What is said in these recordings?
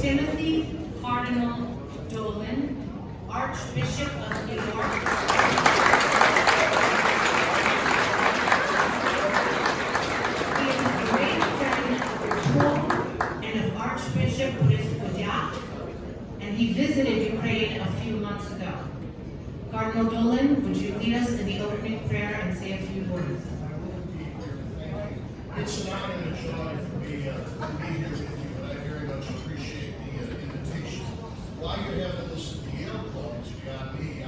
Timothy Cardinal Dolan, Archbishop of New York. He is a great friend of the Pope and of Archbishop Boris, and he visited Ukraine a few months ago. Cardinal Dolan, would you lead us in the opening prayer and say a few words? It's an honor and a joy for me to be here with you, and I very much appreciate the invitation. Why you haven't listened to Yale Club is beyond me. I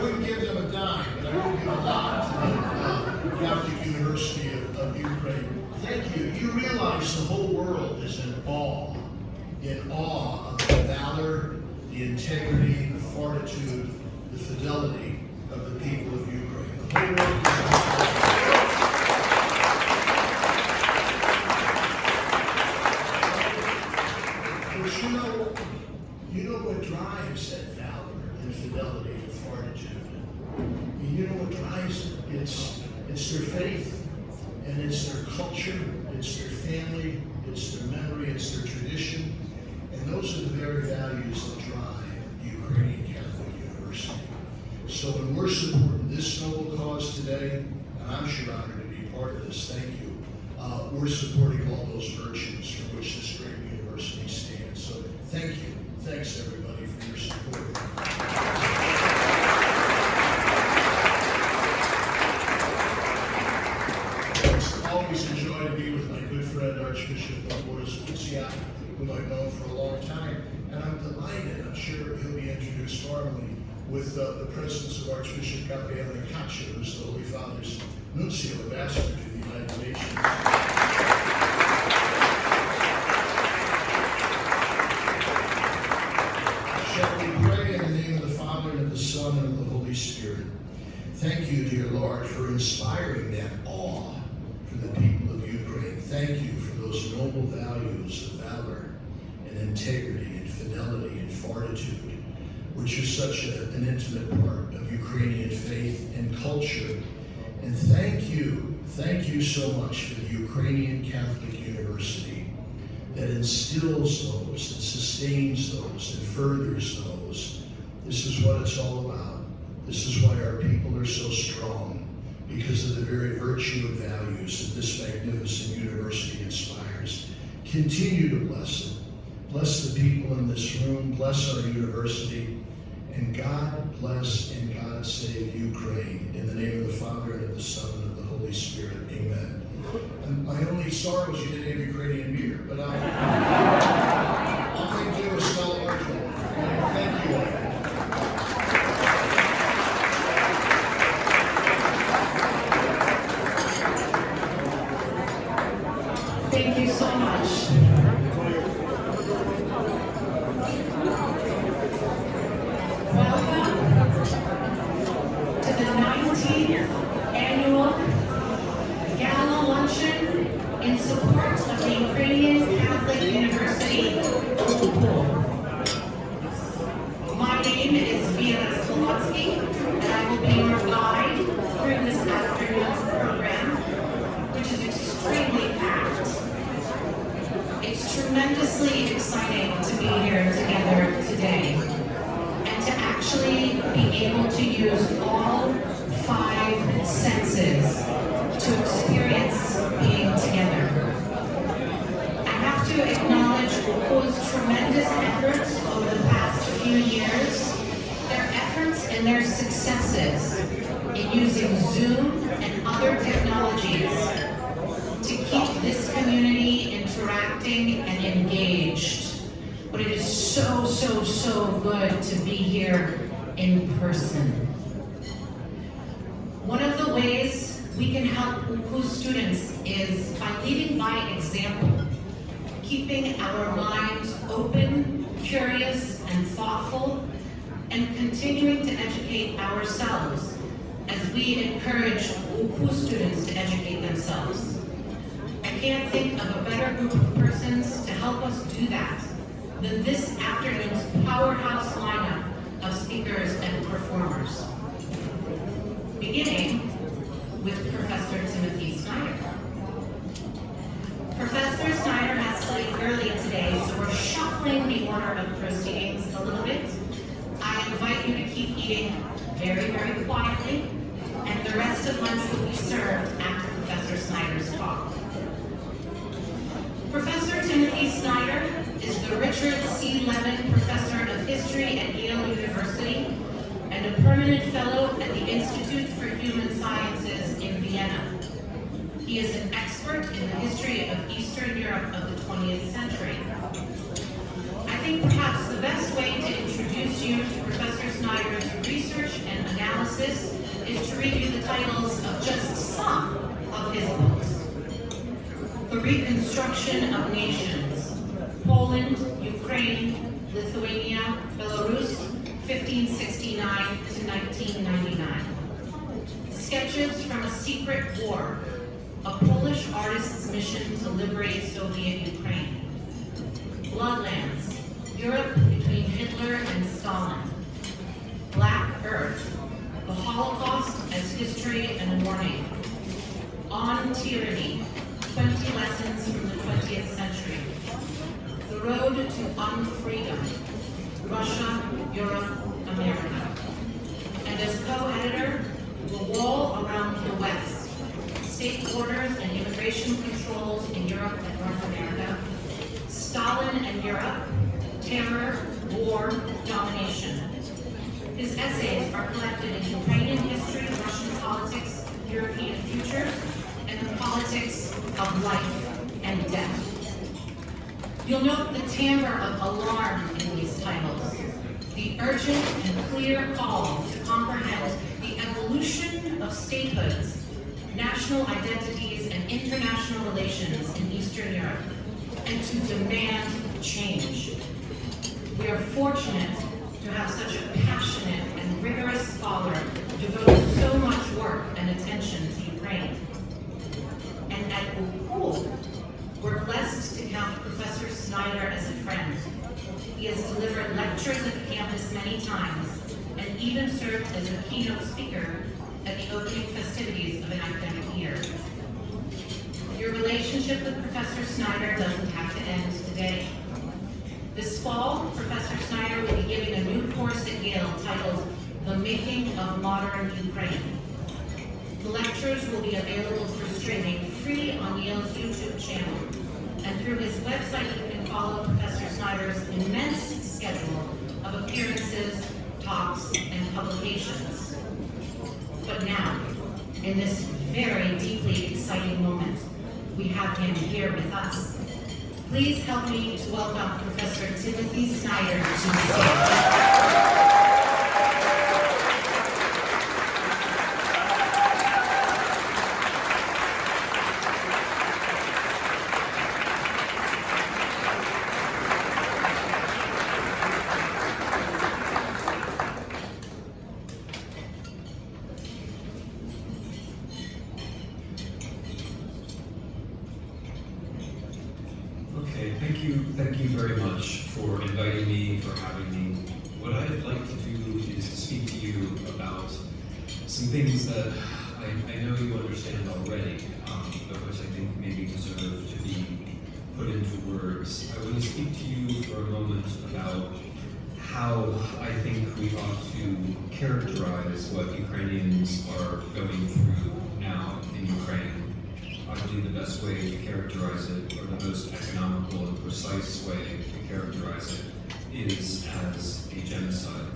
wouldn't give them a dime, but I would give a lot to the Catholic University of Ukraine. Thank you. You realize the whole world is in awe of the valor, the integrity, the fortitude, the fidelity of the people of Ukraine. The whole world is in awe. You know what drives that valor and fidelity and fortitude? And you know what drives it? It's their faith, and it's their culture, it's their family, it's their memory, it's their tradition, and those are the very values that drive Ukrainian Catholic University. So when we're supporting this noble cause today, and I'm sure honored to be part of this, thank you, we're supporting all those virtues for which this great university stands. So thank you. Thanks, everybody, for your support. It's always a joy to be with my good friend, Archbishop Boris, whom I've known for a long time. And I'm delighted, I'm sure he'll be introduced formally, with the presence of Archbishop Gabriele Caccia, who's the Holy Father's nuncio ambassador to the United Nations. Shall we pray in the name of the Father, and of the Son, and of the Holy Spirit. Thank you, dear Lord, for inspiring that awe for the people of Ukraine. Thank you for those noble values of valor and integrity and fidelity and fortitude, which are such an intimate part of Ukrainian faith and culture. And thank you so much for the Ukrainian Catholic University that instills those, that sustains those, and furthers those. This is what it's all about. This is why our people are so strong, because of the very virtue of values that this magnificent university inspires. Continue to bless it. Bless the people in this room. Bless our university. And God bless and God save Ukraine. In the name of the Father, and of the Son, and of the Holy Spirit. Amen. And my only sorrow is you didn't have Ukrainian beer, but I'll make do a Stella Artois. Thank you all. Thank you so much. Welcome to the 19th annual Gala Luncheon in support of the Ukrainian Catholic University. My name is Viera Slovatsky, and I will be your guide through this afternoon's program, which is extremely packed. It's tremendously exciting to be here together today and to actually be able to use all 5 senses to experience being together. I have to acknowledge whose tremendous efforts over the past few years, their efforts and their successes in using Zoom and other technologies to keep this community interacting and engaged. But it is so, so, so good to be here in person. One of the ways we can help UCU students is by leading by example, keeping our minds open, curious, and thoughtful, and continuing to educate ourselves as we encourage UCU students to educate themselves. I can't think of a better group of persons to help us do that than this afternoon's powerhouse lineup of speakers and performers. Beginning with Professor Timothy Snyder. Professor Snyder has studied early today, so we're order of proceedings a little bit. I invite you to keep eating very, very quietly, and the rest of lunch will be served after Professor Snyder's talk. Professor Timothy Snyder is the Richard C. Levin Professor of History at Yale University and a permanent fellow at the Institute for Human Sciences in Vienna. He is an expert in the history of Eastern Europe of the 20th century. I think perhaps the best way to introduce you to Professor Snyder's research and analysis is to read you the titles of just some of his books. The Reconstruction of Nations, Poland, Ukraine, Lithuania, Belarus, 1569 to 1999. Sketches from a Secret War, a Polish artist's mission to liberate Soviet Ukraine. Bloodlands, Europe between Hitler and Stalin. Black Earth, the Holocaust as history and a warning. On Tyranny, 20 lessons from the 20th century. The Road to Unfreedom, Russia, Europe, America. And as co-editor, The Wall Around the West, State Borders and Immigration Controls in Europe and North America, Stalin and Europe, Terror, War, Domination. His essays are collected in Ukrainian history, Russian politics, European futures, and the politics of life and death. You'll note the timbre of alarm in these titles, the urgent and clear call to comprehend the evolution of statehoods, national identities, and international relations in Eastern Europe, and to demand change. We are fortunate to have such a passionate and rigorous scholar devote so much work and attention to Ukraine. And at UCU, we're blessed to count Professor Snyder as a friend. He has delivered lectures at the campus many times, and even served as a keynote speaker at the opening festivities of an academic year. Your relationship with Professor Snyder doesn't have to end today. This fall, Professor Snyder will be giving a new course at Yale titled The Making of Modern Ukraine. The lectures will be available for streaming free on Yale's YouTube channel, and through his website you can follow Professor Snyder's immense schedule of appearances, talks, and publications. But now, in this very deeply exciting moment, we have him here with us. Please help me to welcome Professor Timothy Snyder to the stage. Thank you very much for inviting me, for having me. What I'd like to do is to speak to you about some things that I know you understand already, but which I think maybe deserve to be put into words. I want to speak to you for a moment about how I think we ought to characterize what Ukrainians are going through now in Ukraine. I believe the best way to characterize it, or the most economical and precise way to characterize it, is as a genocide.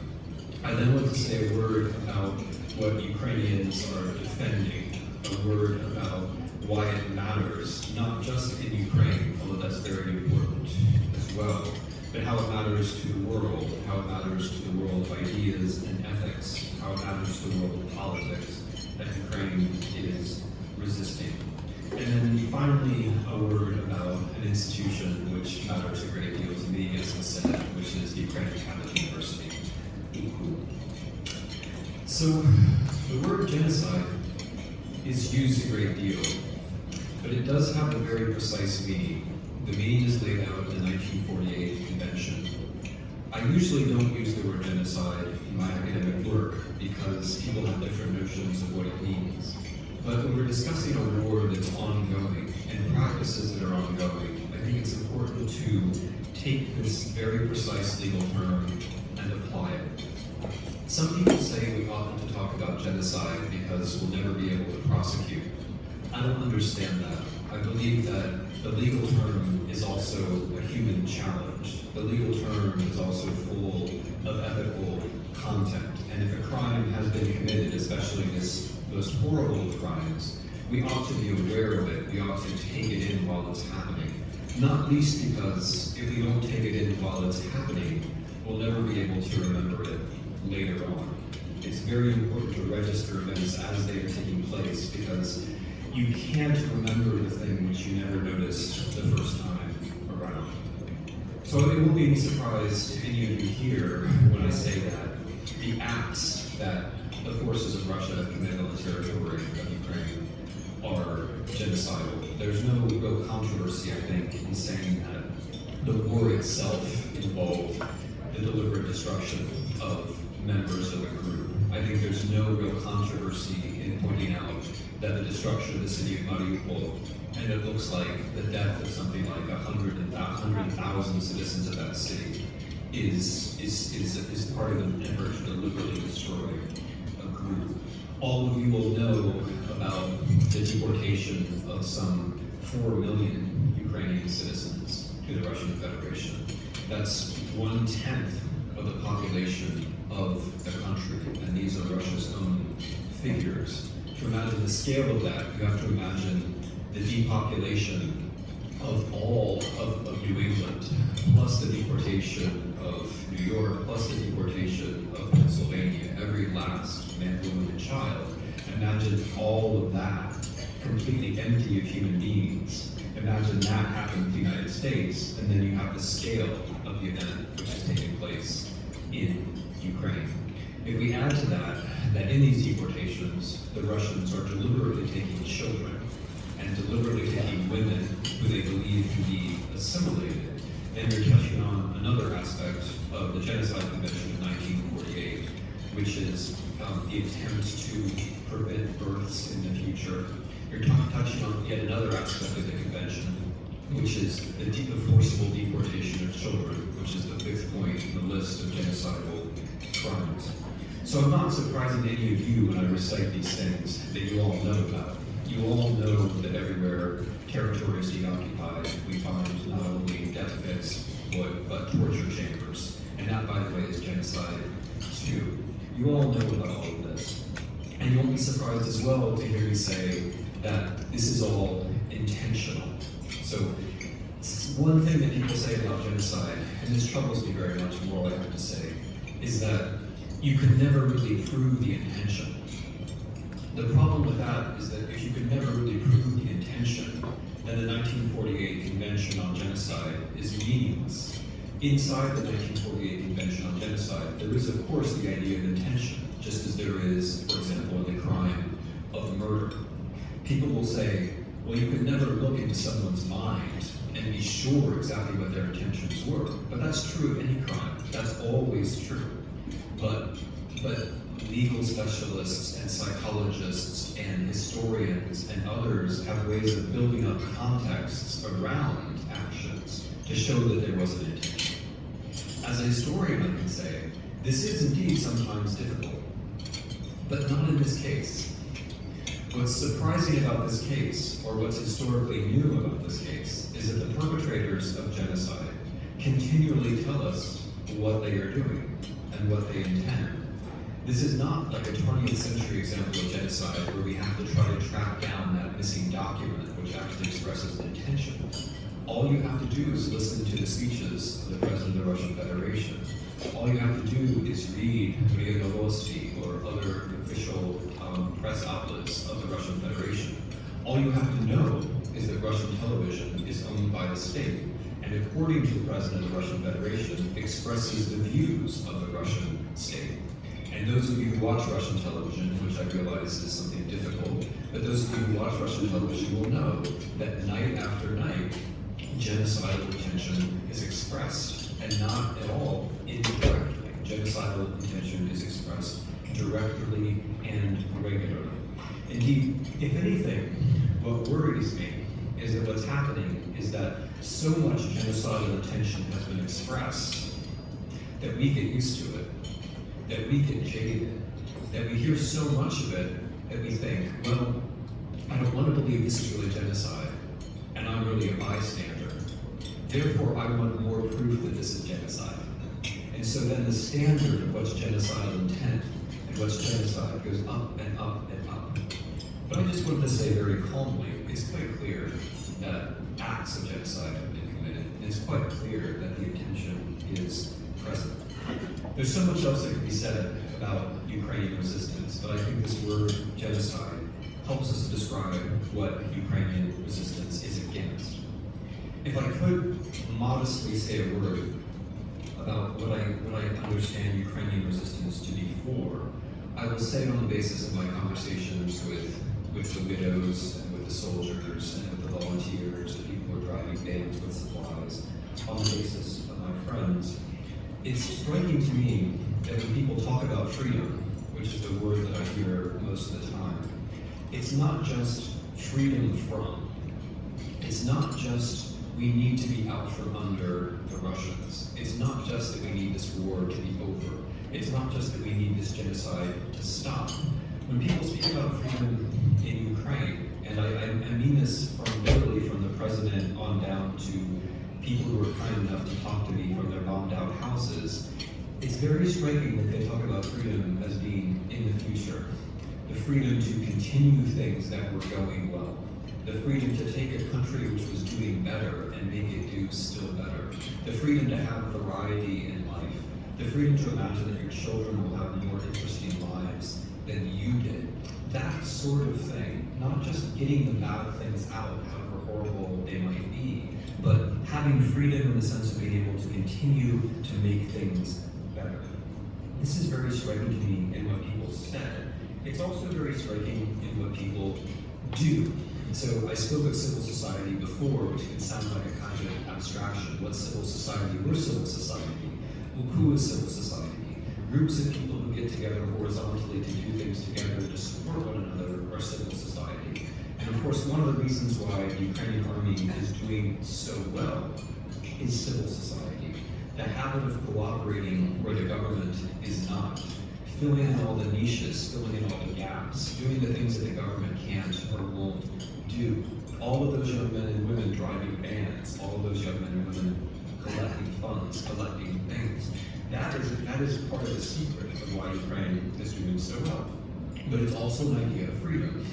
I then want to say a word about what Ukrainians are defending, a word about why it matters, not just in Ukraine, although that's very important as well, but how it matters to the world, how it matters to the world of ideas and ethics, how it matters to the world of politics that Ukraine is resisting. And then finally, a word about an institution which matters a great deal to me, as I said, which is the Ukrainian Catholic University, UCU. So, the word genocide is used a great deal, but it does have a very precise meaning. The meaning is laid out in the 1948 Convention. I usually don't use the word genocide in my academic work because people have different notions of what it means. But when we're discussing a war that's ongoing and practices that are ongoing, I think it's important to take this very precise legal term and apply it. Some people say we oughtn't to talk about genocide because we'll never be able to prosecute. I don't understand that. I believe that the legal term is also a human challenge. The legal term is also full of ethical content. And if a crime has been committed, especially this most horrible of crimes, we ought to be aware of it. We ought to take it in while it's happening. Not least because if we don't take it in while it's happening, we'll never be able to remember it later on. It's very important to register events as they are taking place because you can't remember the thing which you never noticed the first time around. So it won't be any surprise to any of you here when I say that the acts that the forces of Russia have committed on the territory of Ukraine are genocidal. There's no real controversy, I think, in saying that the war itself involved the deliberate destruction of members of a group. I think there's no real controversy in pointing out that the destruction of the city of Mariupol, and it looks like the death of something like 100,000 citizens of that city, is part of an effort to deliberately destroy a group. All of you will know about the deportation of some 4 million Ukrainian citizens to the Russian Federation. That's 1/10 of the population of the country, and these are Russia's own figures. To imagine the scale of that, you have to imagine the depopulation of all of New England, plus the deportation of New York, plus the deportation of Pennsylvania, every last man, woman, and child. Imagine all of that completely empty of human beings. Imagine that happening in the United States, and then you have the scale of the event which is taking place in Ukraine. If we add to that in these deportations, the Russians are deliberately taking children and deliberately taking women who they believe can be assimilated, then you're touching on another aspect of the Genocide Convention of 1948, which is the attempt to prevent births in the future. You're touching on yet another aspect of the convention, which is the forcible deportation of children, which is the 5th point in the list of genocidal crimes. So I'm not surprising to any of you when I recite these things that you all know about. You all know that everywhere territory is deoccupied, we find not only death pits, but torture chambers. And that, by the way, is genocide too. You all know about all of this. And you won't be surprised as well to hear me say that this is all intentional. So one thing that people say about genocide, and this troubles me very much more, I have to say, is that you could never really prove the intention. The problem with that is that if you could never really prove the intention, then the 1948 Convention on Genocide is meaningless. Inside the 1948 Convention on Genocide, there is of course the idea of intention, just as there is, for example, in the crime of murder. People will say, well, you could never look into someone's mind and be sure exactly what their intentions were. But that's true of any crime. That's always true. But legal specialists and psychologists and historians and others have ways of building up contexts around actions to show that there was an intention. As a historian, I can say, this is indeed sometimes difficult, but not in this case. What's surprising about this case, or what's historically new about this case, is that the perpetrators of genocide continually tell us what they are doing and what they intend. This is not like a 20th century example of genocide where we have to try to track down that missing document which actually expresses an intention. All you have to do is listen to the speeches of the President of the Russian Federation. All you have to do is read RIA Novosti or other official press outlets of the Russian Federation. All you have to know is that Russian television is owned by the state, and according to the President of the Russian Federation, expresses the views of the Russian state. And those of you who watch Russian television, which I realize is something difficult, but those of you who watch Russian television will know that night after night, genocidal intention is expressed, and not at all indirectly. Genocidal intention is expressed directly and regularly. Indeed, if anything, what worries me is that what's happening is that so much genocidal intention has been expressed that we get used to it, that we get jaded, that we hear so much of it that we think, well, I don't want to believe this is really genocide, and I'm really a bystander. Therefore, I want more proof that this is genocide. And so then the standard of what's genocidal intent and what's genocide goes up and up and up. But I just wanted to say very calmly, it's quite clear that acts of genocide have been committed. It's quite clear that the intention is present. There's so much else that could be said about Ukrainian resistance, but I think this word genocide helps us to describe what Ukrainian resistance is against. If I could modestly say a word about what I understand Ukrainian resistance to be for, I will say on the basis of my conversations with the widows and with the soldiers and with the volunteers, the people who are driving vans with supplies, on the basis of my friends, it's striking to me that when people talk about freedom, which is the word that I hear most of the time, it's not just freedom from. It's not just we need to be out from under the Russians. It's not just that we need this war to be over. It's not just that we need this genocide to stop. When people speak about freedom in Ukraine, and I mean this literally from the president on down to people who are kind enough to talk to me from their bombed out houses, it's very striking that they talk about freedom as being in the future. The freedom to continue things that were going well. The freedom to take a country which was doing better and make it do still better. The freedom to have variety in life. The freedom to imagine that your children will have more interesting lives than you did. That sort of thing. Not just getting the bad things out, however horrible they might be, but having freedom in the sense of being able to continue to make things better. This is very striking to me in what people said. It's also very striking in what people do. So I spoke of civil society before, which can sound like a kind of abstraction. What's civil society? We're civil society. Well, who is civil society? Groups of people who get together horizontally to do things together to support one another are civil society. And of course, one of the reasons why the Ukrainian army is doing so well is civil society. The habit of cooperating where the government is not. Filling in all the niches, filling in all the gaps, doing the things that the government can't or won't do. All of those young men and women driving vans, all of those young men and women collecting funds, collecting things. That is part of the secret of why Ukraine is doing so well. But it's also an idea of freedom.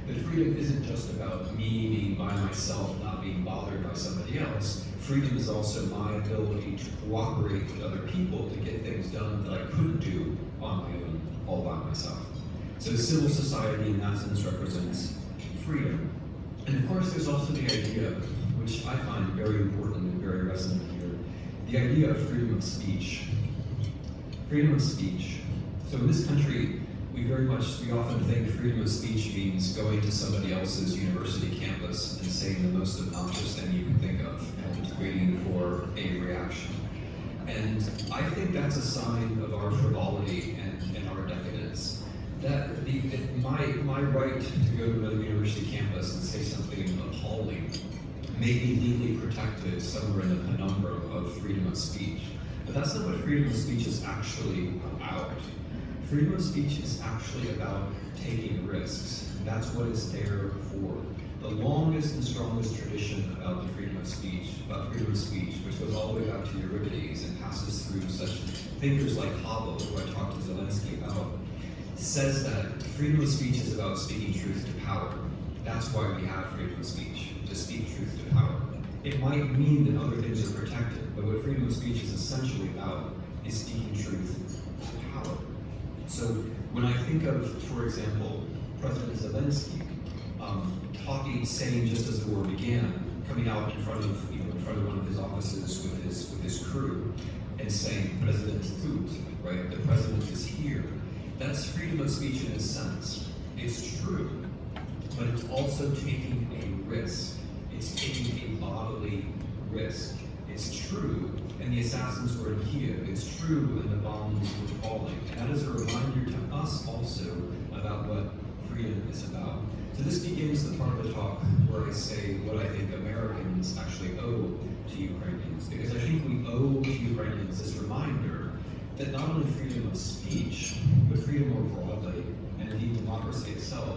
That freedom isn't just about me being by myself, not being bothered by somebody else. Freedom is also my ability to cooperate with other people to get things done that I couldn't do on my own, all by myself. So civil society in that sense represents freedom. And of course there's also the idea, which I find very important and very resonant here, the idea of freedom of speech. Freedom of speech. So in this country, we often think freedom of speech means going to somebody else's university campus and saying the most obnoxious thing you can think of and waiting for a reaction. And I think that's a sign of our frivolity and our decadence. That my right to go to another university campus and say something appalling may be legally protected somewhere in the penumbra of freedom of speech. But that's not what freedom of speech is actually about. Freedom of speech is actually about taking risks. That's what it's there for. The longest and strongest tradition about freedom of speech, which goes all the way back to Euripides and passes through such thinkers like Havel, who I talked to Zelensky about, says that freedom of speech is about speaking truth to power. That's why we have freedom of speech, to speak truth to power. It might mean that other things are protected, but what freedom of speech is essentially about is speaking truth to power. So when I think of, for example, President Zelensky saying just as the war began, coming out in front of one of his offices with his crew, and saying, "President тут," right? The president is here. That's freedom of speech in a sense. It's true, but it's also taking a risk. It's taking a bodily risk. It's true, and the assassins were in Kiev. It's true, and the bombs were falling. And that is a reminder to us also about what freedom is about. So this begins the part of the talk where I say what I think Americans actually owe to Ukrainians, because I think we owe to Ukrainians this reminder that not only freedom of speech, but freedom more broadly, and indeed democracy itself,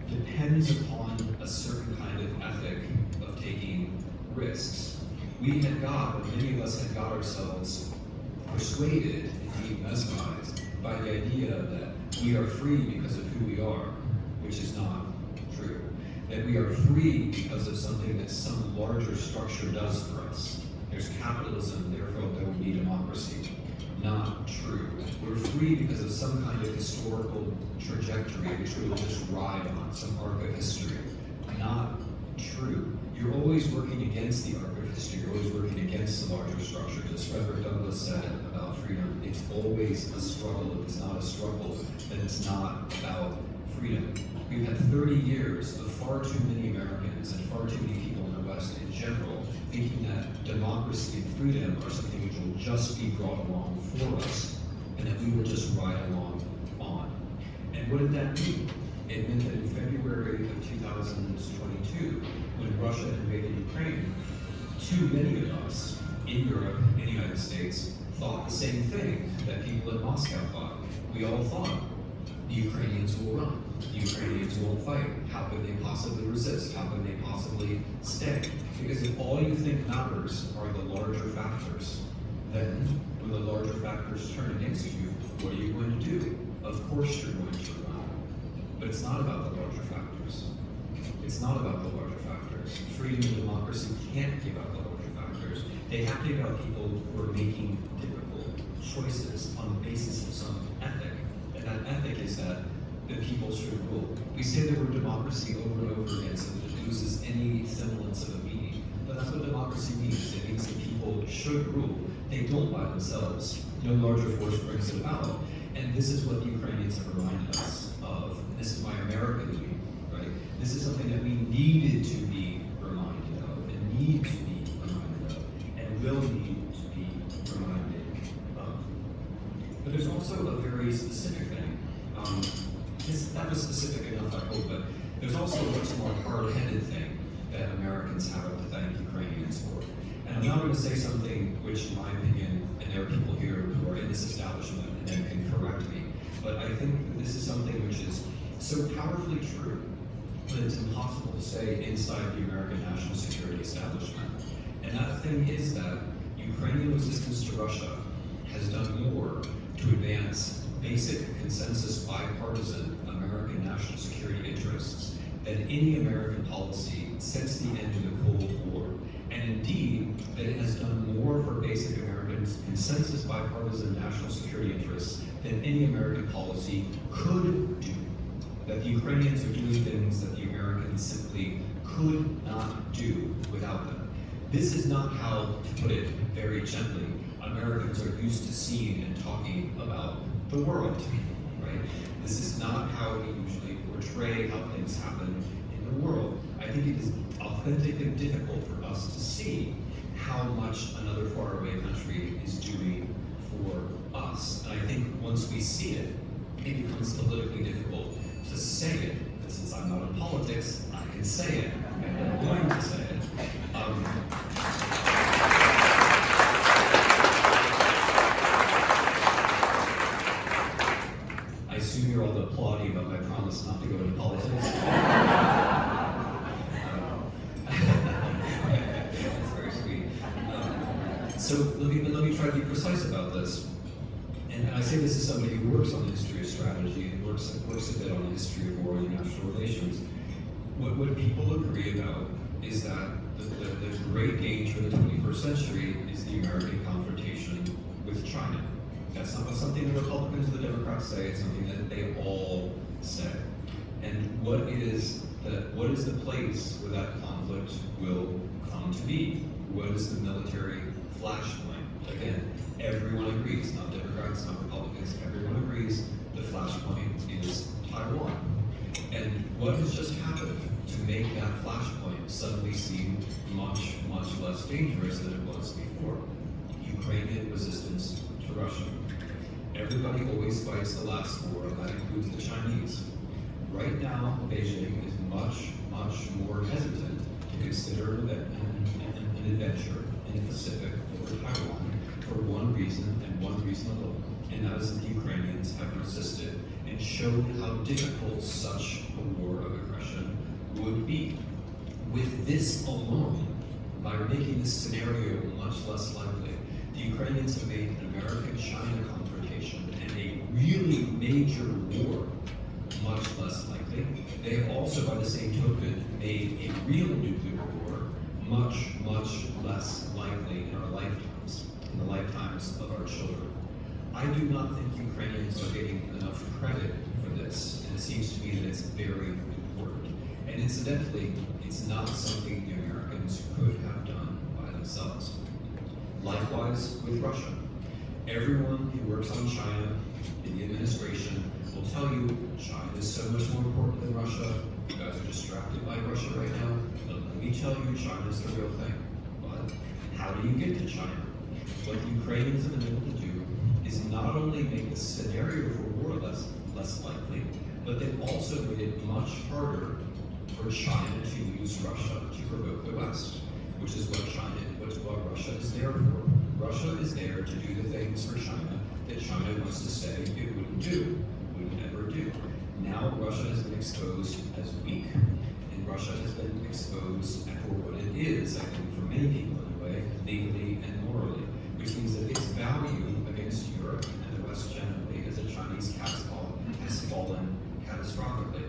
depends upon a certain kind of ethic of taking risks. We had got, or many of us had got ourselves persuaded, indeed mesmerized, by the idea that we are free because of who we are, which is not true. That we are free because of something that some larger structure does for us. There's capitalism, therefore there will be democracy. Not true. We're free because of some kind of historical trajectory which we will just ride on, some arc of history. Not true. You're always working against the arc of history. You're always working against the larger structure. As Frederick Douglass said about freedom, it's always a struggle. If it's not a struggle, then it's not about freedom. We've had 30 years of far too many Americans and far too many people in the West in general thinking that democracy and freedom are something which will just be brought along for us and that we will just ride along on. And what did that mean? It meant that in February of 2022, when Russia invaded Ukraine, too many of us in Europe and the United States thought the same thing that people in Moscow thought. We all thought the Ukrainians will run. The Ukrainians won't fight. How could they possibly resist? How could they possibly stay? Because if all you think matters are the larger factors, then when the larger factors turn against you, what are you going to do? Of course you're going to run. But it's not about the larger factors. It's not about the larger factors. Freedom and democracy can't give out the larger factors. They have to give out people who are making difficult choices on the basis of some ethic. And that ethic is that the people should rule. We say the word democracy over and over again so that it loses any semblance of a meaning. But that's what democracy means. It means that people should rule. They don't by themselves. No larger force brings it about. And this is what the Ukrainians have reminded us of. This is my American view, right? This is something that we needed to be reminded of, and need to be reminded of, and will need to be reminded of. But there's also a very specific thing. That was specific enough, I hope, but there's also a much more hard-headed thing that Americans have to thank Ukrainians for. And I'm not going to say something which, in my opinion, and there are people here who are in this establishment and then can correct me, but I think that this is something which is so powerfully true that it's impossible to say inside the American national security establishment. And that thing is that Ukrainian resistance to Russia has done more to advance basic consensus bipartisan American national security interests than any American policy since the end of the Cold War. And indeed, that it has done more for basic American consensus bipartisan national security interests than any American policy could do. That the Ukrainians are doing things that the Americans simply could not do without them. This is not how, to put it very gently, Americans are used to seeing and talking about the world, right? This is not how we usually portray how things happen in the world. I think it is authentically difficult for us to see how much another faraway country is doing for us. And I think once we see it, it becomes politically difficult to say it. And since I'm not in politics, I can say it, and I'm going to say it. I assume you're all applauding about my promise not to go into politics. That's very sweet. So let me try to be precise about this. And I say this as somebody who works on the history of strategy and works a bit on the history of war and international relations. What people agree about is that the great danger of the 21st century is the American confrontation with China. That's not something the Republicans or the Democrats say, it's something that they all say. And what is the place where that conflict will come to be? What is the military flashpoint? Again, everyone agrees, not Democrats, not Republicans, everyone agrees the flashpoint is Taiwan. And what has just happened to make that flashpoint suddenly seem much, much less dangerous than it was before? Ukrainian resistance to Russia. Everybody always fights the last war, and that includes the Chinese. right now, Beijing is much, much more hesitant to consider an adventure in the Pacific over Taiwan for one reason and one reason alone, and that is that the Ukrainians have resisted and showed how difficult such a war of aggression would be. With this alone, by making this scenario much less likely, the Ukrainians have made an American-China confrontation and a really major war much less likely. They have also, by the same token, made a real nuclear war much, much less likely in our lifetimes, in the lifetimes of our children. I do not think Ukrainians are getting enough credit for this, and it seems to me that it's very important. And incidentally, it's not something the Americans could have done by themselves. Likewise with Russia. Everyone who works on China in the administration will tell you China is so much more important than Russia. You guys are distracted by Russia right now. But let me tell you, China is the real thing. But how do you get to China? What the Ukrainians have been able to do is not only make the scenario for war less likely, but they've also made it much harder for China to use Russia to provoke the West, which is what Russia is there for. Russia is there to do the things for China that China wants to say it wouldn't do, would never do. Now Russia has been exposed as weak, and Russia has been exposed for what it is, I think, for many people anyway, legally and morally, which means that its value against Europe and the West generally as a Chinese cat's paw has fallen catastrophically.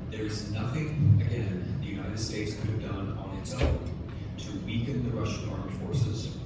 There is nothing, again, the United States could have done on its own to weaken the Russian armed forces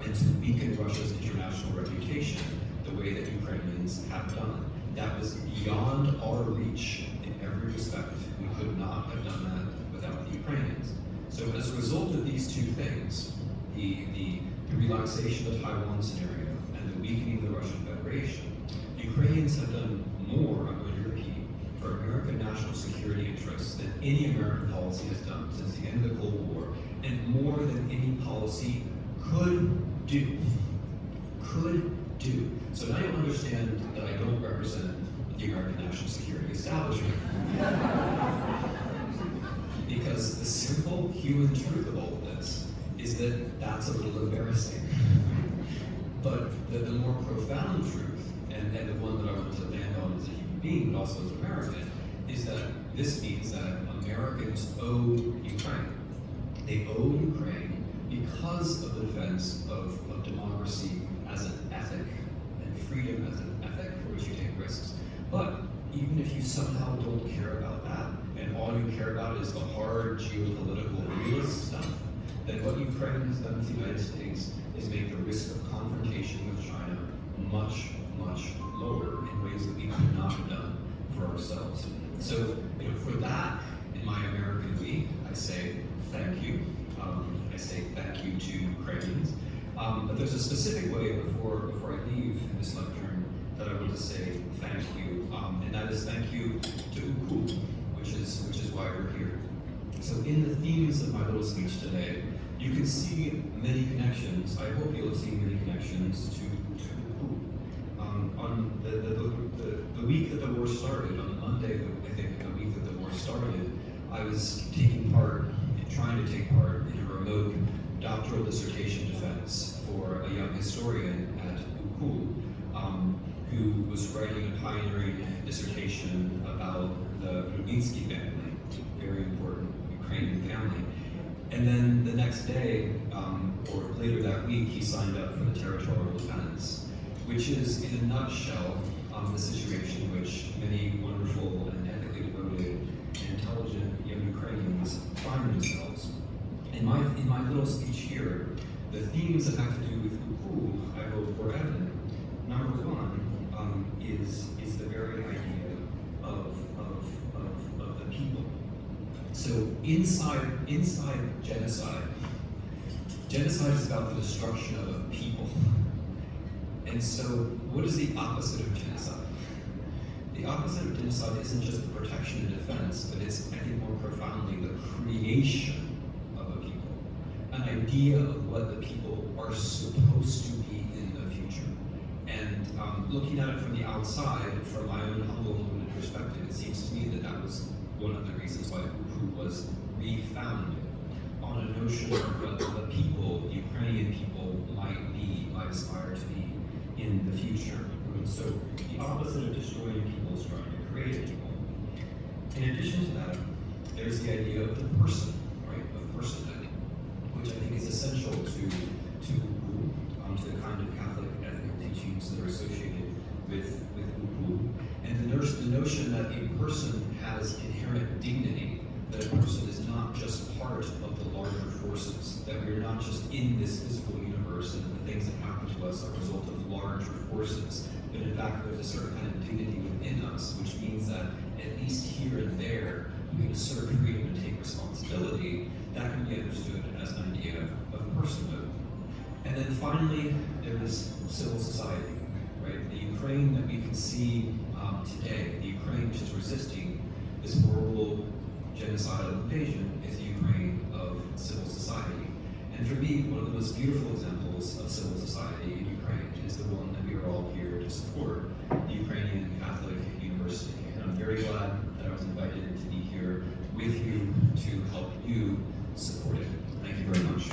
and to weaken Russia's international reputation the way that Ukrainians have done. That was beyond our reach in every respect. We could not have done that without the Ukrainians. So as a result of these two things, the relaxation of the Taiwan scenario and the weakening of the Russian Federation, Ukrainians have done more, I'm going to repeat, for American national security interests than any American policy has done since the end of the Cold War, and more than any policy could do. So now you understand that I don't represent the American national security establishment. Because the simple human truth of all of this is that that's a little embarrassing. But the more profound truth, and the one that I want to land on as a human being, but also as an American, is that this means that Americans owe Ukraine. They owe Ukraine because of the defense of democracy as an ethic and freedom as an ethic for which you take risks. But even if you somehow don't care about that, and all you care about is the hard geopolitical realist stuff, then what Ukraine has done with the United States is make the risk of confrontation with China much, much lower in ways that we could not have done for ourselves. So, for that, in my American week, I say thank you. I say thank you to Ukrainians. But there's a specific way before I leave this lectern that I want to say thank you, and that is thank you to UCU, which is why we're here. So in the themes of my little speech today, you can see many connections. I hope you'll see many connections to UCU. On the week that the war started, on Monday, I think the week that the war started, I was trying to take part in a remote doctoral dissertation defense for a young historian at UCU, who was writing a pioneering dissertation about the Rubinsky family, very important Ukrainian family. And then the next day, or later that week, he signed up for the territorial defense, which is, in a nutshell, the situation in which many wonderful and ethically devoted and intelligent young Ukrainians find themselves. In my little speech here, the themes that have to do with UCU, I hope, were evident. Number one is the very idea of the people. So inside genocide is about the destruction of a people. And so what is the opposite of genocide? The opposite of genocide isn't just the protection and defense, but it's, I think, more profoundly the creation of a people. An idea of what the people are supposed to be in the future. And looking at it from the outside, from my own humble limited perspective, it seems to me that that was one of the reasons why UCU was refounded, on a notion of what the people, the Ukrainian people, might aspire to be in the future. And so the opposite of destroying people is trying to create people. In addition to that, there's the idea of the person, right, of personhood, which I think is essential to UCU, to the kind of Catholic ethical teachings that are associated with UCU, and the notion that a person has inherent dignity, that a person is not just part of the larger forces, that we are not just in this physical universe and the things that happen to us are a result of larger forces, but in fact there's a certain kind of dignity within us, which means that at least here and there we can assert freedom and take responsibility. That can be understood as an idea of personhood. And then finally, there is civil society, right? The Ukraine that we can see today, the Ukraine which is resisting this horrible genocidal invasion, is the Ukraine of civil society. And for me, one of the most beautiful examples of civil society in Ukraine is the one that we are all here to support, the Ukrainian Catholic University. And I'm very glad that I was invited to be here with you to help you support it. Thank you very much.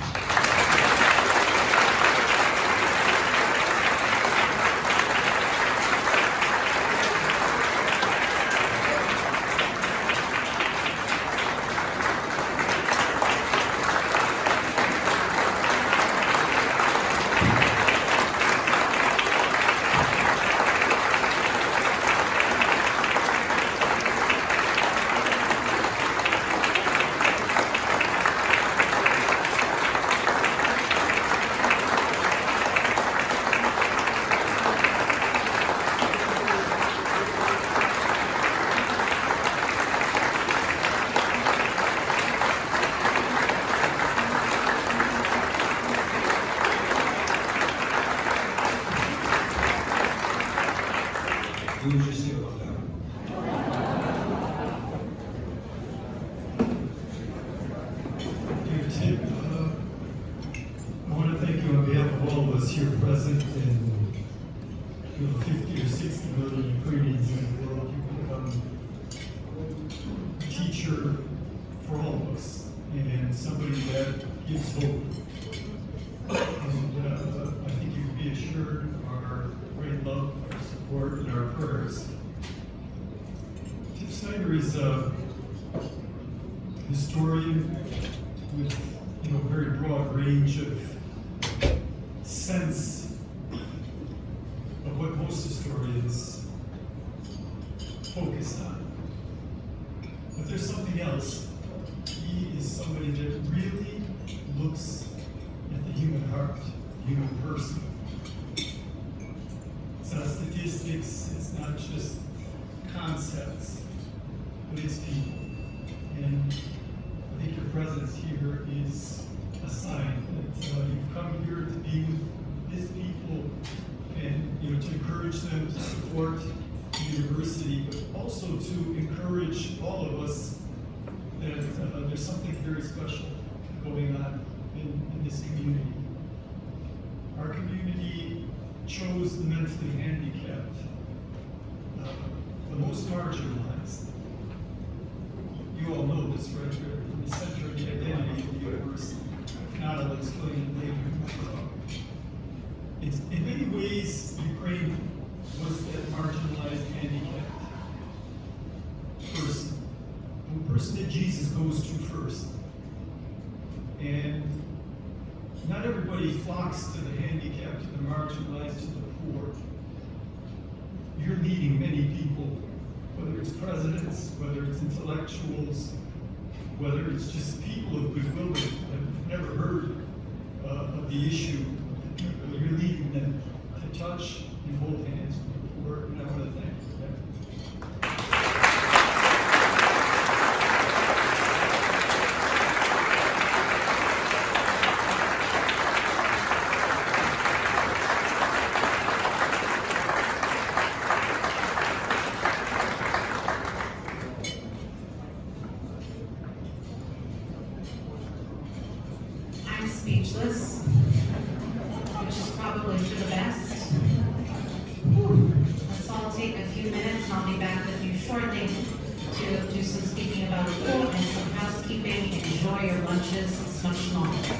Here present and 50 or 60 million Ukrainians in the world, you become a teacher for all of us and somebody that gives hope. And I think you can be assured of our great love, our support, and our prayers. Tim Snyder is a historian with a very broad range of sense of what most historians focus on. But there's something else. He is somebody that really looks at the human heart, human person. It's not statistics, it's not just concepts, but it's people. And I think your presence here is a sign that you've come here to be with his people and to encourage them to support the university, but also to encourage all of us that there's something very special going on in this community. Our community chose the mentally handicapped, the most marginalized. You all know this, right? They're in the center of the identity of the university. If not, I'll explain later. In many ways, Ukraine was that marginalized, handicapped person. The person that Jesus goes to first. And not everybody flocks to the handicapped, to the marginalized, to the poor. You're leading many people, whether it's presidents, whether it's intellectuals, whether it's just people of goodwill that have never heard of the issue of the people. You're leading them to touch and hold hands with the poor, and I want to thank you for that. I'm speechless, which is probably for the best. Let's all take a few minutes and I'll be back with you shortly to do some speaking about food and some housekeeping. Enjoy your lunches. It's much longer.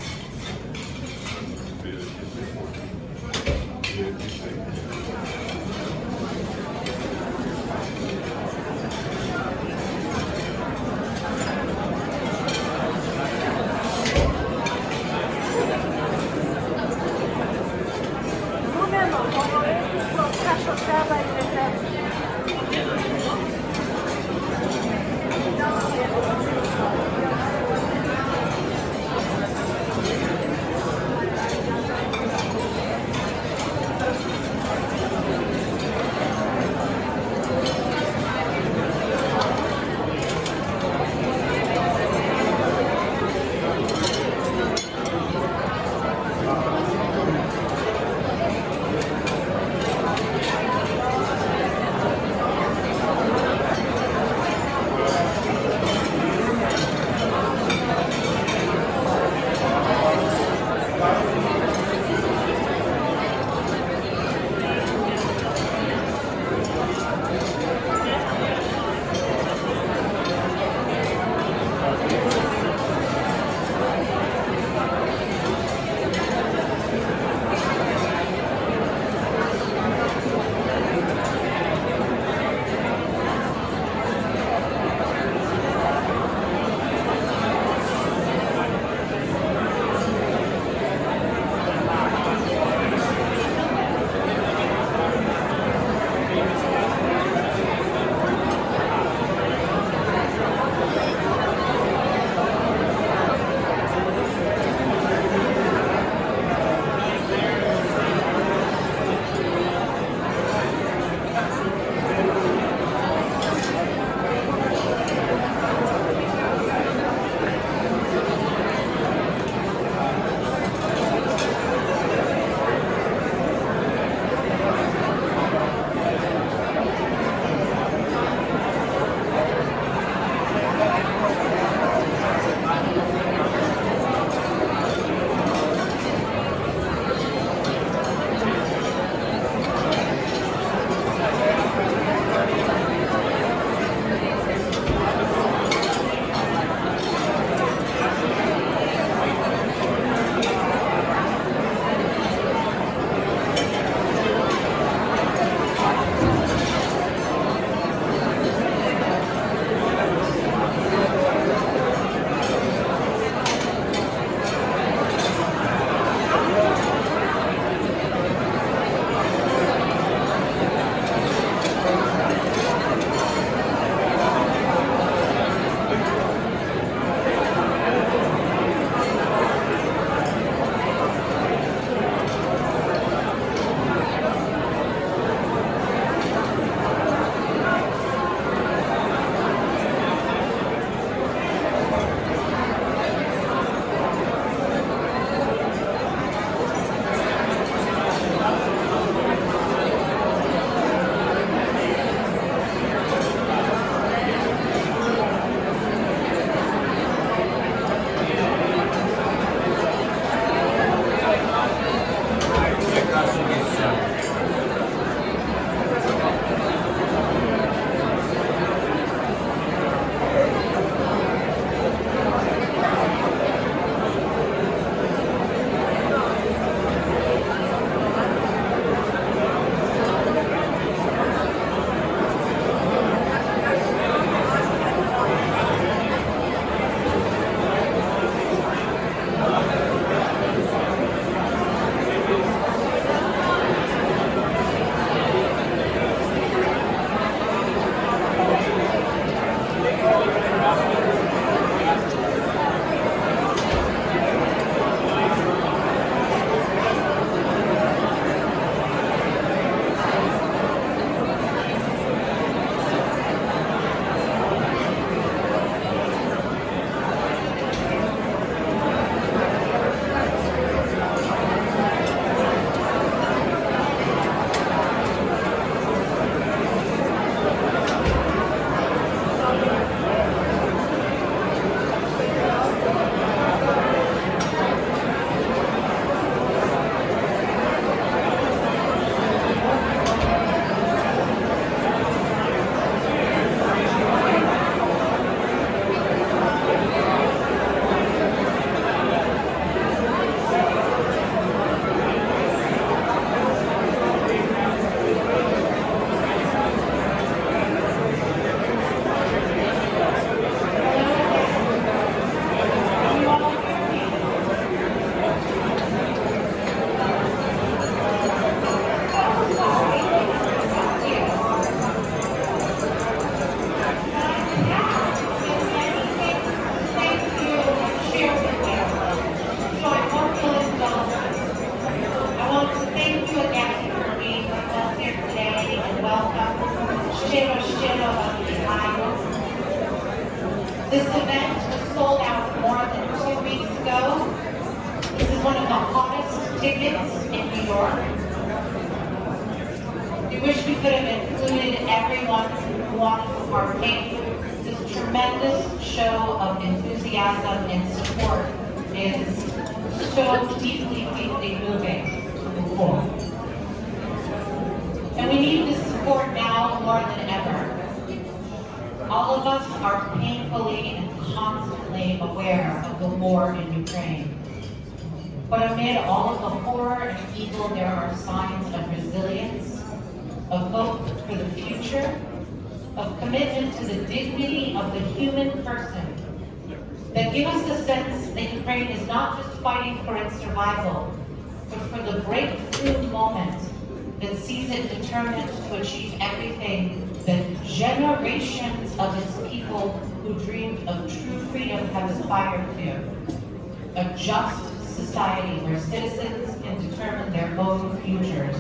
This event was sold out more than 2 weeks ago. This is one of the hottest tickets in New York. We wish we could have included everyone who wanted to partake. This tremendous show of enthusiasm and support is so deeply, deeply moving. And we need this support now more than ever. All of us are painfully and constantly aware of the war in Ukraine. But amid all of the horror and evil, there are signs of resilience, of hope for the future, of commitment to the dignity of the human person, that give us the sense that Ukraine is not just fighting for its survival, but for the breakthrough moment that sees it determined to achieve everything that generations of its people who dreamed of true freedom have aspired to. A just society where citizens can determine their own futures.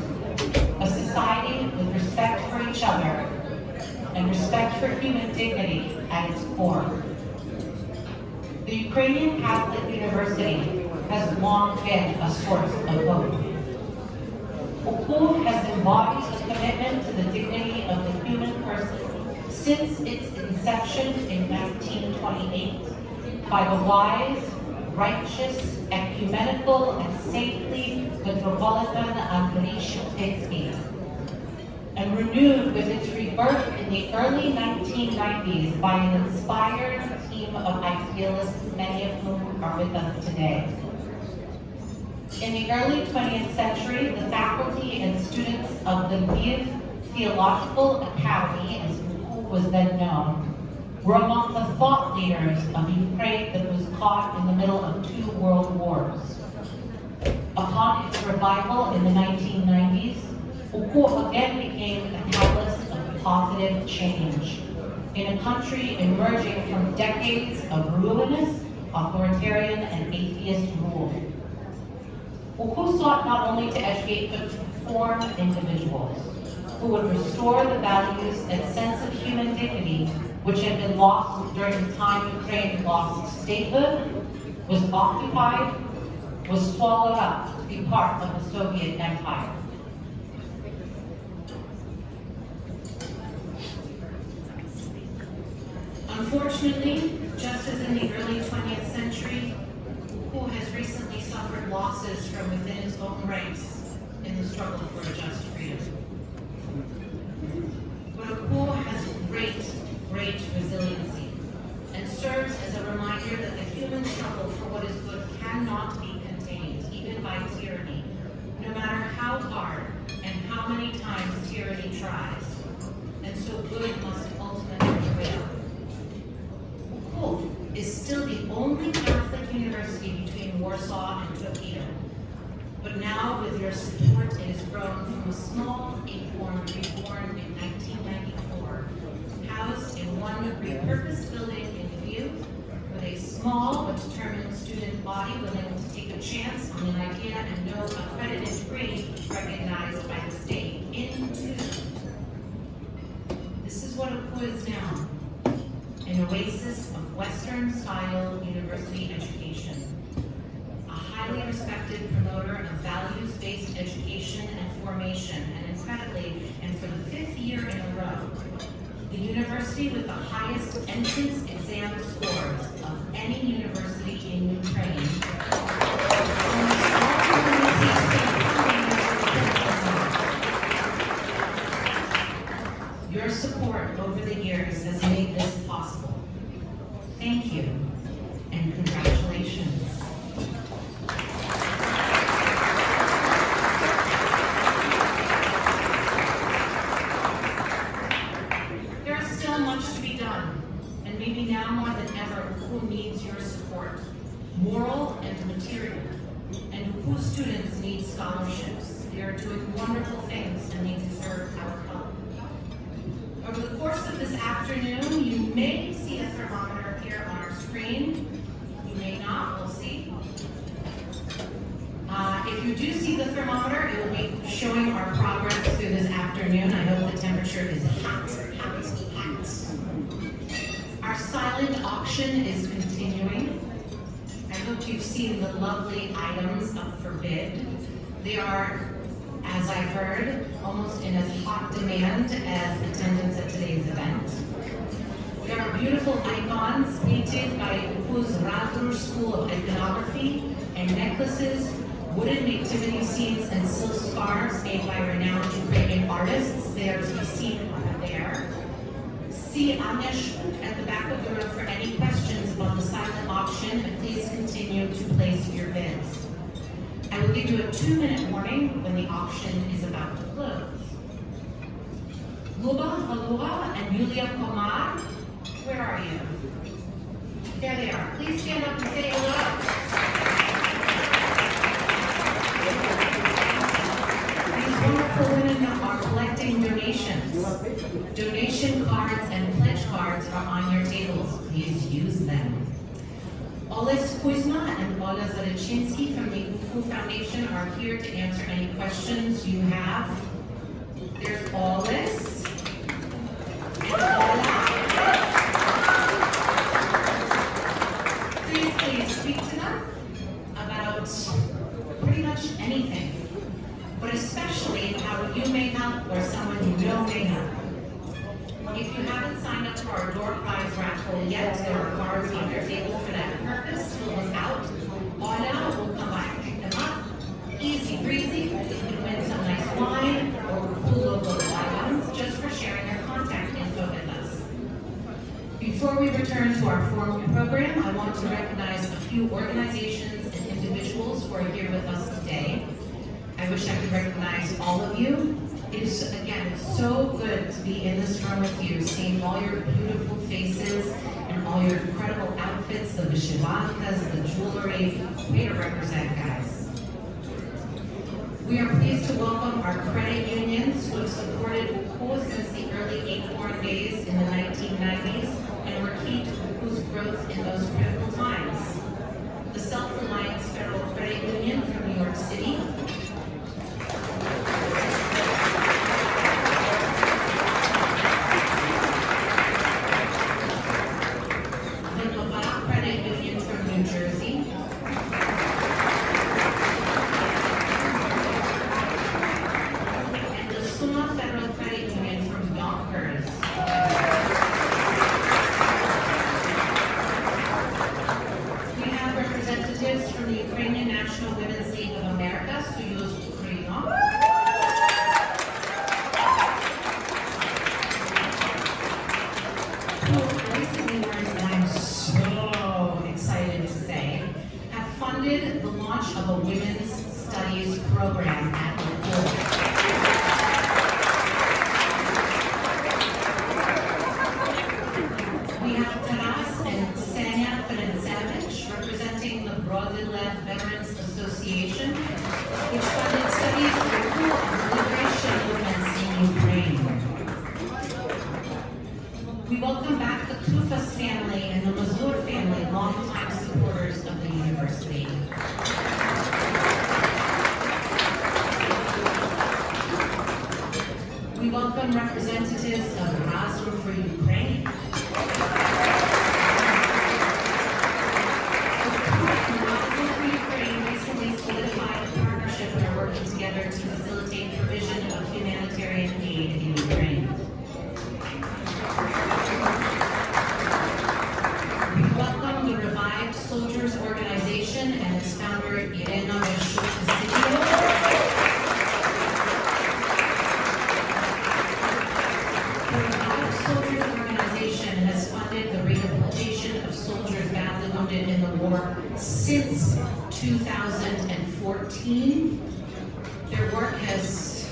A society with respect for each other and respect for human dignity at its core. The Ukrainian Catholic University has long been a source of hope. UCU has embodied a commitment to the dignity of the human person since its inception in 1928 by the wise, righteous, ecumenical, and saintly Metropolitan Andrei Shepsetsky, and renewed with its rebirth in the early 1990s by an inspired team of idealists, many of whom are with us today. In the early 20th century, the faculty and students of the Lviv Theological Academy, as UCU was then known, were among the thought leaders of Ukraine that was caught in the middle of 2 world wars. Upon its revival in the 1990s, UCU again became a catalyst of positive change in a country emerging from decades of ruinous, authoritarian, and atheist rule. UCU sought not only to educate but to form individuals who would restore the values and sense of human dignity which had been lost during the time Ukraine lost statehood, was occupied, was swallowed up to be part of the Soviet Empire. Unfortunately, just as in the early 20th century, UCU has recently suffered losses from within its own ranks in the struggle for a just freedom. But UCU has great resiliency and serves as a reminder that the human struggle for what is good cannot be contained, even by tyranny, no matter how hard and how many times tyranny tries. And so good must ultimately prevail. UCU is still the only Catholic university between Warsaw and Tokyo. But now, with your support, it has grown from a small acorn reborn in 1994, housed in one repurposed building in Lviv, with a small but determined student body willing to take a chance on an idea and no accredited degree recognized by the state, into. This is what UCU is now. An oasis of Western-style university education, a highly respected promoter of values-based education and formation, and incredibly, and for the 5th year in a row, the university with the highest entrance exam scores of any university in Ukraine. Your support over the years has made this possible. Thank you, and congratulations. There is still much to be done, and maybe now more than ever, UCU needs your support, moral and material, and UCU students need scholarships. They are doing wonderful things, and they deserve our help. Over the course of this afternoon, you may see a thermometer appear on our screen. You may not, we'll see. If you do see the thermometer, it will be showing our progress through this afternoon. I hope the temperature is hot. Our Our silent auction is continuing. I hope you've seen the lovely items up for bid. They are, as I've heard, almost in as hot demand as attendance at today's event. There are beautiful icons painted by UCU's Radler School of Iconography and necklaces, wooden nativity scenes, and silk scarves made by renowned Ukrainian artists. They are to be seen over there. See Anish at the back of the room for any questions about the silent auction, and please continue to place your bids. I will give you a 2-minute warning when the auction is about to close. Luba Halua and Yulia Komar, where are you? There they are. Please stand up and say hello. These wonderful women are collecting donations. Donation cards and pledge cards are on your tables. Please use them. Oles Kuzma and Ola Zarichinsky from the UCU Foundation are here to answer any questions you have. There's Oles and Ola. Please speak to them about pretty much anything, but especially how you may help or someone you know may help. If you haven't signed up for our door prize raffle yet, there are cards on your table for that purpose. Fill them out. Ola will come by and pick them up. Easy breezy. You can win some nice wine or cool local items just for sharing your contact info with us. Before we return to our formal program, I want to recognize a few organizations and individuals who are here with us today. I wish I could recognize all of you. It is, again, so good to be in this room with you, seeing all your beautiful faces and all your incredible outfits, the vyshivankas, the jewelry. Way to represent, guys. We are pleased to welcome our credit unions who have supported UCU since the early Acorn days in the 1990s and were key to UCU's growth in those critical times. The Self-Reliance Federal Credit Union from New York City, from the Ukrainian National Women's League of America, UCU Ukrainian. Who recently learned that I'm so excited to say, have funded the launch of a women's studies program at UCU. We have Taras and Sanya Ferentzevich representing the Broadly Led Veterans Association, which funded studies for the cool and liberation movements in Ukraine. We welcome back the Kufas family and the Mazur family, longtime supporters of the university. We welcome representatives of Razor for Ukraine. Ukraine recently solidified a partnership and are working together to facilitate provision of humanitarian aid in Ukraine. We welcome the revived Soldiers Organization and its founder, Irena Beshuk-Kasidio. The revived Soldiers Organization has funded the rehabilitation of soldiers badly wounded in the war since 2014. Their work has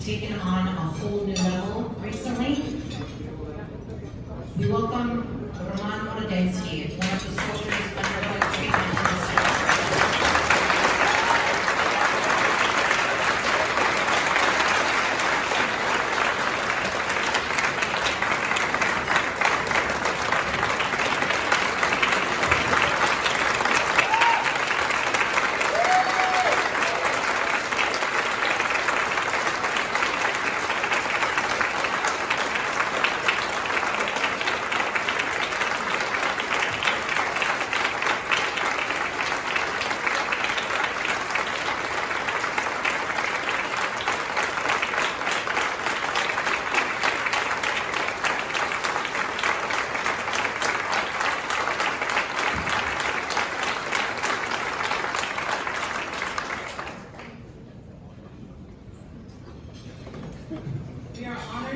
taken on a whole new level recently. We welcome Roman Morodensky, one of the soldiers undergoing treatment in the center.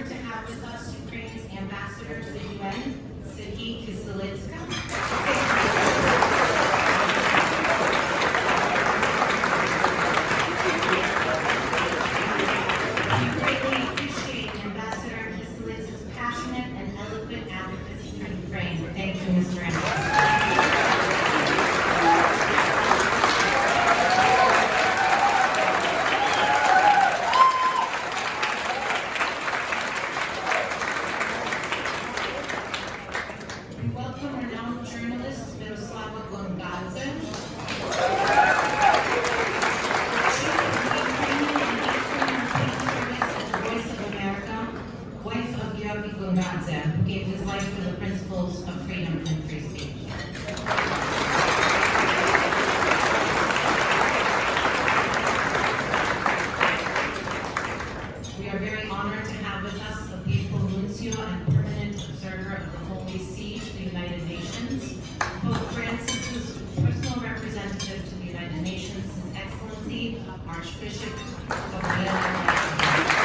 honored to have with us Ukraine's ambassador to the UN, Serhiy Kizilitska. We greatly appreciate Ambassador Kizilitska's passionate and eloquent advocacy for Ukraine. Thank you, Mr. Ambassador. We welcome renowned journalist Miroslava Gongadze, Chief of the Ukrainian and Eastern European Service at the Voice of America, wife of Yevgeny Gongadze, who gave his life for the principles of freedom and free speech. We are very honored to have with us the papal nuncio and permanent observer of the Holy See to the United Nations, Pope Francis's personal representative to the United Nations, His Excellency Archbishop Gabriel.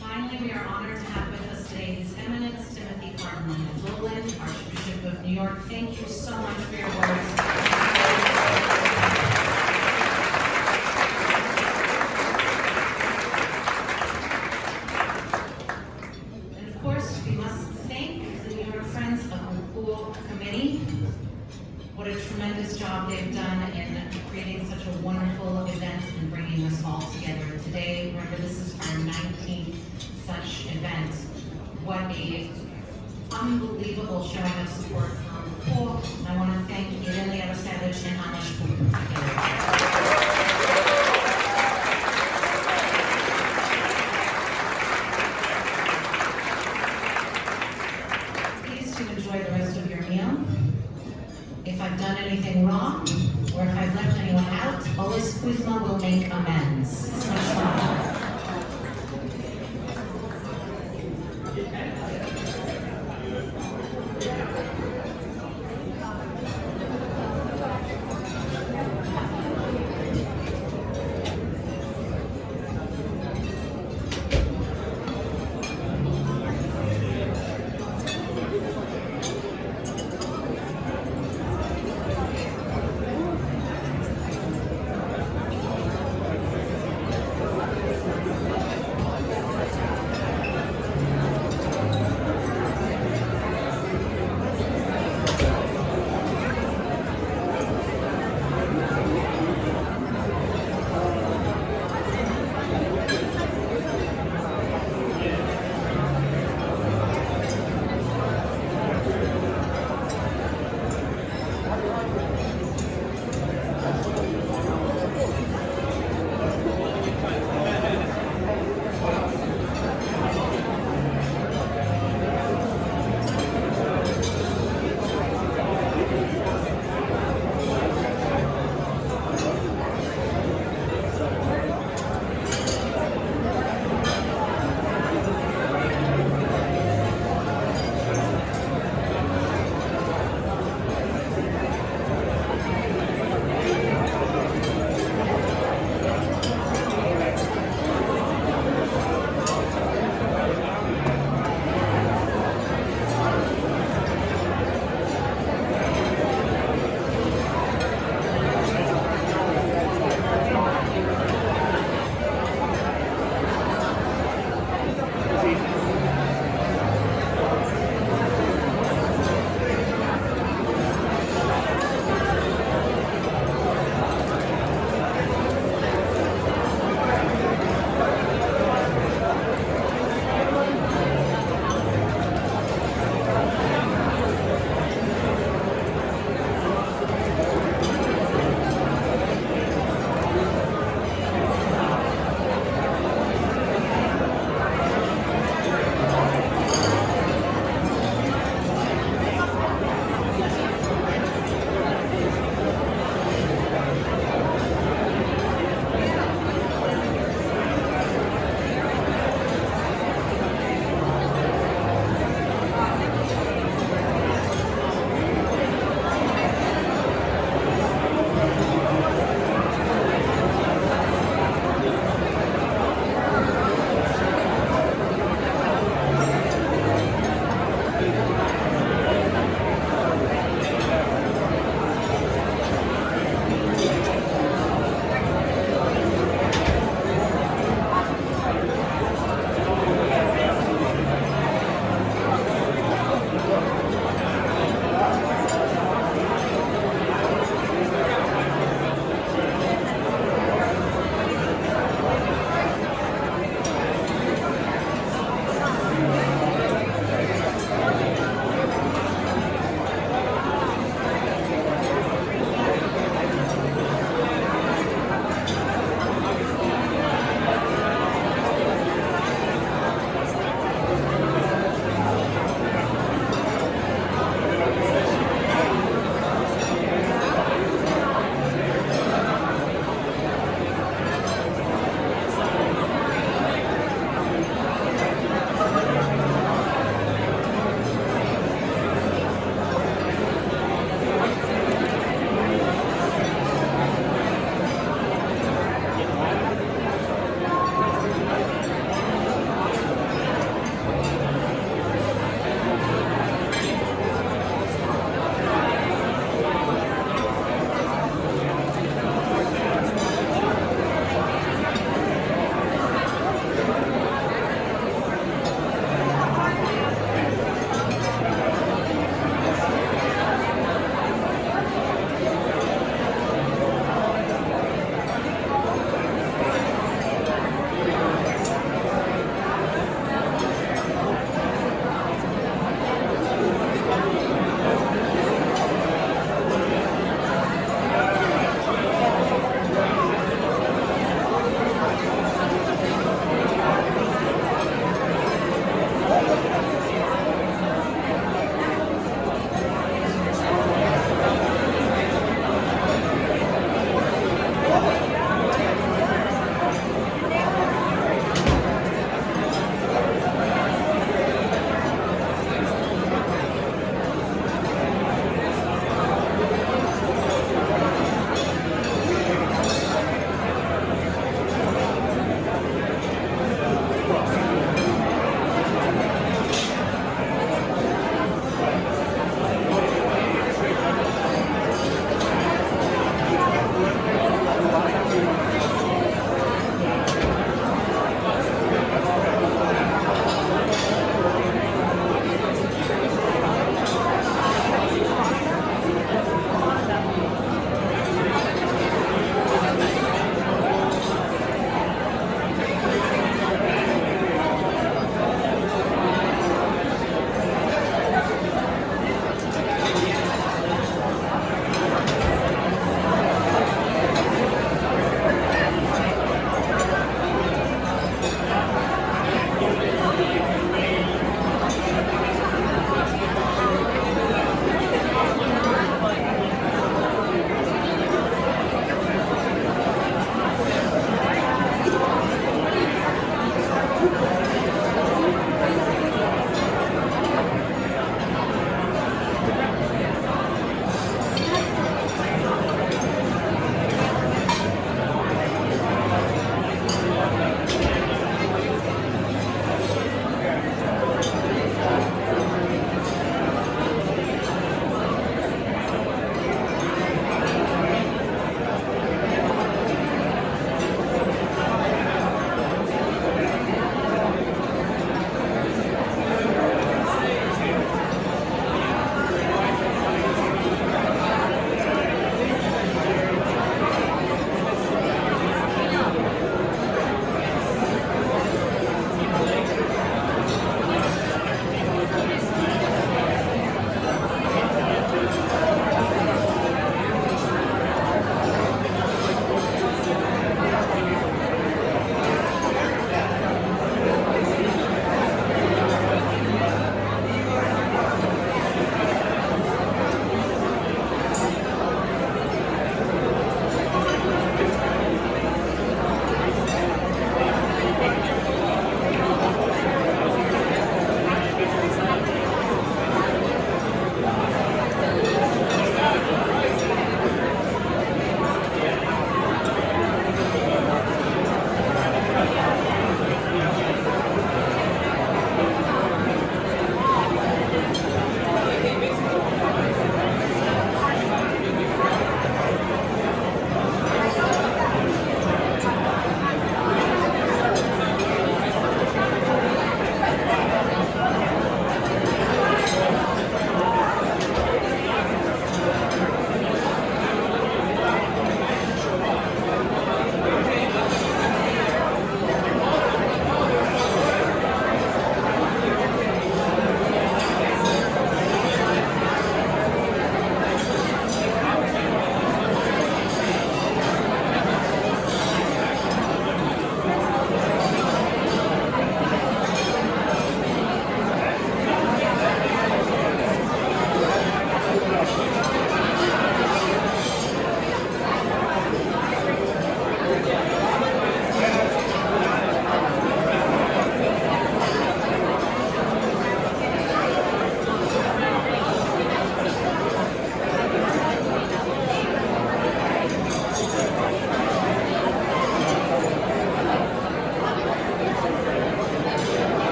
Finally, we are honored to have with us today His Eminence Timothy Cardinal Dolan, Archbishop of New York. Thank you so much for your words. And of course, we must thank the New York Friends of Cool Committee. What a tremendous job they've done in creating such a wonderful event and bringing us all together today. Remember, this is our 19th such event. What a unbelievable showing of support from Cool. I want to thank Irina Yarosevich and Anna Shpuk. Please to enjoy the rest of your meal. If I've done anything wrong, or if I've left anyone out, Olis Kuzma will make amends. It's much fun.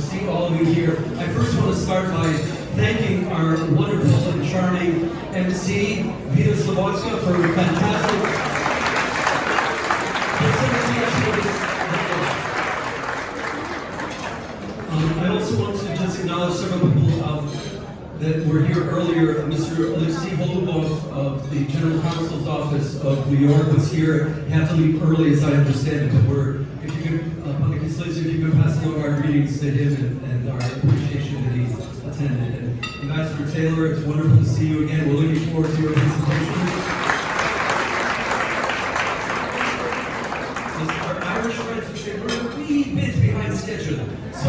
see all of you here. I first want to start by thanking our wonderful and charming MC, Vita Slobodska, for a fantastic I also want to just acknowledge several people that were here earlier. Mr. Alexei Holubov of the General Counsel's Office of New York was here. He had to leave early, as I understand it, but if you could pass along our greetings to him and our appreciation that he attended. And Ambassador Taylor, it's wonderful to see you again. We're looking forward to your presentation. Our Irish friends would say we're a wee bit behind schedule, so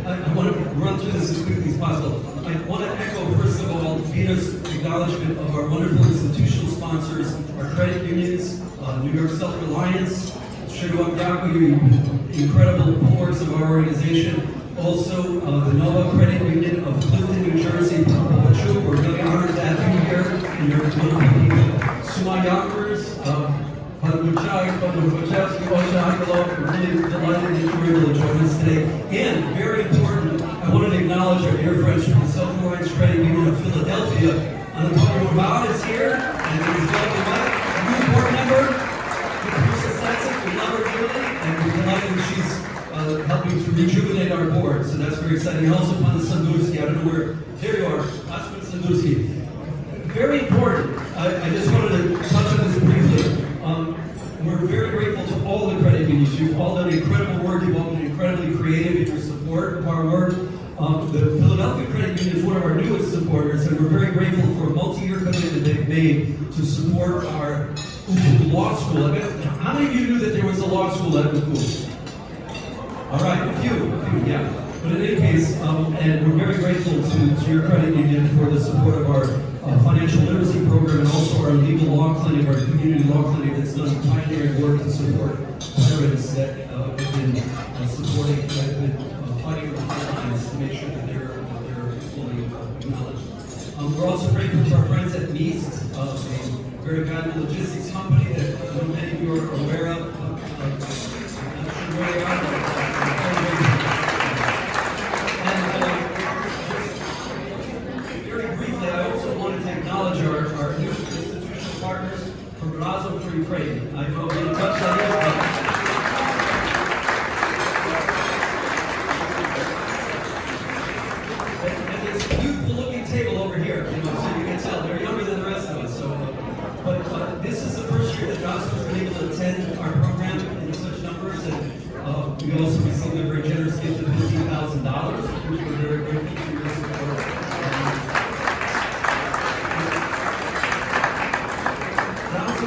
I want to run through this as quickly as possible. I want to echo, first of all, Vita's acknowledgement of our wonderful institutional sponsors, our credit unions, New York Self-Reliance, Shiruak Yaku, incredible boards of our organization. Also, the Nova Credit Union of Clifton, New Jersey. We're really honored to have you here, and you're wonderful people. Suma Yonkers, we're really delighted that you were able to join us today. And very important, I wanted to acknowledge our dear friends from the Self-Reliance Credit Union of Philadelphia. Anatolia Rabat is here, and he's welcome back. A new board member. We love her dearly, and we're delighted that she's helping to rejuvenate our board, so that's very exciting. And also Pana Sandurski, I don't know where, there you are, Aspen Sandurski. Very important, I just wanted to touch on this briefly. We're very grateful to all the credit unions. You've all done incredible work, you've all been incredibly creative in your support of our work. The Philadelphia Credit Union is one of our newest supporters, and we're very grateful for a multi-year commitment they've made to support our law school. How many of you knew that there was a law school at UCU? All right, a few, yeah. But in any case, and we're very grateful to your credit union for the support of our financial literacy program and also our legal law clinic, our community law clinic that's done pioneering work to support parents that have been supporting, have been fighting the front lines to make sure that they're fully acknowledged. We're also grateful to our friends at Meast, a very valuable logistics company that I know many of you are aware of. I'm not sure where they are. Very briefly, I also wanted to acknowledge our new institutional partners from Razom for Ukraine. I know we touched on this, and this youthful-looking table over here, so you can tell they're younger than the rest of us. So, but this is the first year that Razom has been able to attend our program in such numbers, and we also received a very generous gift of $15,000, which we're very grateful for your support.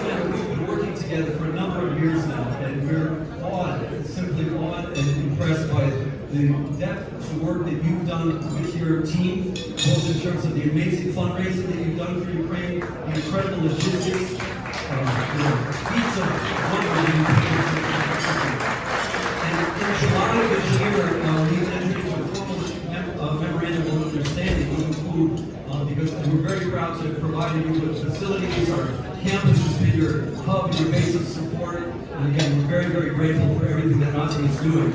We've been working together for a number of years now, and we're simply awed and impressed by the depth of the work that you've done with your team, both in terms of the amazing fundraising that you've done for Ukraine, the incredible logistics, feats of wonder. And in July of this year, we entered into a formal memorandum of understanding with UCU, because we're very proud to provide you with facilities. Our campus has been your hub, your base of support. And again, we're very, very grateful for everything that Razom is doing.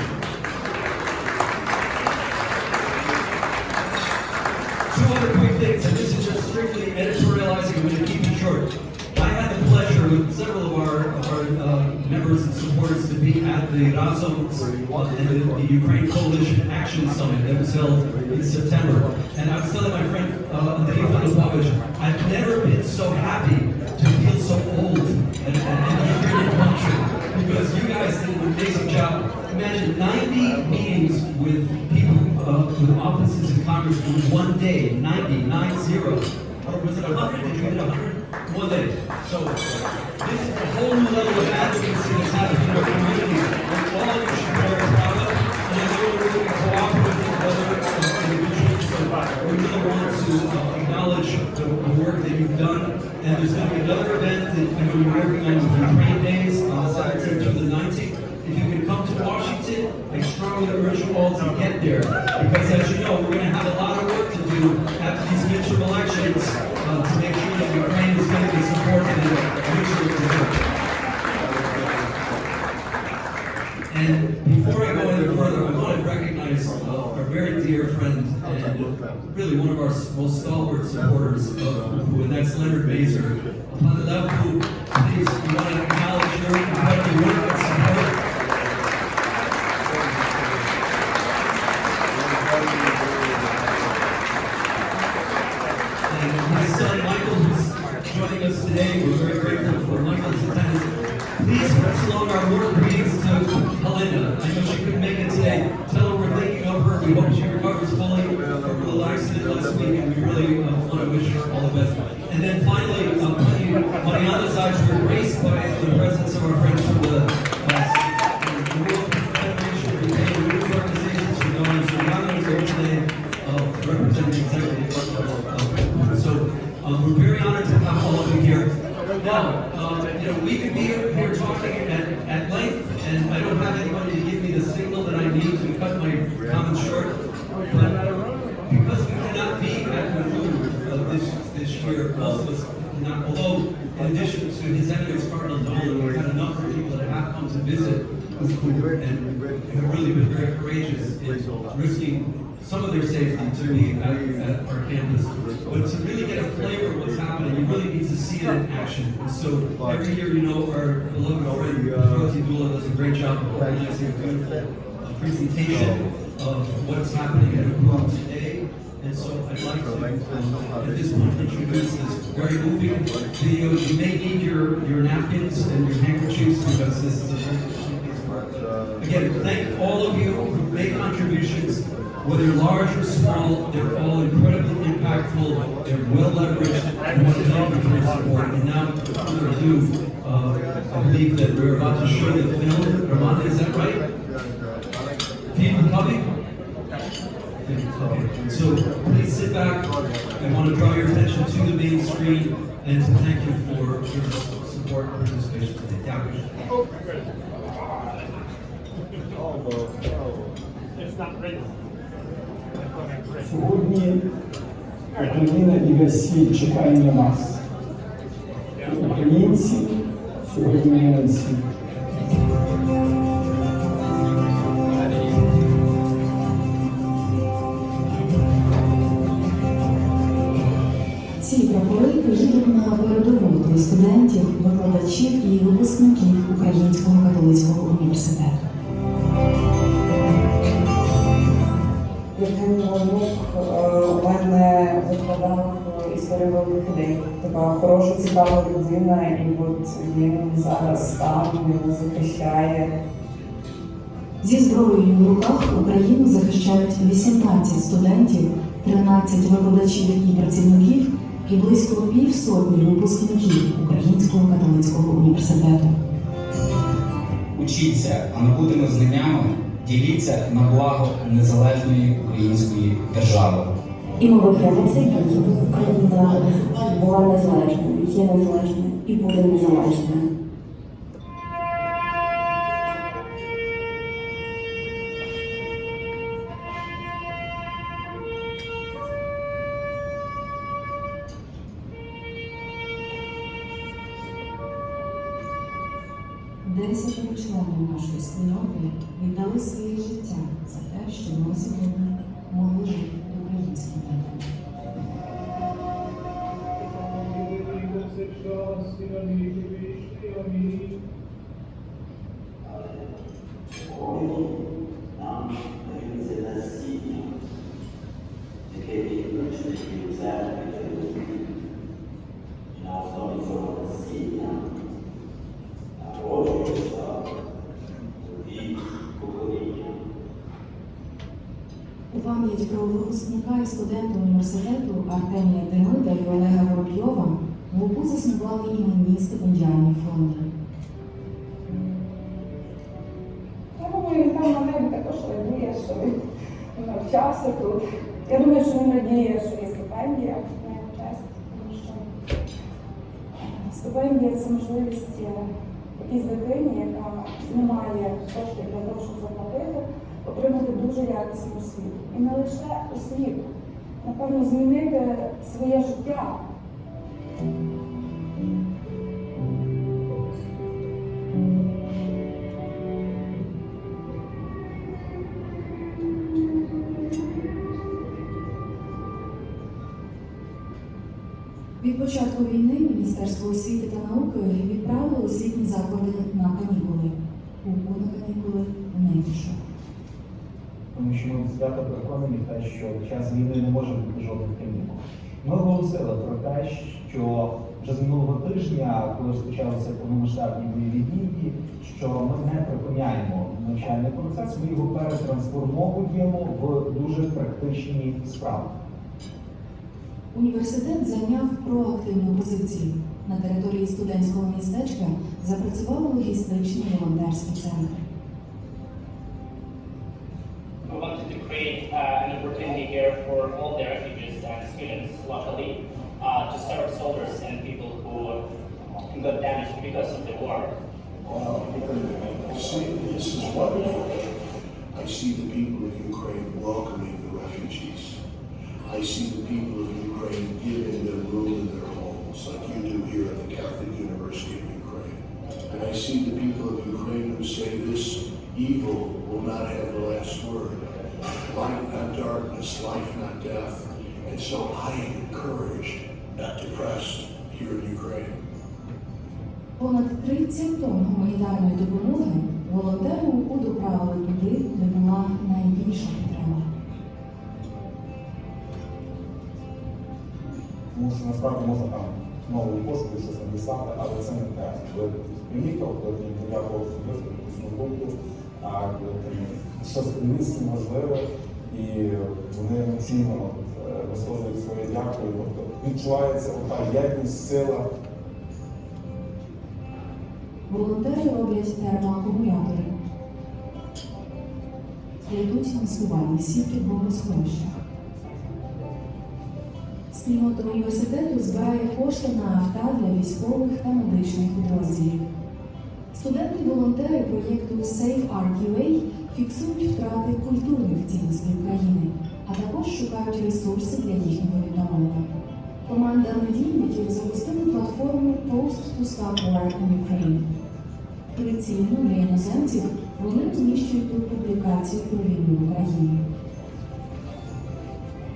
Two other quick things, and this is just strictly editorializing. I'm going to keep it short. I had the pleasure with several of our members and supporters to be at the Razom and the Ukraine Coalition Action Summit that was held in September. And I was telling my friend Andrei Filipovich, I've never been so happy to feel so old in the Ukrainian country, because you guys did an amazing job. Imagine 90 meetings with people with offices in Congress in one day, 90. Or was it 100? Did you get 100? One day. So this is a whole new level of advocacy that's happening in our community, and all of you should be very proud of. And I know we're really cooperative with other individuals, so we really want to acknowledge the work that you've done. And there's going to be another event that I'm going to be working on with Ukraine Days on the 17th through the 19th. If you can come to Washington, I strongly urge you all to get there, because as you know, we're going to have a lot of work to do after these midterm elections to make sure that Ukraine is going to be supported in the future of the And before I go any further, I want to recognize very dear friend and really one of our most stalwart supporters of UCU, and that's Leonard Mazer. Upon the left, who, please, we want to acknowledge your incredible work and support. And my son Michael, who's joining us today, we're very grateful for Michael's attendance. Please pass along our warm greetings to Helena. I know she couldn't make it today. Tell her we're thinking of her. We hope she recovers fully from her little accident last week, and we really want to wish her all the best. And then finally, Mariana's eyes were graced by the presence of our friends from the World Federation of Ukrainian Youth Organizations for going to Mariana's here today, representing executive. So we're very honored to have all of you here. Now, we could be here talking at length, and I don't have anybody to give me the signal that I need to cut my comments short. But because we cannot be at the room this year, most of us cannot, although in addition to His Eminence Cardinal Dolan, we've had a number of people that have come to visit UCU and have really been very courageous in risking some of their safety to be at our campus. But to really get a flavor of what's happening, you really need to see it in action. And so every year, our beloved friend, Dorothy Dula, does a great job of organizing a beautiful presentation of what's happening at UCU today. And so I'd like to, at this point, introduce this very moving video. You may need your napkins and your handkerchiefs because this is a very piece of work. Again, thank all of you who made contributions. Whether large or small, they're all incredibly impactful, they're well leveraged, and I want to thank you for your support. And now, without further ado, I believe that we're about to show the film. Ramona, is that right? People coming? Okay. So please sit back. I want to draw your attention to the main screen and to thank you for your support and participation today. Сьогодні Україна і весь світ чекає на нас. Українці сьогодні молодці. Ці прапори поїдуть на передову до студентів, викладачів і випускників Українського католицького університету. Євген у мене викладав історію великих людей. Така хороша, цікава людина, і от він зараз там, він захищає. Зі зброєю в руках Україну захищають 18 студентів, 13 викладачів і працівників і близько півсотні випускників Українського католицького університету. Учіться, а набутими знаннями діліться на благо незалежної української держави. І ми виграємо цей бій. Україна була незалежною, є незалежною і буде незалежною. Десятеро членів нашої спільноти віддали своє життя за те, що ми сьогодні могли жити українським народом. Нам дається насіння, яке вічно і церкві на основі цього насіння народжується нові покоління. У пам'ять про випускника і студента університету Артемія Демида і Олега Воробйова в УКУ заснували іменні стипендіальні фонди. Я думаю, він там на небі також радіє, що він навчався тут. Я думаю, що він радіє, що є стипендія на його честь, тому що стипендія – це можливість якійсь дитині, яка не має коштів для того, щоб заплатити, отримати дуже якісну освіту. І не лише освіту, напевно, змінити своє життя. Від початку війни Міністерство освіти та науки відправило освітні заклади на канікули. УПУ на канікули не пішов. Тому що ми свято переконані в те, що в час війни не може бути жодних канікул. Ми оголосили про те, що вже з минулого тижня, коли розпочалися повномасштабні бойові дії, що ми не припиняємо навчальний процес, ми його перетрансформовуємо в дуже практичні справи. Університет зайняв проактивну позицію. На території студентського містечка запрацював логістичний волонтерський центр. We wanted to create an opportunity here for all the refugees and students locally to serve soldiers and people who got damaged because of the war. See, this is wonderful. I see the people of Ukraine welcoming the refugees. I see the people of Ukraine giving them room in their homes, like you do here at the Catholic University of Ukraine. And I see the people of Ukraine who say this evil will not have the last word. Light, not darkness, life, not death. And so I am encouraged, not depressed, here in Ukraine. Понад 30 тонн гуманітарної допомоги волонтери УПУ доправили туди, де була найбільша потреба. Тому що насправді можна там нової пошти щось написати, але це не те. Коли ти приїхав, коли ти їм подякував особисто якусь роботу, коли ти щось приніс важливе, і вони емоційно висловлюють своє дякую. Тобто відчувається ота єдність, сила. Волонтери роблять термоакумулятори, плетуть маскувальні сітки в бомбосховищах. Спільнота університету збирає кошти на авто для військових та медичних підрозділів. Студенти-волонтери проєкту SafeArc.UA фіксують втрати культурних цінностей України, а також шукають ресурси для їхнього відновлення. Команда медійників запустила платформу Post to Stop War in Ukraine. Традиційно для іноземців вони розміщують тут публікації про війну в Україні.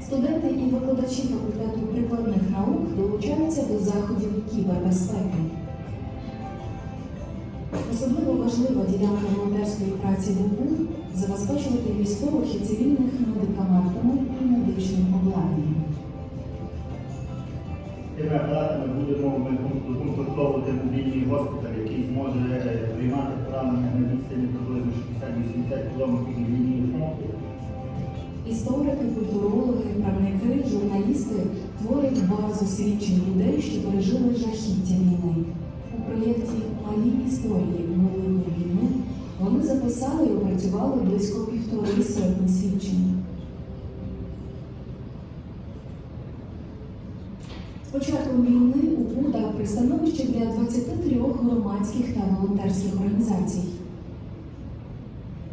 Студенти і викладачі факультету прикладних наук долучаються до заходів кібербезпеки. Особливо важлива ділянка волонтерської праці в УПУ – забезпечувати військових і цивільних медикаментами і медичним обладнанням. Тепер ми будемо конструктовувати мобільний госпіталь, який зможе приймати поранення на відстані приблизно 60-80 км від лінії фронту. Історики, культурологи, правники, журналісти творять базу свідчень людей, що пережили жахіття війни. У проєкті «Малі історії Великої війни» вони записали і опрацювали близько 1,5 сотні свідчень. З початком війни УПУ дав пристановище для 23 громадських та волонтерських організацій.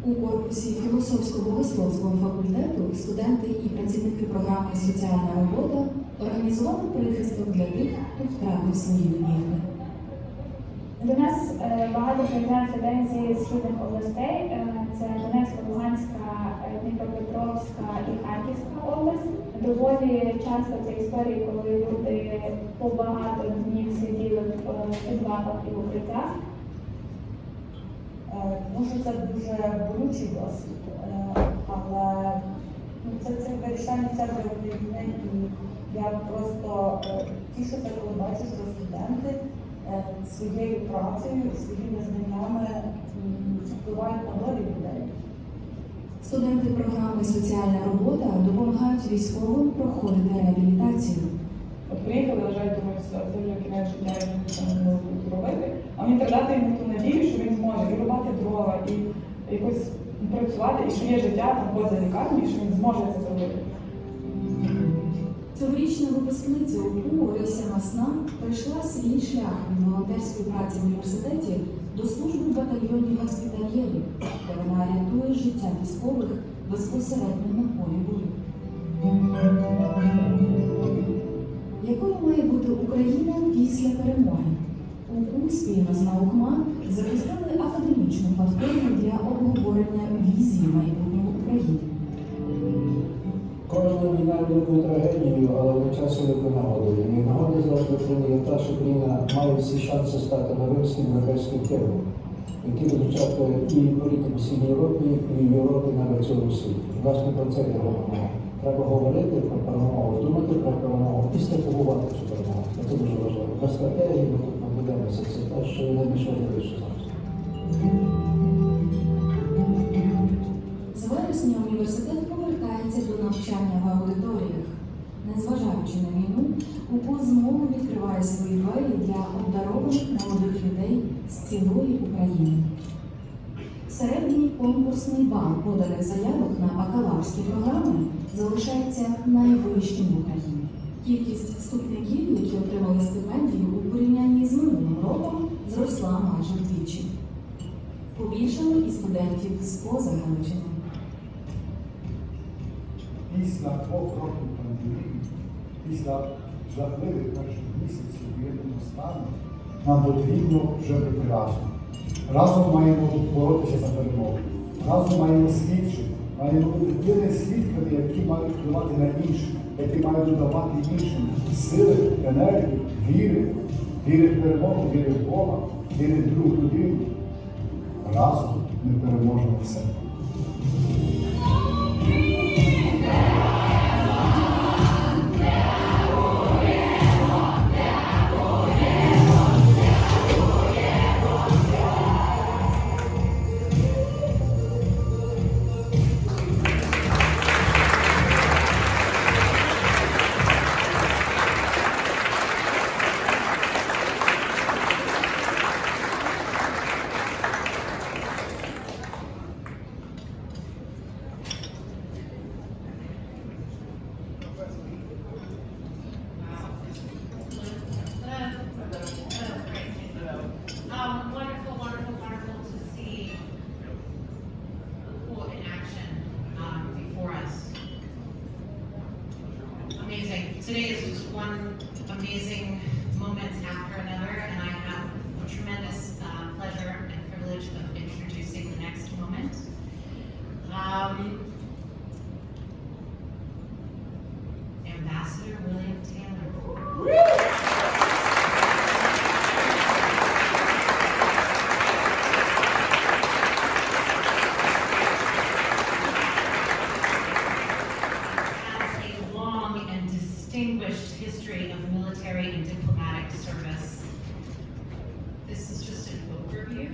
У корпусі філософсько-богословського факультету студенти і працівники програми «Соціальна робота» організували прихисток для тих, хто втратив свої домівки. До нас багато приїжджають людей зі східних областей. Це Донецька, Луганська, Дніпропетровська і Харківська область. Доволі часто це історії, коли люди по багато днів сиділи в підвалах і в укриттях. Тому що це дуже болючий досвід, але це вирішальний час для України, і я просто тішуся, коли бачу, що студенти своєю працею і своїми знаннями впливають на долі людей. Студенти програми «Соціальна робота» допомагають військовим проходити реабілітацію. От приїхали, лежать, думаю, це вже кінець життя, я не можу робити. А мені треба дати йому ту надію, що він зможе і рубати дрова, і якось працювати, і що є життя там поза лікарні, і що він зможе це зробити. Цьогорічна випускниця УПУ Орися Масна пройшла свій шлях від волонтерської праці в університеті до служби в батальйоні госпітальєрів, де вона рятує життя військових безпосередньо на полі бою. Якою має бути Україна після перемоги? УПУ спільно з наукма запустили академічну платформу для обговорення візії майбутнього України. Кожна війна є великою трагедією, але водночас великою нагодою. І нагода завжди Україна є та, що Україна має всі шанси стати новим східноєвропейським тилом, який визначати і політику в Східній Європі, і в Європі, і навіть в цьому світі. Власне, про це йде мова. Треба говорити про перемогу, думати про перемогу і стратегувати цю перемогу. Це дуже важливо. Без стратегії ми тут не будемося. Це те, що найбільш важливіше зараз. З вересня університет повертається до навчання в аудиторіях. Незважаючи на війну, УКУ знову відкриває свої двері для обдарованих молодих людей з цілої України. Середній конкурсний бал поданих заявок на бакалаврські програми залишається найвищим в Україні. Кількість вступників, які отримали стипендію у порівнянні з минулим роком, зросла майже вдвічі. Побільшало і студентів з-поза Галичини. Після 2 років пандемії, після жахливих перших місяців воєнного стану, нам потрібно вже бути разом. Разом маємо боротися за перемогу. Разом маємо свідчити, маємо бути тими свідками, які мають впливати на інших, які мають додавати іншим сили, енергії, віри в перемогу, віри в Бога, віри в другу людину. Разом ми переможемо все. Wonderful to see UCU in action before us. Amazing. Today is just one amazing moment after another, and I have a tremendous pleasure and privilege of introducing the next moment. Ambassador William Taylor. Distinguished history of military and diplomatic service. This is just an overview.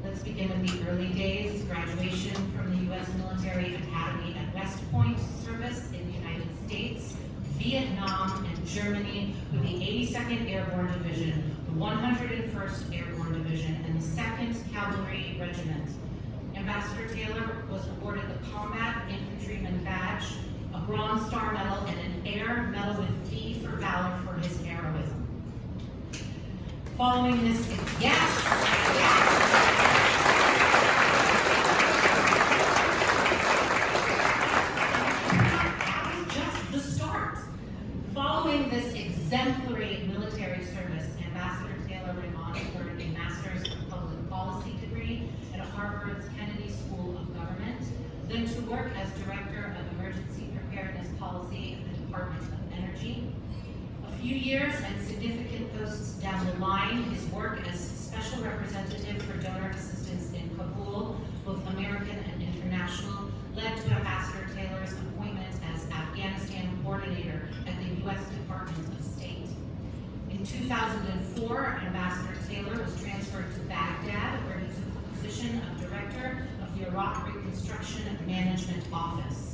Let's begin with the early days, graduation from the U.S. Military Academy at West Point, service in the United States, Vietnam, and Germany with the 82nd Airborne Division, the 101st Airborne Division, and the 2nd Cavalry Regiment. Ambassador Taylor was awarded the Combat Infantryman Badge, a Bronze Star Medal, and an Air Medal with V for Valor for his heroism. Following this, yes! That was just the start. Following this exemplary military service, Ambassador Taylor went on to earn a Master's of Public Policy degree at Harvard's Kennedy School of Government, then to work as Director of Emergency Preparedness Policy at the Department of Energy. A few years and significant posts down the line, his work as Special Representative for Donor Assistance in Kabul, both American and international, led to Ambassador Taylor's appointment as Afghanistan Coordinator at the U.S. Department of State. In 2004, Ambassador Taylor was transferred to Baghdad, where he took the position of Director of the Iraq Reconstruction Management Office.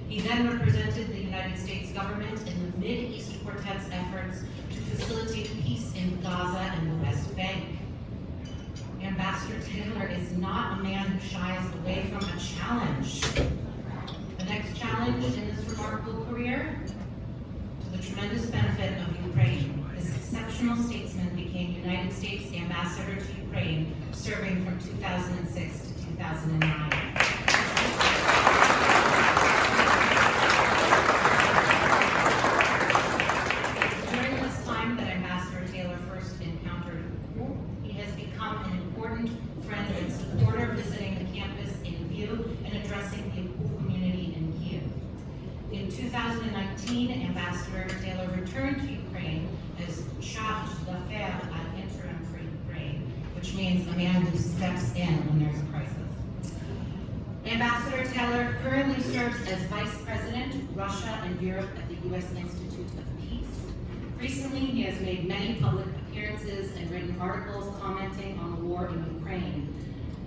He then represented the United States government in the Mid-East Quartet's efforts to facilitate peace in Gaza and the West Bank. Ambassador Taylor is not a man who shies away from a challenge. The next challenge in this remarkable career, to the tremendous benefit of Ukraine, this exceptional statesman became United States Ambassador to Ukraine, serving from 2006 to 2009. During this time that Ambassador Taylor first encountered UCU, he has become an important friend and supporter, visiting the campus in Kyiv and addressing the UCU community in Kyiv. 2019, Ambassador Taylor returned to Ukraine as charge d'affaires ad interim for Ukraine, which means a man who steps in when there's a crisis. Ambassador Taylor currently serves as Vice President, Russia and Europe at the U.S. Institute of Peace. Recently, he has made many public appearances and written articles commenting on the war in Ukraine.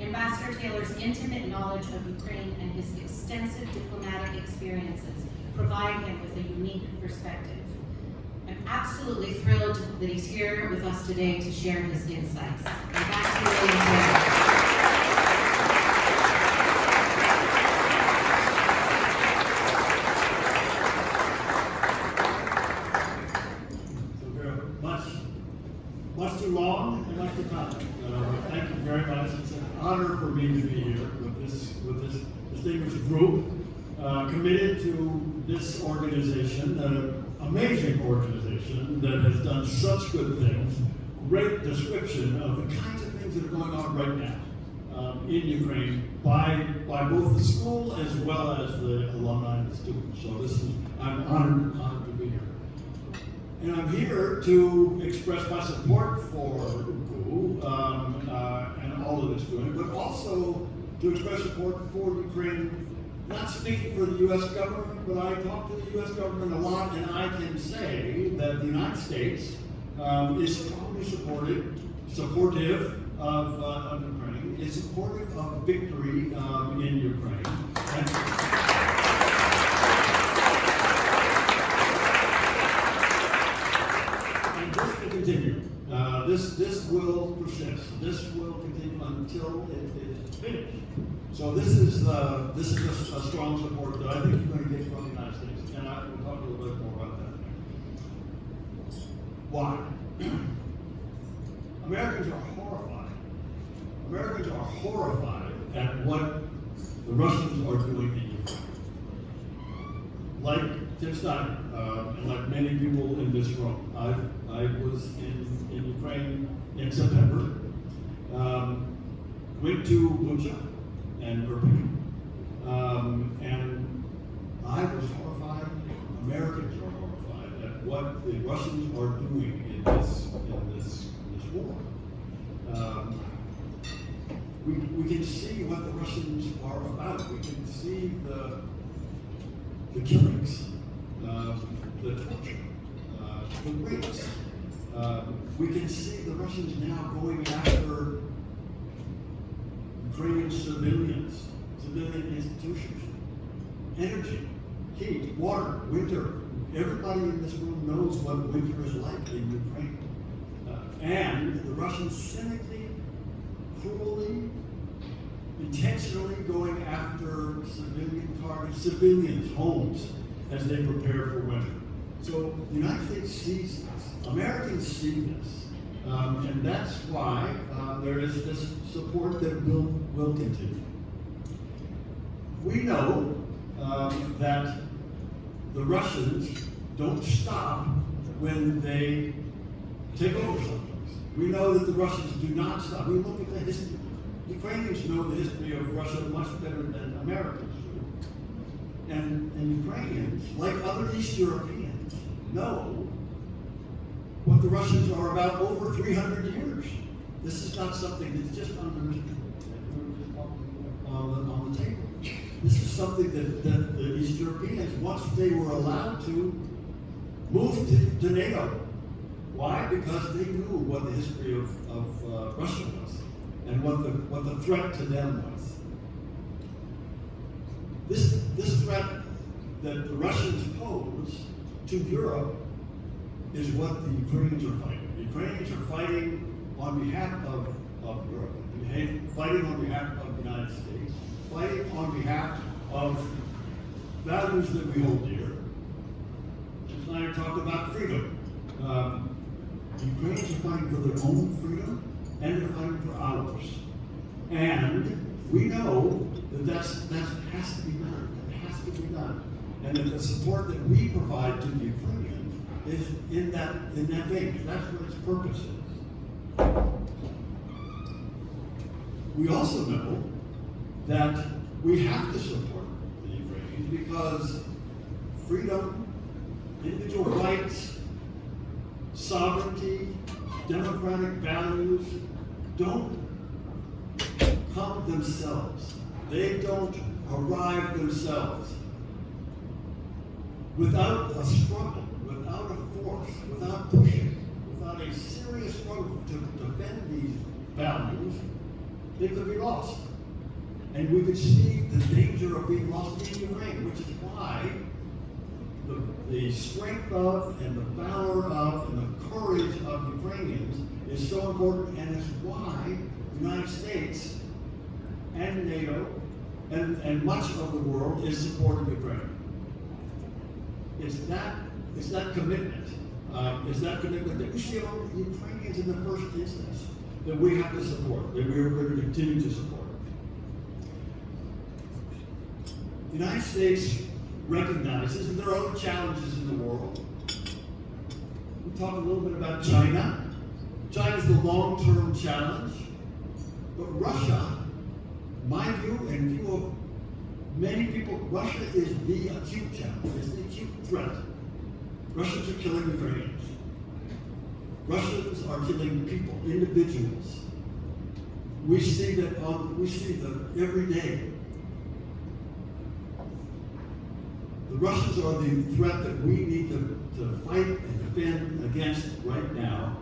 Ambassador Taylor's intimate knowledge of Ukraine and his extensive diplomatic experiences provide him with a unique perspective. I'm absolutely thrilled that he's here with us today to share his insights. And back to you, Taylor. Much too long and much too kind. Thank you very much. It's an honor for me to be here with this distinguished group committed to this organization, an amazing organization that has done such good things. Great description of the kinds of things that are going on right now in Ukraine by both the school as well as the alumni and the students. So I'm honored to be here. And I'm here to express my support for UCU and all that it's doing, but also to express support for Ukraine, not speaking for the U.S. government, but I talk to the U.S. government a lot, and I can say that the United States is strongly supportive of Ukraine, is supportive of victory in Ukraine. Continue. This will persist. This will continue until it is finished. So this is a strong support that I think you're going to get from the United States, and I will talk a little bit more about that. Why? Americans are horrified. Americans are horrified at what the Russians are doing in Ukraine. Like Tim Steiner, and like many people in this room, I was in Ukraine in September, went to Bucha and Irpin, and I was horrified. Americans are horrified at what the Russians are doing in this war. We can see what the Russians are about. We can see the killings, the torture, the rapes. We can see the Russians now going after Ukrainian civilians, civilian institutions, energy, heat, water, winter. Everybody in this room knows what winter is like in Ukraine. And the Russians cynically, cruelly, intentionally going after civilian targets, civilians' homes, as they prepare for winter. So the United States sees this. Americans see this. And that's why there is this support that will continue. We know that the Russians don't stop when they take over someplace. We know that the Russians do not stop. We look at the history. Ukrainians know the history of Russia much better than Americans do. And Ukrainians, like other East Europeans, know what the Russians are about over 300 years. This is not something that's just on the table. This is something that the East Europeans, once they were allowed to, moved to NATO. Why? Because they knew what the history of Russia was and what the threat to them was. This threat that the Russians pose to Europe is what the Ukrainians are fighting. The Ukrainians are fighting on behalf of Europe, fighting on behalf of the United States, fighting on behalf of values that we hold dear. Jim Snyder talked about freedom. The Ukrainians are fighting for their own freedom, and they're fighting for ours. And we know that has to be done. It has to be done. And that the support that we provide to the Ukrainians is in that vein. That's what its purpose is. We also know that we have to support the Ukrainians because freedom, individual rights, sovereignty, democratic values don't come themselves. They don't arrive themselves. Without a struggle, without a force, without pushing, without a serious struggle to defend these values, they could be lost. And we could see the danger of being lost in Ukraine, which is why the strength of and the valor of and the courage of Ukrainians is so important, and it's why the United States and NATO and much of the world is supporting Ukraine. It's that commitment. It's that commitment that we see among the Ukrainians in the first instance that we have to support, that we're going to continue to support. The United States recognizes that there are other challenges in the world. We talk a little bit about China. China is the long-term challenge. But Russia, my view and view of many people, Russia is the acute challenge. It's the acute threat. Russians are killing Ukrainians. Russians are killing people, individuals. We see that every day. The Russians are the threat that we need to fight and defend against right now.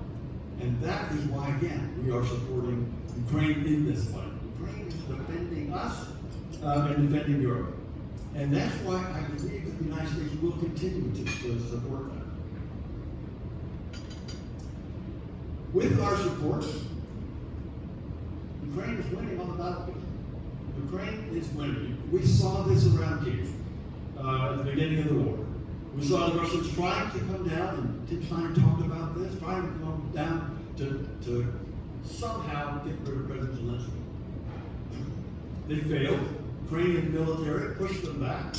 And that is why, again, we are supporting Ukraine in this fight. Ukraine is defending us and defending Europe. And that's why I believe that the United States will continue to support that. With our support, Ukraine is winning on the battlefield. Ukraine is winning. We saw this around Kiev at the beginning of the war. We saw the Russians trying to come down, and Tim Steiner talked about this, trying to come down to somehow get rid of President Zelensky. They failed. Ukrainian military pushed them back.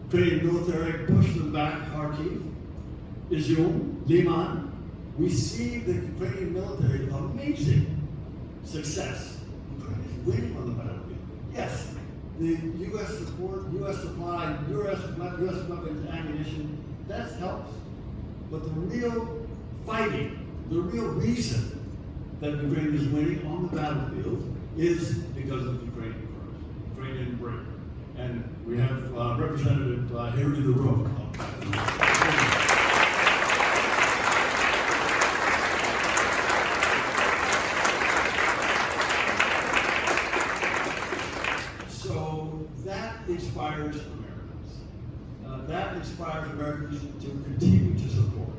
Ukrainian military pushed them back Kharkiv, Izium, Liman. We see the Ukrainian military amazing success. Ukraine is winning on the battlefield. Yes, the U.S. support, U.S. supply, U.S. weapons, ammunition, that helps. But the real fighting, the real reason that Ukraine is winning on the battlefield is because of Ukrainian bravery. And we have a representative here in the room. So that inspires Americans. That inspires Americans to continue to support.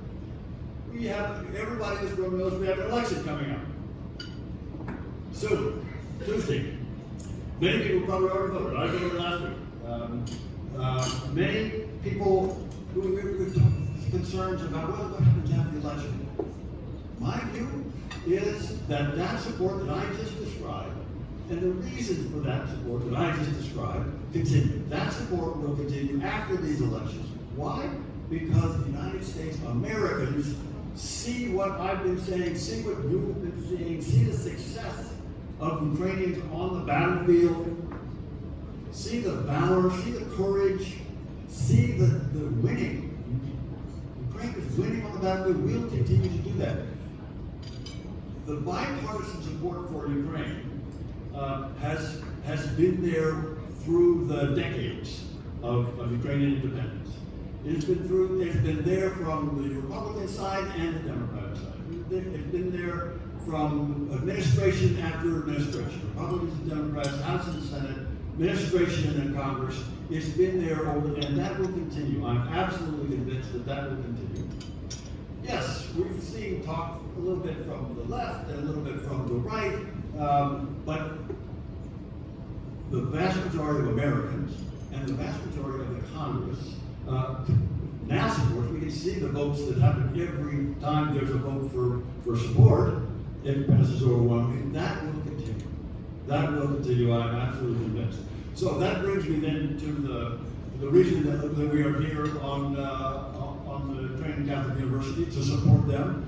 We have, everybody in this room knows we have an election coming up. Soon, Tuesday. Many people probably already voted. I voted last week. Many people with concerns about what happens after the election. My view is that that support that I just described and the reasons for that support that I just described continue. That support will continue after these elections. Why? Because the United States, Americans, see what I've been saying, see what you've been seeing, see the success of Ukrainians on the battlefield, see the valor, see the courage, see the winning. Ukraine is winning on the battlefield. We'll continue to do that. The bipartisan support for Ukraine has been there through the decades of Ukrainian independence. It's been there from the Republican side and the Democratic side. It's been there from administration after administration, Republicans and Democrats, House and Senate, administration and Congress. It's been there and that will continue. I'm absolutely convinced that that will continue. Yes, we've seen talk a little bit from the left and a little bit from the right, but the vast majority of Americans and the vast majority of the Congress now supports. We can see the votes that happen every time there's a vote for support. It passes overwhelmingly. That will continue. That will continue. I'm absolutely convinced. So that brings me then to the reason that we are here on the Ukrainian Catholic University to support them.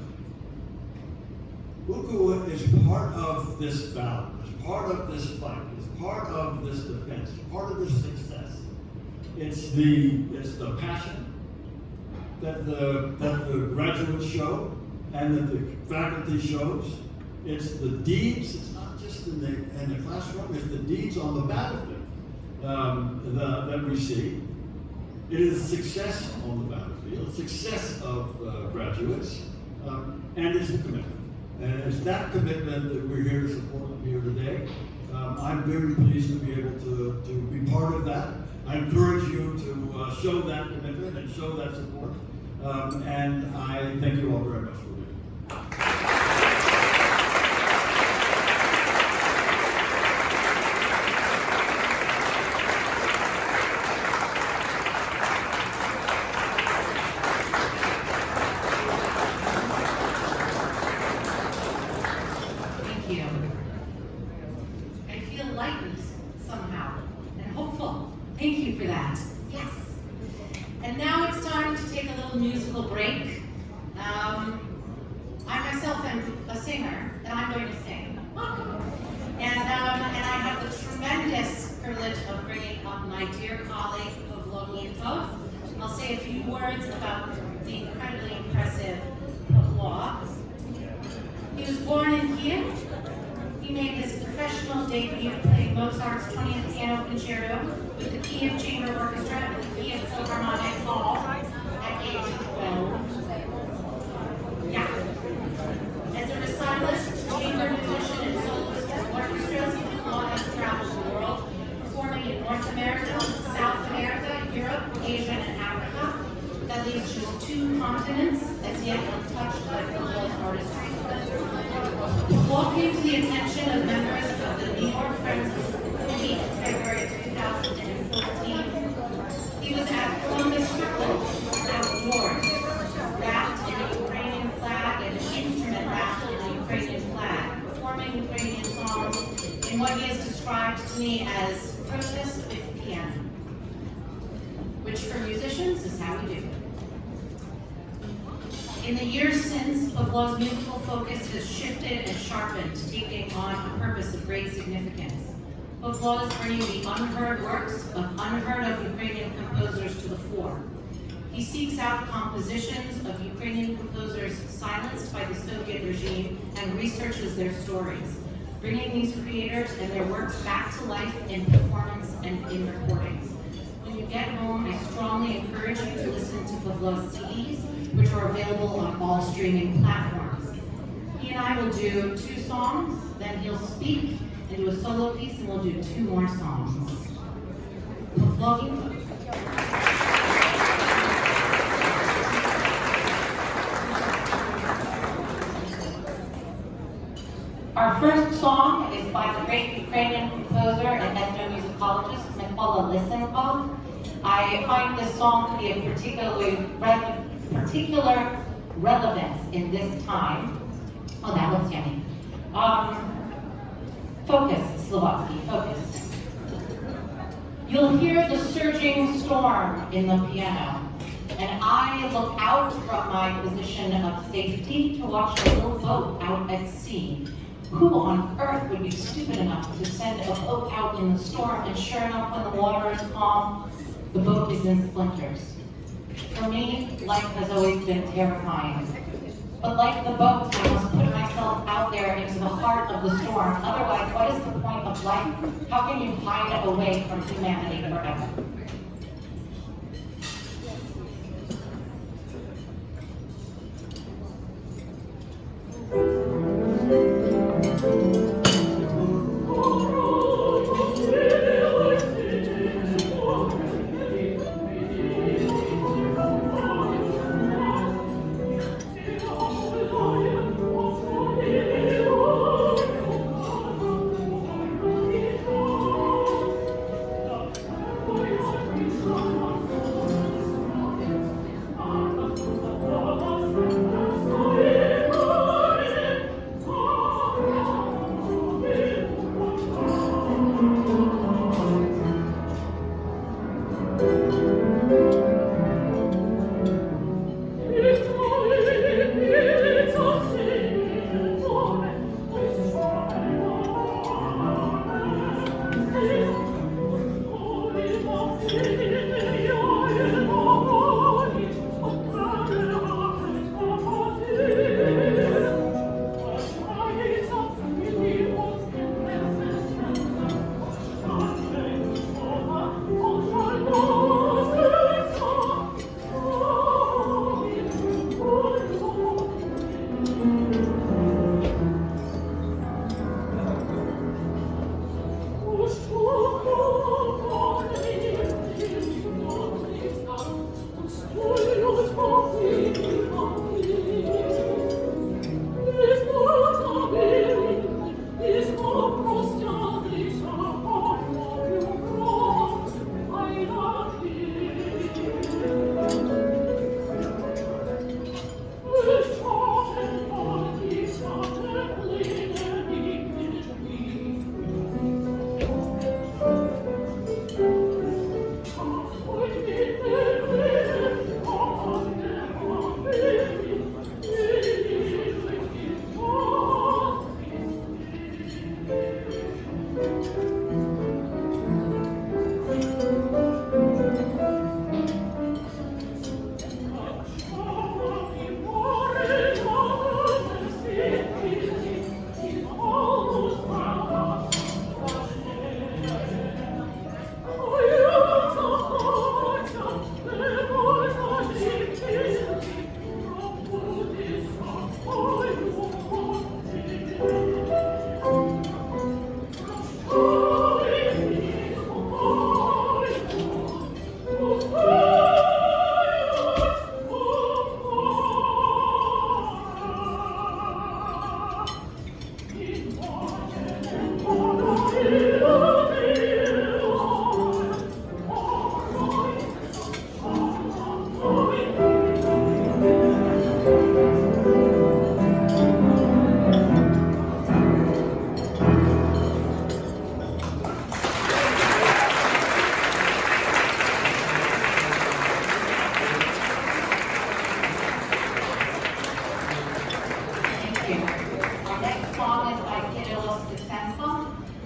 UCU is part of this battle, is part of this fight, is part of this defense, is part of this success. It's the passion that the graduates show and that the faculty shows. It's the deeds. It's not just in the classroom. It's the deeds on the battlefield that we see. It is success on the battlefield, success of graduates, and it's the commitment. And it's that commitment that we're here to support here today. I'm very pleased to be able to be part of that. I encourage you to show that commitment and show that support. And I thank you all very much for being here. Thank you. I feel lightened somehow and hopeful. Thank you for that. Yes. And now it's time to take a little musical break. I myself am a singer, and I'm going to sing. And I have the tremendous privilege of bringing up my dear colleague, Pavlo. I'll say a few words about the incredibly impressive Pavlo. He was born in Kiev. He made his professional debut playing Mozart's 20th Piano Concerto with the Kiev Chamber Orchestra at the Kiev Philharmonic Hall at age 12. Yeah. As a recitalist, chamber musician, and soloist for orchestras, Pavlo has traveled the world, performing in North America, South America, Europe, Asia, and Africa. That leaves just 2 continents as yet untouched by Pavlo's artistry. Pavlo came to the attention of members of the New York Friends Committee in February 2014. He was at Columbus Circle outdoors, wrapped in a Ukrainian flag and an instrument wrapped in a Ukrainian flag, performing Ukrainian songs in what he has described to me as protest with piano, which for musicians is how we do. In the years since, Pavlo's musical focus has shifted and sharpened, taking on a purpose of great significance. Pavlo is bringing the unheard works of unheard of Ukrainian composers to the fore. He seeks out compositions of Ukrainian composers silenced by the Soviet regime and researches their stories, bringing these creators and their works back to life in performance and in recordings. When you get home, I strongly encourage you to listen to Pavlo's CDs, which are available on all streaming platforms. He and I will do 2 songs, then he'll speak and do a solo piece, and we'll do 2 more songs. Pavlo. Our first song is by the great Ukrainian composer and ethnomusicologist Mykola Lysenkov. I find this song to be of particular relevance in this time. Oh, that looks yummy. Focus, Slovatsky, focus. You'll hear the surging storm in the piano, and I look out from my position of safety to watch a little boat out at sea. Who on earth would be stupid enough to send a boat out in the storm, and sure enough, when the water is calm, the boat is in splinters. For me, life has always been terrifying. But like the boat, I must put myself out there into the heart of the storm. Otherwise, what is the point of life? How can you hide away from humanity forever? Thank you.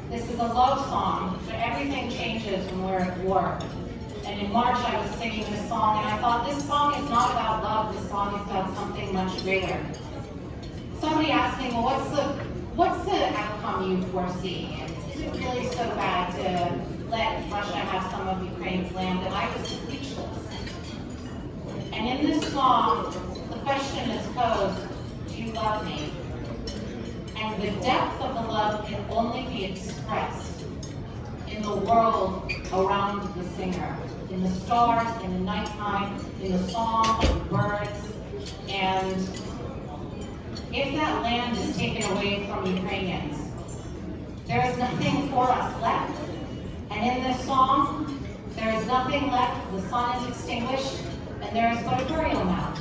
This is a love song, but everything changes when we're at war. And in March I was singing this song and I thought this song is not about love, this song is about something much greater. Somebody asked me, well, what's the outcome you foresee? And is it really so bad to let Russia have some of Ukraine's land? And I was speechless. And in this song, the question is posed, do you love me? And the depth of the love can only be expressed in the world around the singer, in the stars, in the nighttime, in the song, in the words. And if that land is taken away from Ukrainians, there is nothing for us left. And in this song, there is nothing left. The sun is extinguished, and there is but a burial mound.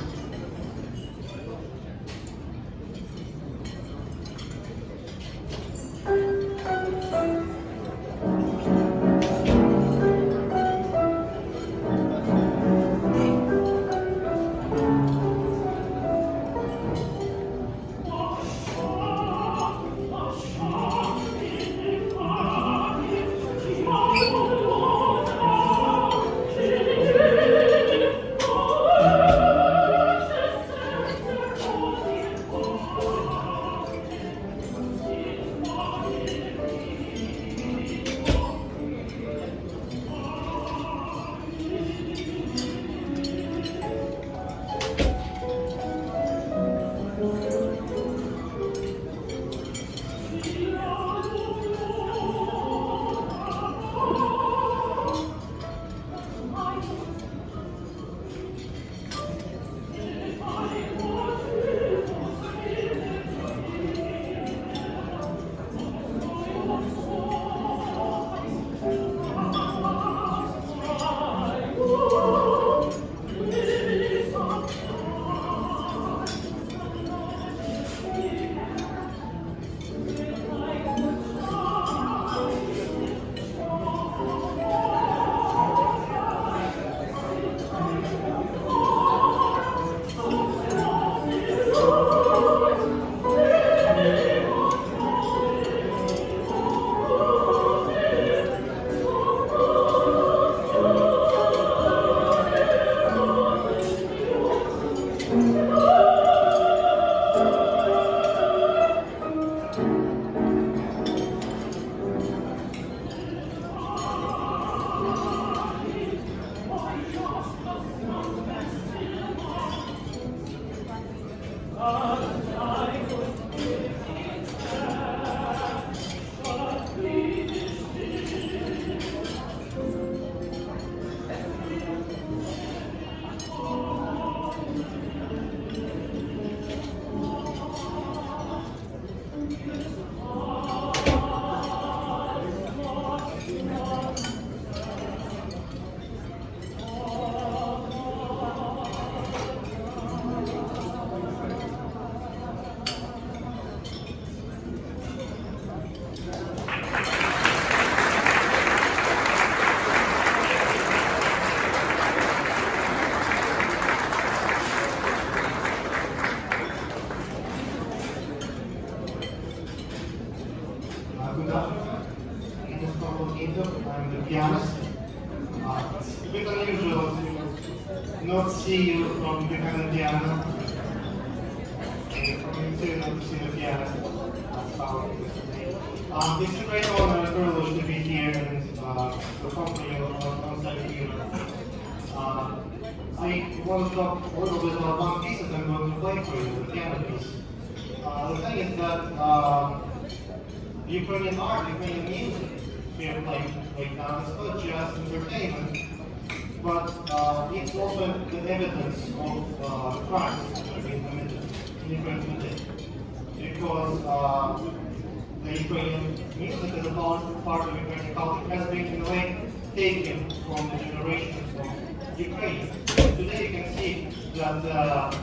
bit unusual to not see you from behind the piano. And from you too, not to see the piano. That's how it is today. It's a great honor and privilege to be here and perform for you on stage here. I want to talk a little bit about one piece that I'm going to play for you, the piano piece. The thing is that Ukrainian art, Ukrainian music we are playing right now, it's not just entertainment, but it's also the evidence of crimes that are being committed in Ukraine today. Because the Ukrainian music as a part of Ukrainian culture has been in a way taken from the generations of Ukraine. Today you can see that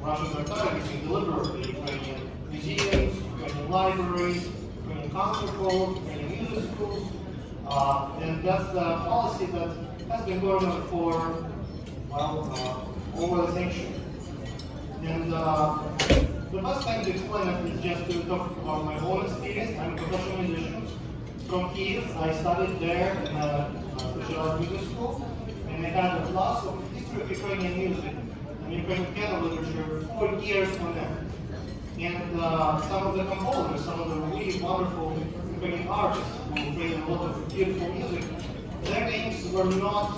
Russians are targeting deliberately Ukrainian museums, Ukrainian libraries, Ukrainian concert halls, Ukrainian music schools, and that's the policy that has been going on for, well, over a century. And the best time to explain it is just to talk about my own experience. I'm a professional musician from Kiev. I studied there in a specialized music school, and I had a class of history of Ukrainian music and Ukrainian piano literature 4 years on that. And some of the composers, some of the really wonderful Ukrainian artists who created a lot of beautiful music, their names were not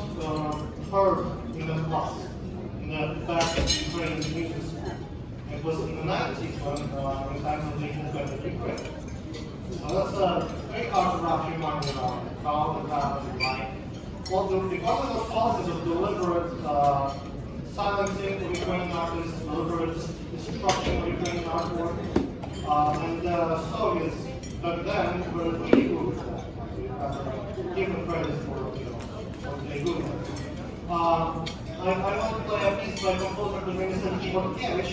heard in the class, in the back of Ukrainian music school. It was in the 90s when times of the independent Ukraine. So that's very hard to wrap your mind around how that happened, why. Well, because of those policies of deliberate silencing of Ukrainian artists, deliberate destruction of Ukrainian artwork, and the Soviets back then were really good at that. You have to give them credit for what they good at. I want to play a piece by composer Sergei Bortkiewicz,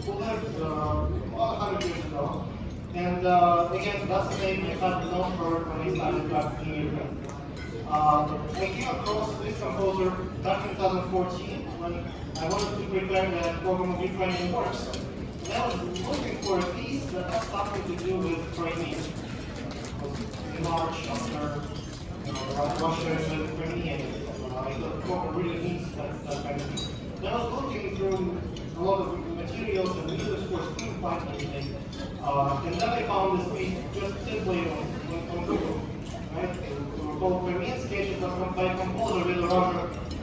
who lived about 100 years ago. And again, that's a name I had not heard when I started back in Ukraine. I came across this composer back in 2014 when I wanted to prepare the program of Ukrainian works. And I was looking for a piece that has something to do with Crimea. In March, after Russia and Crimea, I thought the program really needs that kind of thing. And I was looking through a lot of materials and music scores, couldn't find anything. And then I found this piece just simply on Google. Right? Called Crimean Sketches by a composer with a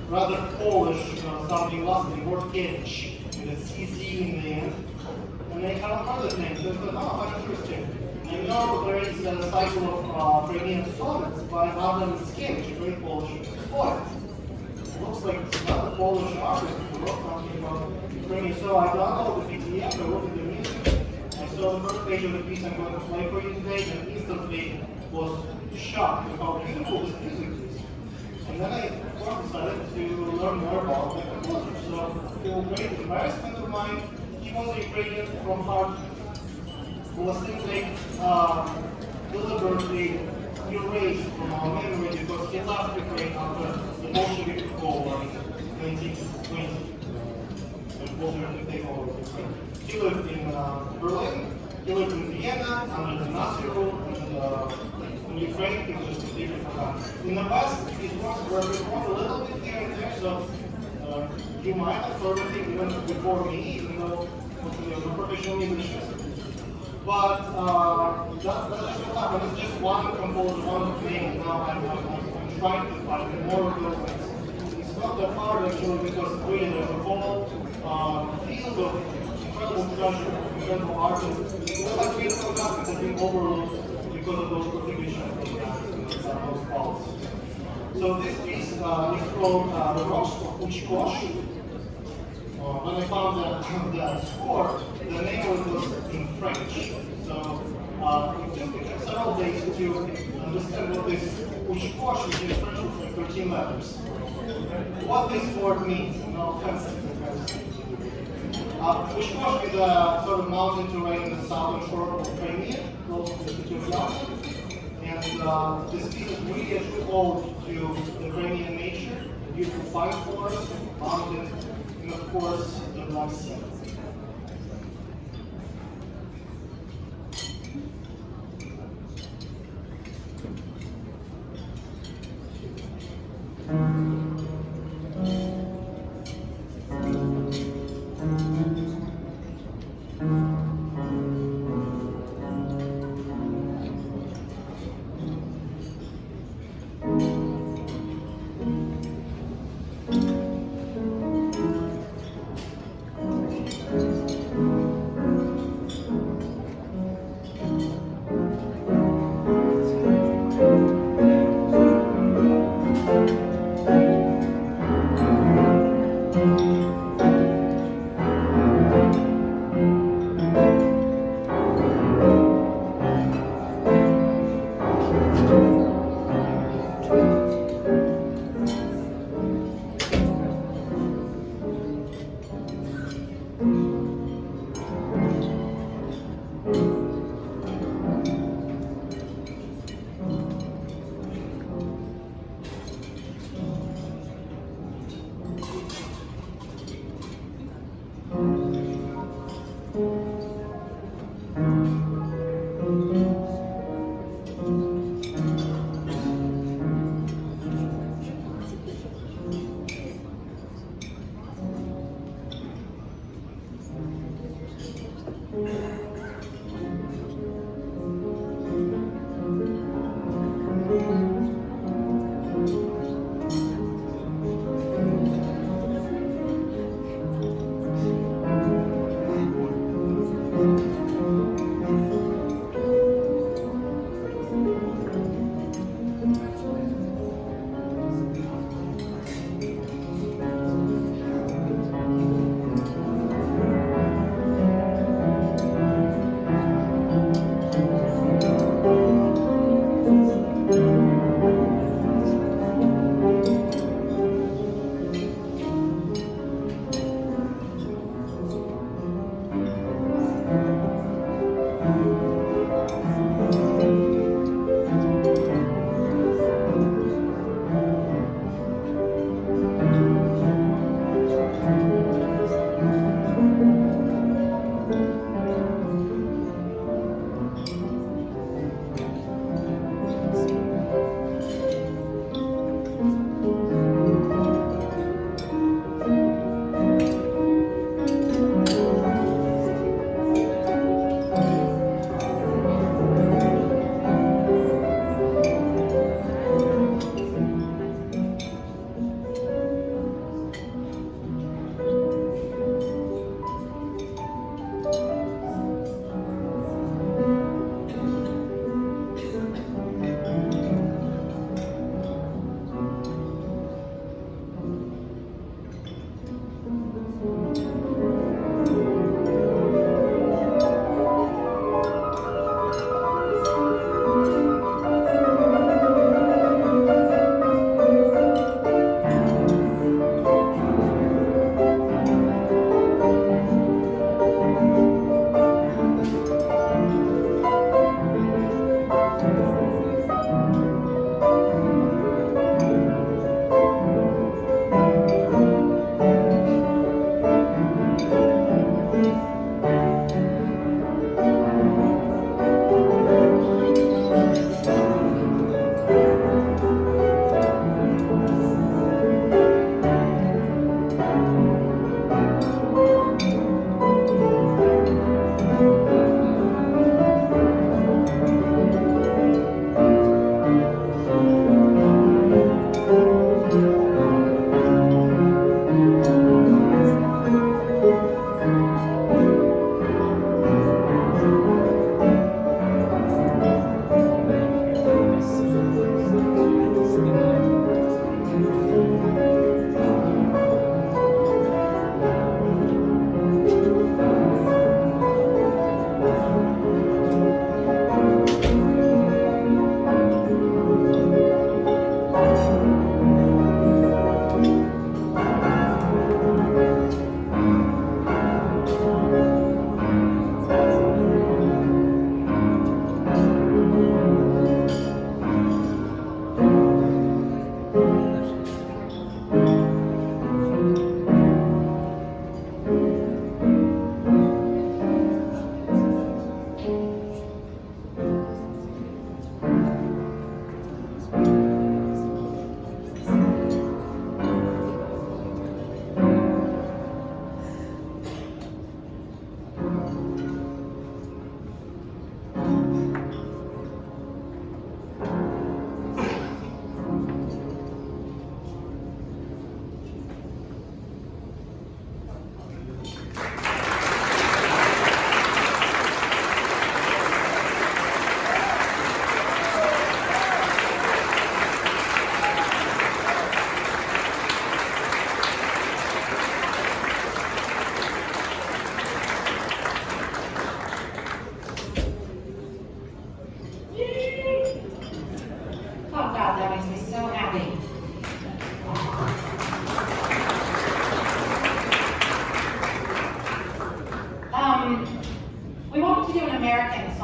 rather Polish sounding last name, Bortkiewicz, with a CZ in the end. And I found other names, and I thought, oh, how interesting. I know there is a cycle of Crimean sonnets by Adam Mickiewicz, a great Polish poet. It looks like it's not a Polish artist who wrote something about Ukraine. So I downloaded the PDF, I looked at the music, I saw the first page of the piece I'm going to play for you today, and instantly was shocked at how beautiful this music is. And then I decided to learn more about the composer. So, to a great embarrassment of mine, he was a Ukrainian from heart who was simply deliberately erased from our memory because he left Ukraine after the Bolshevik fall in 1920. The Bolshevik take over Ukraine. He lived in Berlin, he lived in Vienna under the Nazi rule, and in Ukraine he was just completely forgotten. In the West, his works were performed a little bit here and there, so you might have heard of him even before me, even though he was a professional musician. But that's just what happened. It's just one composer, one name, and now I'm trying to find more of those things. It's not that hard actually because really there's a whole field of incredible treasure, incredible artists. It's like beautiful content that's been overlooked because of those prohibitions and those policies. So this piece is called The Rocks of Uchkosh. When I found the score, the name was in French. So it took me several days to understand what this Uchkosh, which in French looks like 13 letters. What this word means, no offense. Uchkosh is a sort of mountain terrain in the southern shore of Crimea, close to the city of Yale. And this piece is really a true ode to the Ukrainian nature, the beautiful pine forest, mountains, and of course, the Black Sea.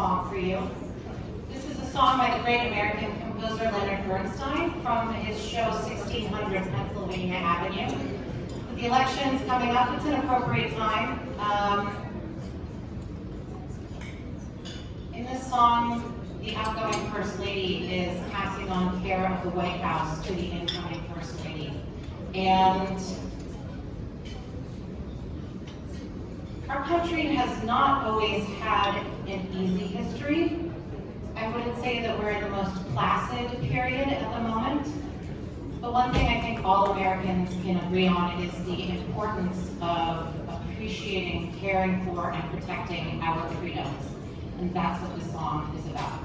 song for you. This is a song by the great American composer Leonard Bernstein from his show 1600 Pennsylvania Avenue. With the elections coming up, it's an appropriate time. In this song, the outgoing First Lady is passing on care of the White House to the incoming First Lady. And our country has not always had an easy history. I wouldn't say that we're in the most placid period at the moment. But one thing I think all Americans can agree on is the importance of appreciating, caring for, and protecting our freedoms. And that's what this song is about.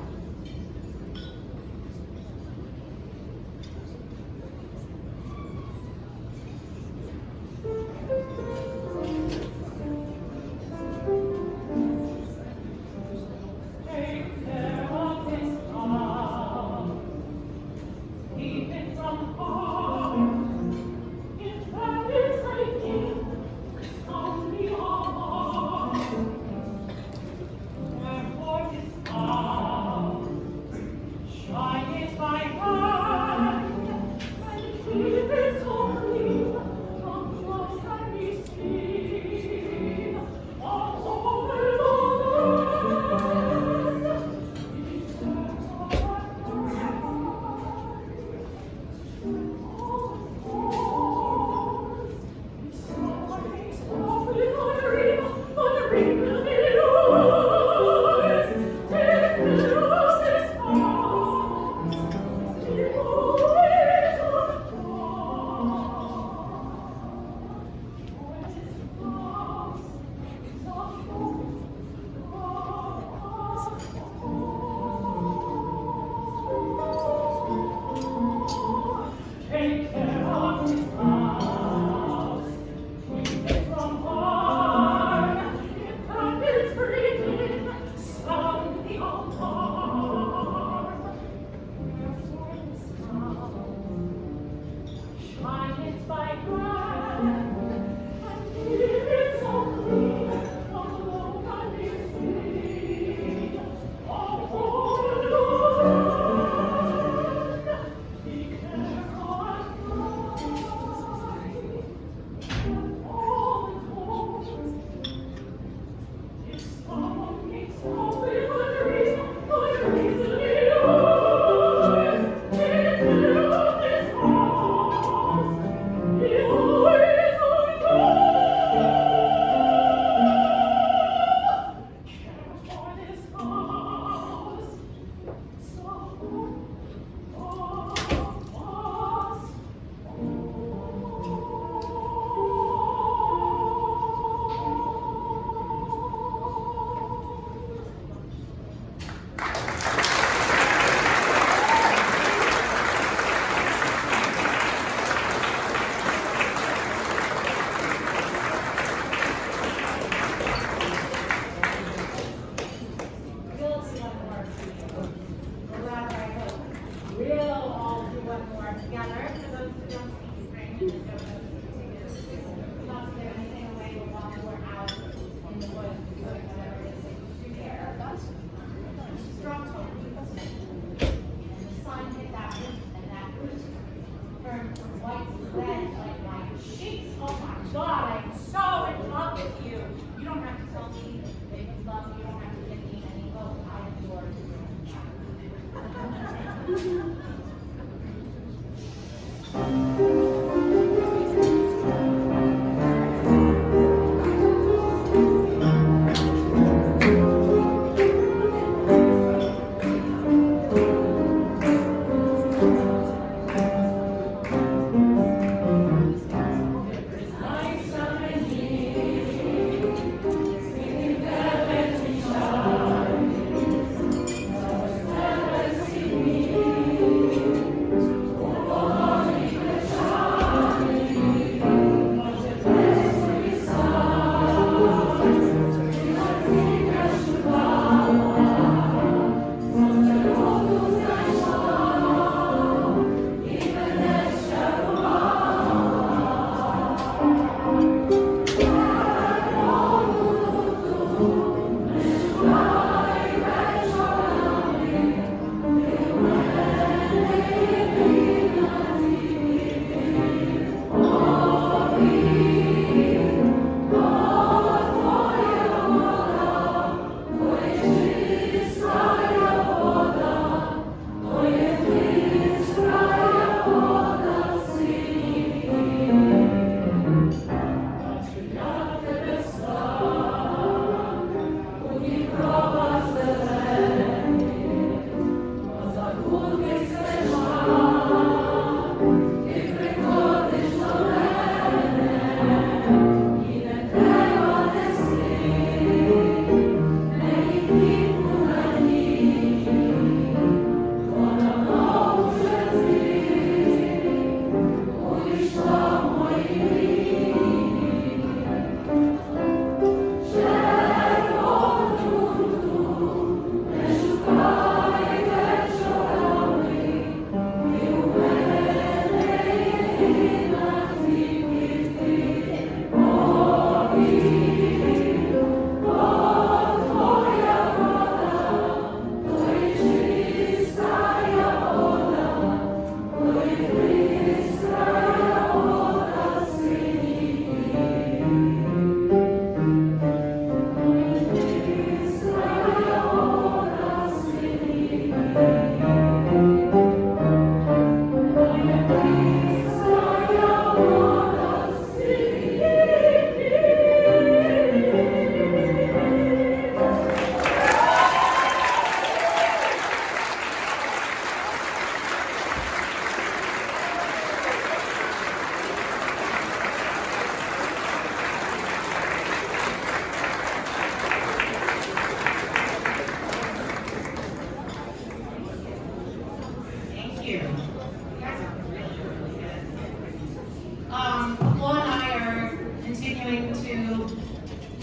continuing to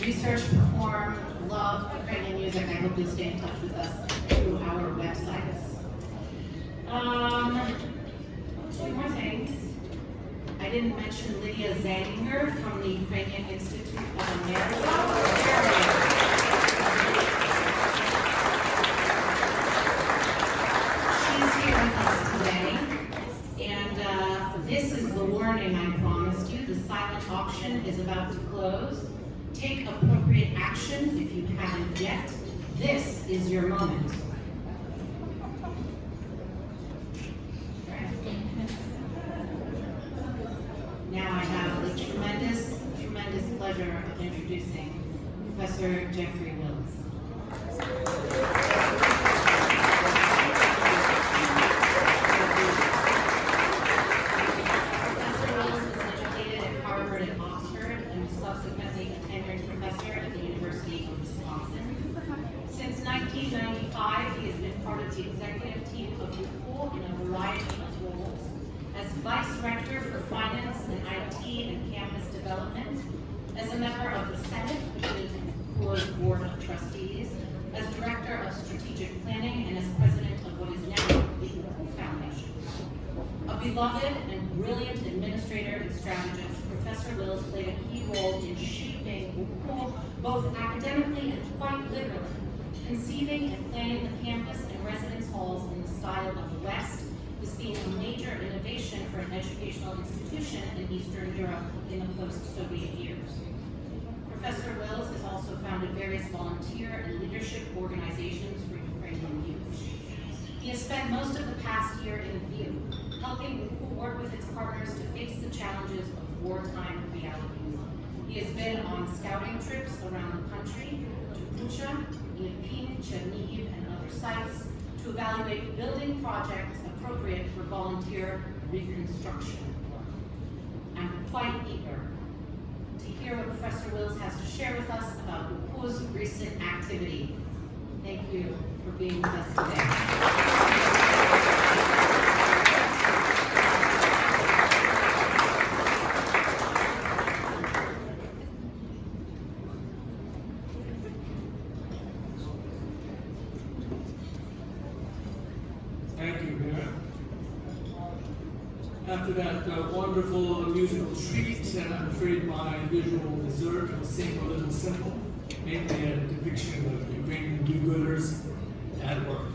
research, perform, love Ukrainian music, I hope you'll stay in touch with us through our websites. Two more things. I didn't mention Lydia Zanginger from the Ukrainian Institute of America. She's here with us today, and this is the warning I promised you. The silent auction is about to close. Take appropriate action if you haven't yet. This is your moment. Now I have the tremendous pleasure of introducing Professor Jeffrey Wills. Professor Wills was educated at Harvard and Oxford and was subsequently a tenured professor at the University of Wisconsin. Since 1995, he has been part of the executive team of UCU in a variety of roles. As Vice Rector for Finance and IT and Campus Development, as a member of the Senate, which is UCU's Board of Trustees, as Director of Strategic Planning, and as President of what is now the UCU Foundation. A beloved and brilliant administrator and strategist, Professor Wills played a key role in shaping UCU both academically and quite literally, conceiving and planning the campus and residence halls in the style of the West, this being a major innovation for an educational institution in Eastern Europe in the post-Soviet years. Professor Wills has also founded various volunteer and leadership organizations for Ukrainian youth. He has spent most of the past year in Lviv, helping work with its partners to face the challenges of wartime realities. He has been on scouting trips around the country to Bucha, Irpin, Chernihiv, and other sites to evaluate building projects appropriate for volunteer reconstruction work. I'm quite eager to hear what Professor Wills has to share with us about UCU's recent activity. Thank you for being with us today. Thank you, Mayor. After that wonderful musical treat, I'm afraid my visual dessert will seem a little simple, mainly a depiction of Ukrainian do-gooders at work.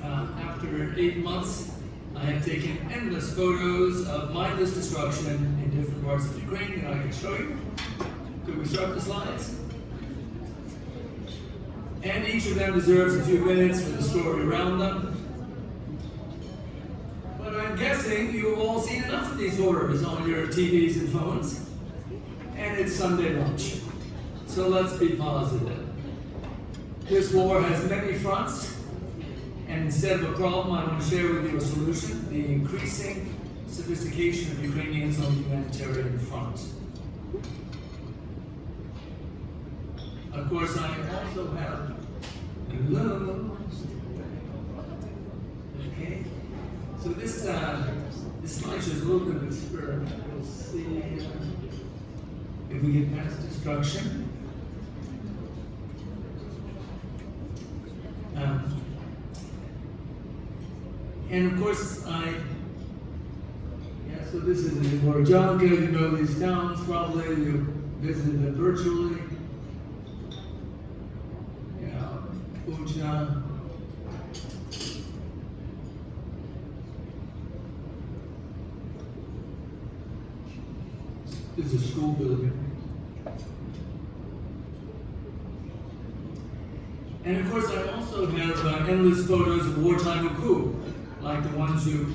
After 8 months, I have taken endless photos of mindless destruction in different parts of Ukraine that I can show you. Could we start the slides? And each of them deserves a few minutes for the story around them. But I'm guessing you've all seen enough of these horrors on your TVs and phones. And it's Sunday lunch. So let's be positive. This war has many fronts, and instead of a problem, I want to share with you a solution: the increasing sophistication of Ukrainians on the humanitarian front. Of course, I also have, hello, okay. So this slide shows a little bit of experiment. We'll see if we get past destruction. And of course, so this is in Borodyanka. You know these towns probably. You visited them virtually. Bucha. This is a school building. And of course, I also have endless photos of wartime UCU, like the ones you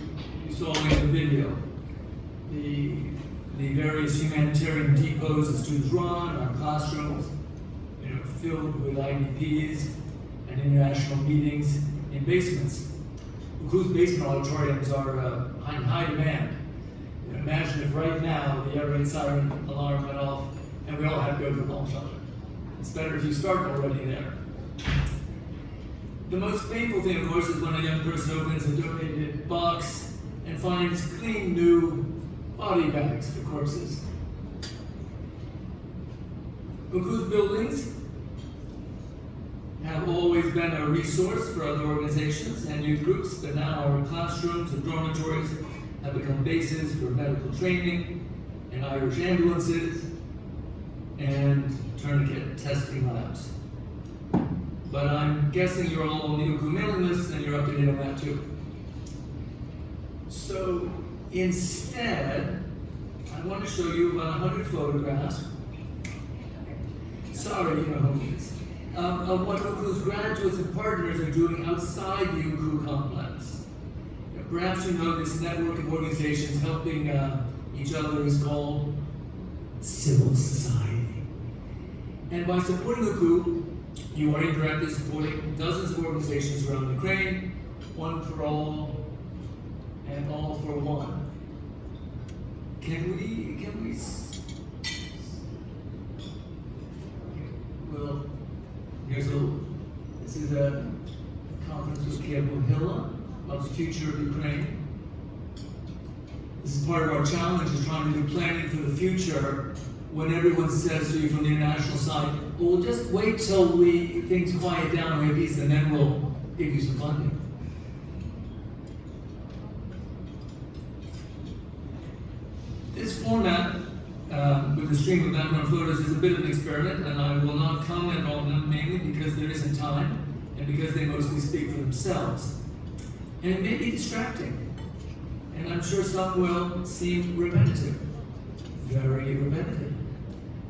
saw in the video. The various humanitarian depots the students run, our classrooms, filled with IDPs and international meetings in basements. UCU's basement auditoriums are in high demand. Imagine if right now the air raid siren alarm went off and we all had to go to the bomb shelter. It's better if you start already there. The most painful thing, of course, is when a young person opens a donated box and finds clean new body bags for corpses. UCU's buildings have always been a resource for other organizations and youth groups, but now our classrooms and dormitories have become bases for medical training and Irish ambulances and tourniquet testing labs. But I'm guessing you're all on the UCU mailing list and you're up to date on that too. So instead, I want to show you about 100 photographs. Sorry, you know who it is. Of what UCU's graduates and partners are doing outside the UCU complex. Perhaps you know this network of organizations helping each other is called civil society. And by supporting UCU, you are indirectly supporting dozens of organizations around Ukraine, One for All, and All for One. Can we? Well, here's this is a conference with Kiev Mohila about the future of Ukraine. This is part of our challenge, is trying to do planning for the future when everyone says to you from the international side, well, we'll just wait till things quiet down and peace and then we'll give you some funding. This format with the stream of background photos is a bit of an experiment, and I will not comment on them mainly because there isn't time and because they mostly speak for themselves. And it may be distracting, and I'm sure some will seem repetitive, very repetitive.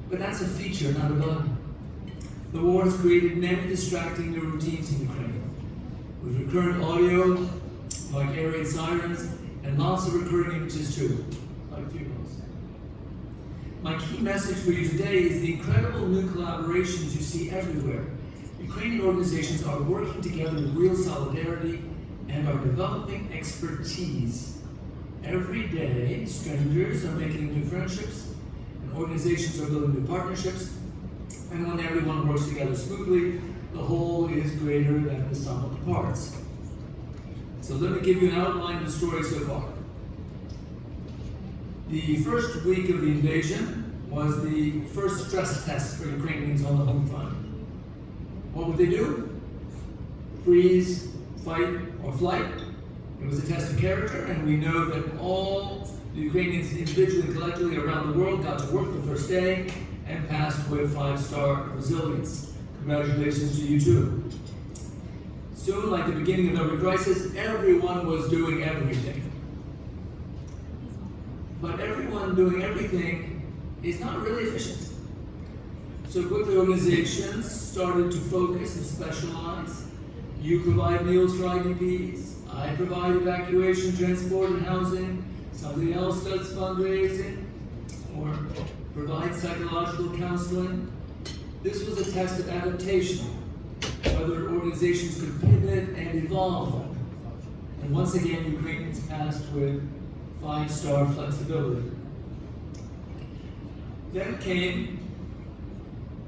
But that's a feature, not a bug. The war has created many distracting new routines in Ukraine, with recurrent audio, like air raid sirens, and lots of recurring images too, like funerals. My key message for you today is the incredible new collaborations you see everywhere. Ukrainian organizations are working together with real solidarity and are developing expertise. Every day, strangers are making new friendships, and organizations are building new partnerships, and when everyone works together smoothly, the whole is greater than the sum of the parts. So let me give you an outline of the story so far. The first week of the invasion was the first stress test for Ukrainians on the home front. What would they do? Freeze, fight, or flight. It was a test of character, and we know that all the Ukrainians individually and collectively around the world got to work the first day and passed with 5-star resilience. Congratulations to you too. Soon, like the beginning of every crisis, everyone was doing everything. But everyone doing everything is not really efficient. So quickly organizations started to focus and specialize. You provide meals for IDPs, I provide evacuation, transport, and housing, somebody else does fundraising, or provides psychological counseling. This was a test of adaptation, whether organizations could pivot and evolve. And once again, Ukrainians passed with 5-star flexibility. Then came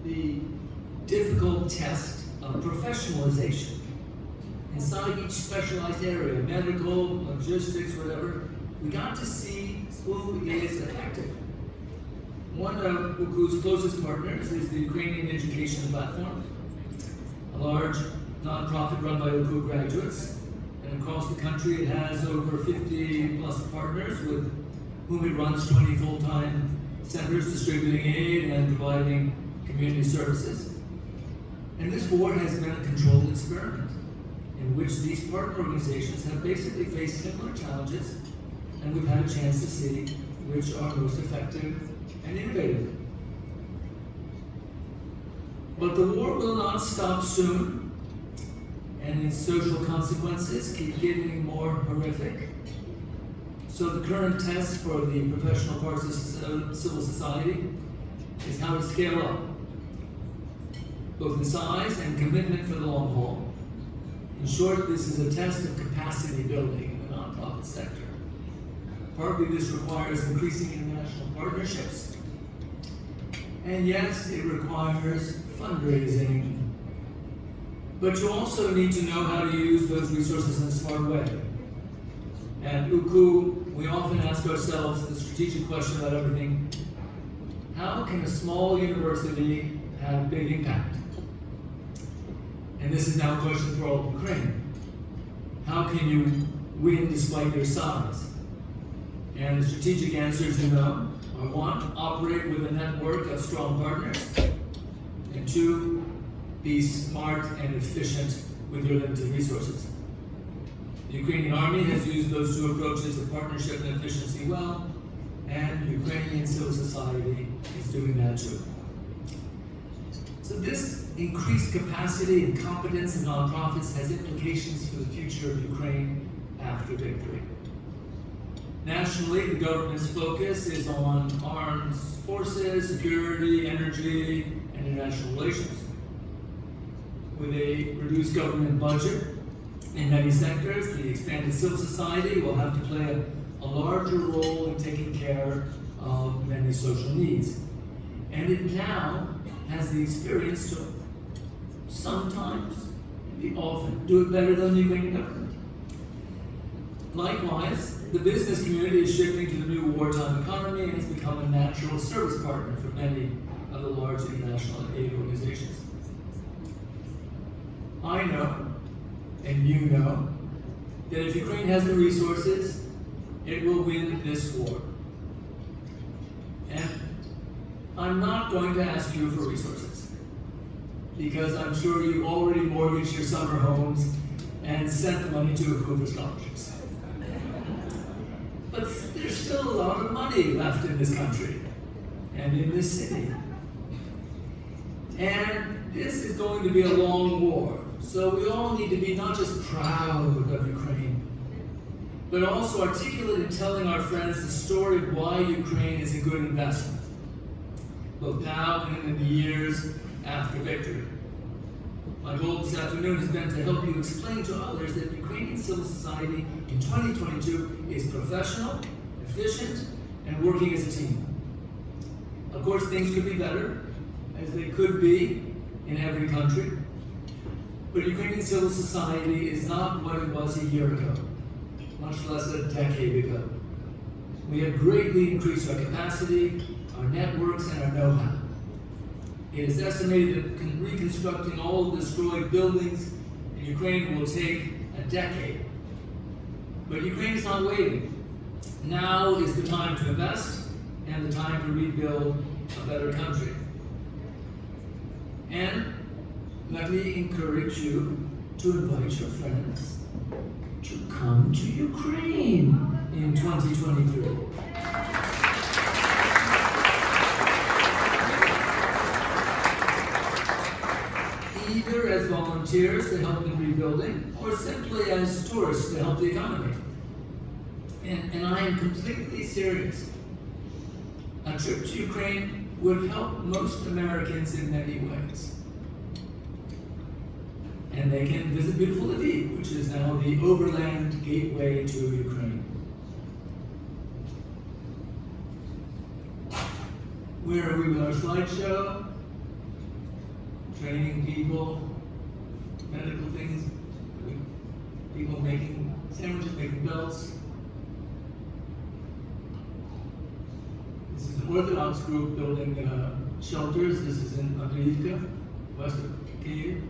the difficult test of professionalization. Inside each specialized area, medical, logistics, whatever, we got to see who is effective. One of UCU's closest partners is the Ukrainian Education Platform, a large nonprofit run by UCU graduates. And across the country, it has over 50 plus partners with whom it runs 20 full-time centers distributing aid and providing community services. And this war has been a controlled experiment in which these partner organizations have basically faced similar challenges, and we've had a chance to see which are most effective and innovative. But the war will not stop soon, and its social consequences keep getting more horrific. So the current test for the professional parts of civil society is how to scale up, both in size and commitment for the long haul. In short, this is a test of capacity building in the nonprofit sector. Partly this requires increasing international partnerships, and yes, it requires fundraising. But you also need to know how to use those resources in a smart way. At UCU, we often ask ourselves the strategic question about everything: how can a small university have big impact. And this is now a question for all of Ukraine. How can you win despite your size? And the strategic answers, you know, are one, operate with a network of strong partners, and two, be smart and efficient with your limited resources. The Ukrainian army has used those two approaches of partnership and efficiency well, and Ukrainian civil society is doing that too. So this increased capacity and competence of nonprofits has implications for the future of Ukraine after victory. Nationally, the government's focus is on armed forces, security, energy, and international relations. With a reduced government budget in many sectors, the expanded civil society will have to play a larger role in taking care of many social needs. And it now has the experience to sometimes, maybe often, do it better than the Ukrainian government. Likewise, the business community is shifting to the new wartime economy and has become a natural service partner for many of the large international aid organizations. I know, and you know, that if Ukraine has the resources, it will win this war. And I'm not going to ask you for resources, because I'm sure you already mortgaged your summer homes and sent the money to accrue for scholarships. But there's still a lot of money left in this country and in this city. And this is going to be a long war. So we all need to be not just proud of Ukraine, but also articulate in telling our friends the story of why Ukraine is a good investment, both now and in the years after victory. My goal this afternoon has been to help you explain to others that Ukrainian civil society in 2022 is professional, efficient, and working as a team. Of course, things could be better, as they could be in every country. But Ukrainian civil society is not what it was a year ago, much less a decade ago. We have greatly increased our capacity, our networks, and our know-how. It is estimated that reconstructing all destroyed buildings in Ukraine will take a decade. But Ukraine is not waiting. Now is the time to invest and the time to rebuild a better country. And let me encourage you to invite your friends to come to Ukraine in 2023. Either as volunteers to help in rebuilding, or simply as tourists to help the economy. And I am completely serious. A trip to Ukraine would help most Americans in many ways. And they can visit beautiful Lviv, which is now the overland gateway to Ukraine. Where are we with our slideshow? Training people, medical things, people making sandwiches, making belts. This is an Orthodox group building shelters. This is in Andriivka, west of Kyiv.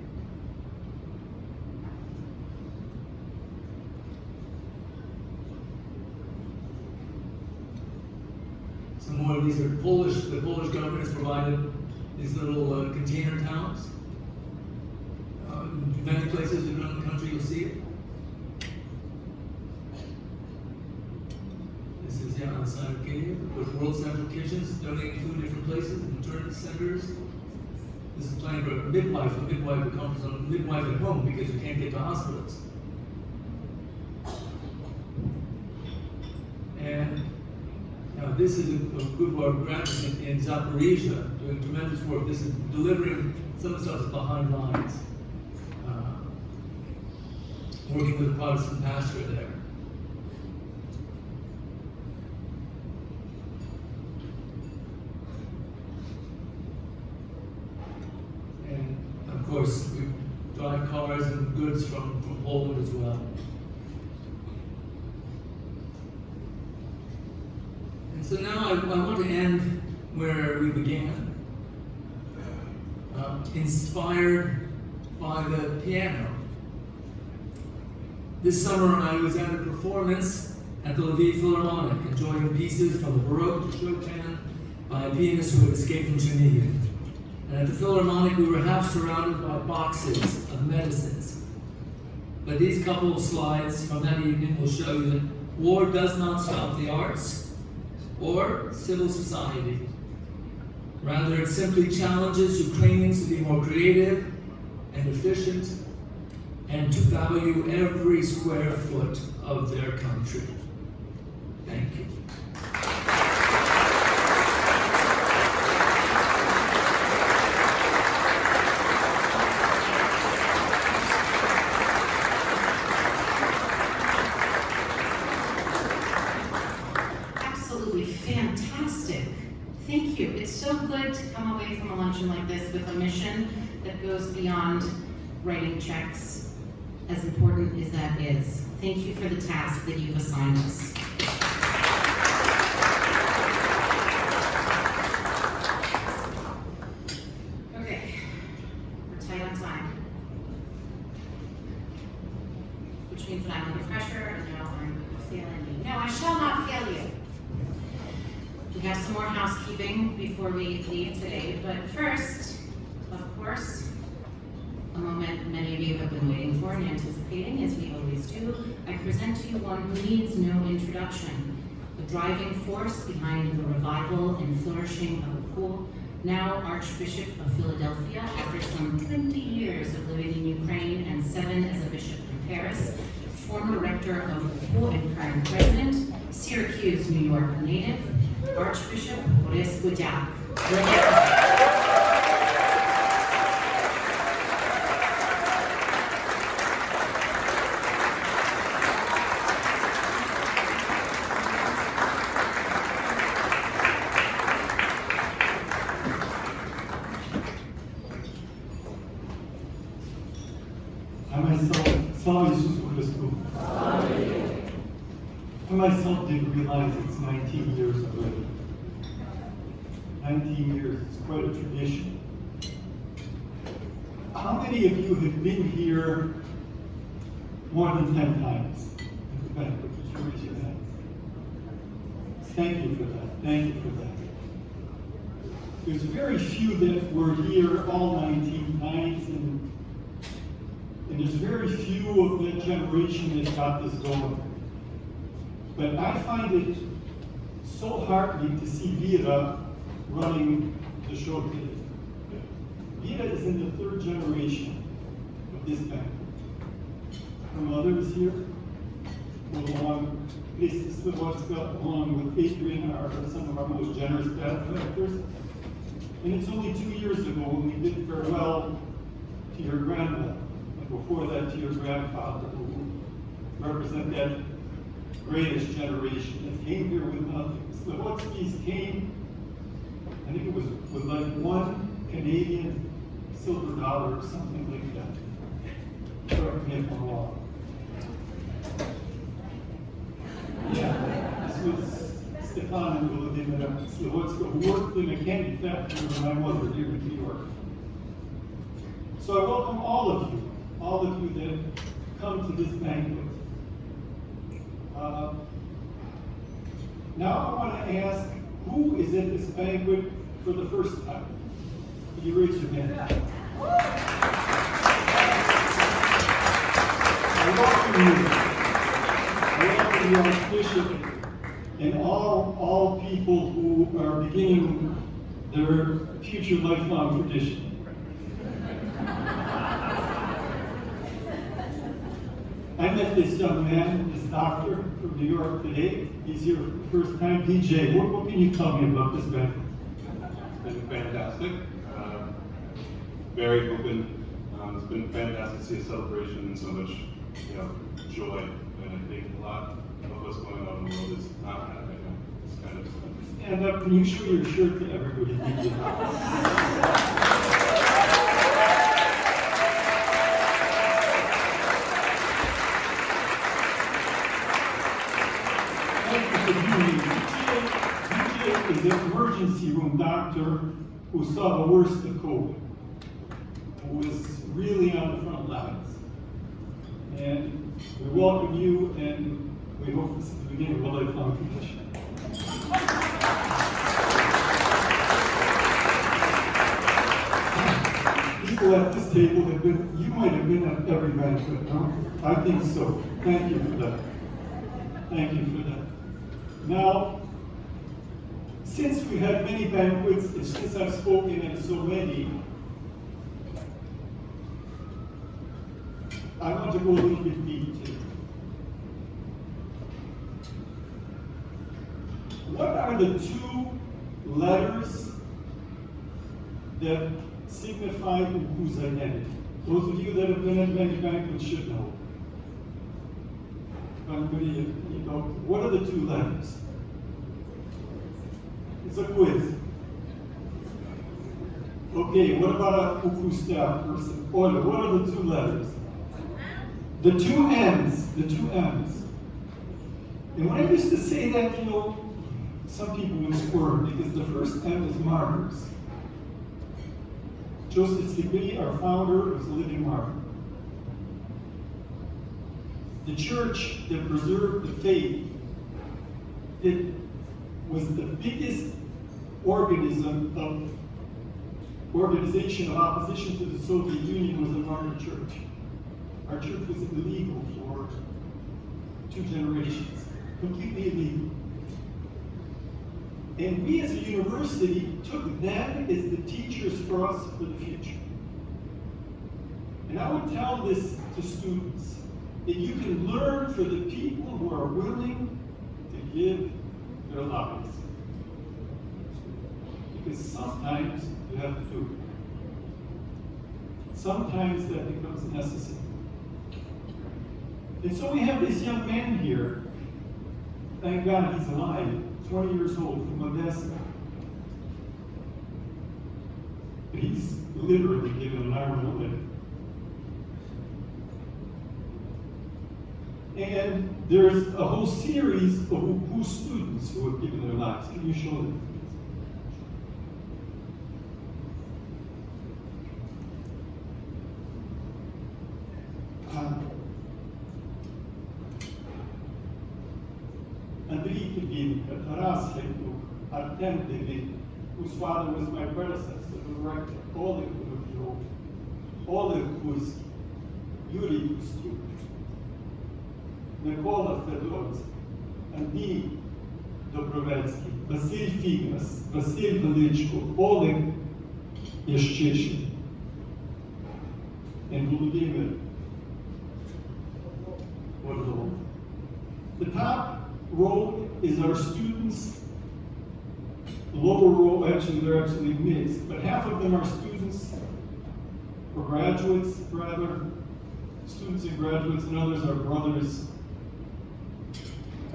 Some more of these are Polish. The Polish government has provided these little container towns. Many places around the country you'll see it. This is outside of Kyiv with World Central Kitchens donating food to different places, maternity centers. This is planning for a midwife who comes on midwife at home because you can't get to hospitals. And now this is a group of graduates in Zaporizhia doing tremendous work. This is delivering some of the stuff behind lines, working with a Protestant pastor there. And of course, we drive cars and goods from Poland as well. And so now I want to end where we began. inspired by the piano. This summer I was at a performance at the Lviv Philharmonic, enjoying pieces from the Baroque to Chopin by a pianist who had escaped from Chernihiv. And at the Philharmonic we were half surrounded by boxes of medicines. But these couple of slides from that evening will show you that war does not stop the arts or civil society. Rather, it simply challenges Ukrainians to be more creative and efficient and to value every square foot of their country. Thank you. Absolutely fantastic. Thank you. It's so good to come away from a luncheon like this with a mission that goes beyond writing checks, as important as that is. Thank you for the task that you've assigned us. Okay, we're tight on time, which means that I'm under pressure and now I'm failing you. No, I shall not fail you. We have some more housekeeping before we leave today, but first, of course, a moment many of you have been waiting for and anticipating, as we always do. I present to you one who needs no introduction, the driving force behind the revival and flourishing of the pool, now Archbishop of Philadelphia after some 20 years of living in Ukraine and 7 as a bishop in Paris, former rector of the pool and current president, Syracuse, New York native, Archbishop Boris Gudyak. I myself didn't realize it's 19 years already. 19 years, it's quite a tradition. How many of you have been here more than 10 times at the banquet? Could you raise your hands? Thank you for that. Thank you for that. There's very few that were here all 19 times, and there's very few of that generation that got this going. But I find it so heartening to see Vera running the show today. Vera is in the 3rd generation of this banquet. Her mother is here, along Mrs. Slivotska, along with Adrian, some of our most generous benefactors. And it's only 2 years ago when we did farewell to your grandmother, and before that to your grandfather, who represent that greatest generation that came here with nothing. Slivotskis came, I think it was with like 1 Canadian silver dollar or something like that. Correct me if I'm wrong. Yeah, this was Stefan and Vladimir Slivotska, who worked in a candy factory when I was here in New York. So I welcome all of you that come to this banquet. Now I want to ask, who is at this banquet for the first time? Could you raise your hand? I welcome you. I welcome you, Archbishop, and all people who are beginning their future lifelong tradition. I met this young man, this doctor from New York today. He's here for the first time. DJ, what can you tell me about this banquet? It's been fantastic. Very open. It's been fantastic to see a celebration and so much, joy. And I think a lot of what's going on in the world is not happening. It's kind of stand up. Can you show your shirt to everybody? DJ is an emergency room doctor who saw the worst of COVID. who is really on the front lines. And we welcome you, and we hope this is the beginning of a lifelong tradition. People at this table have been, you might have been at every banquet, huh? I think so. Thank you for that. Thank you for that. Now, since we've had many banquets, and since I've spoken at so many, I want to go a little bit deep today. What are the two letters that signify whose identity? Those of you that have been at many banquets should know. Anybody, you know, what are the two letters? It's a quiz. Okay, what about a UCU staff person? Ola, what are the two letters? The two M's, the two M's. And when I used to say that, you know, some people would squirm because the first M is martyrs. Joseph Stiglitz, our founder, was a living martyr. The church that preserved the faith, it was the biggest organization of opposition to the Soviet Union was a martyr church. Our church was illegal for 2 generations, completely illegal. And we as a university took them as the teachers for us for the future. And I would tell this to students, that you can learn for the people who are willing to give their lives. Because sometimes you have to do it. Sometimes that becomes necessary. And so we have this young man here. Thank God he's alive, 20 years old, from Odessa. He's literally given an hour to live. And there's a whole series of UCU students who have given their lives. Can you show them? Andrei Kibin, Taras Hektuk, Artem Devin, whose father was my predecessor, the rector, Oleg Kudov, Oleg Kusk, Yuri Kustuk, Mikola Fedorov, Andy Dobrovetsky, Vasil Figas, Vasil Velichko, Oleg Yashcheshin, and Vladimir Vodolov. The top row is our students. The lower row, actually, they're actually mixed, but half of them are students, or graduates, rather. Students and graduates, and others are brothers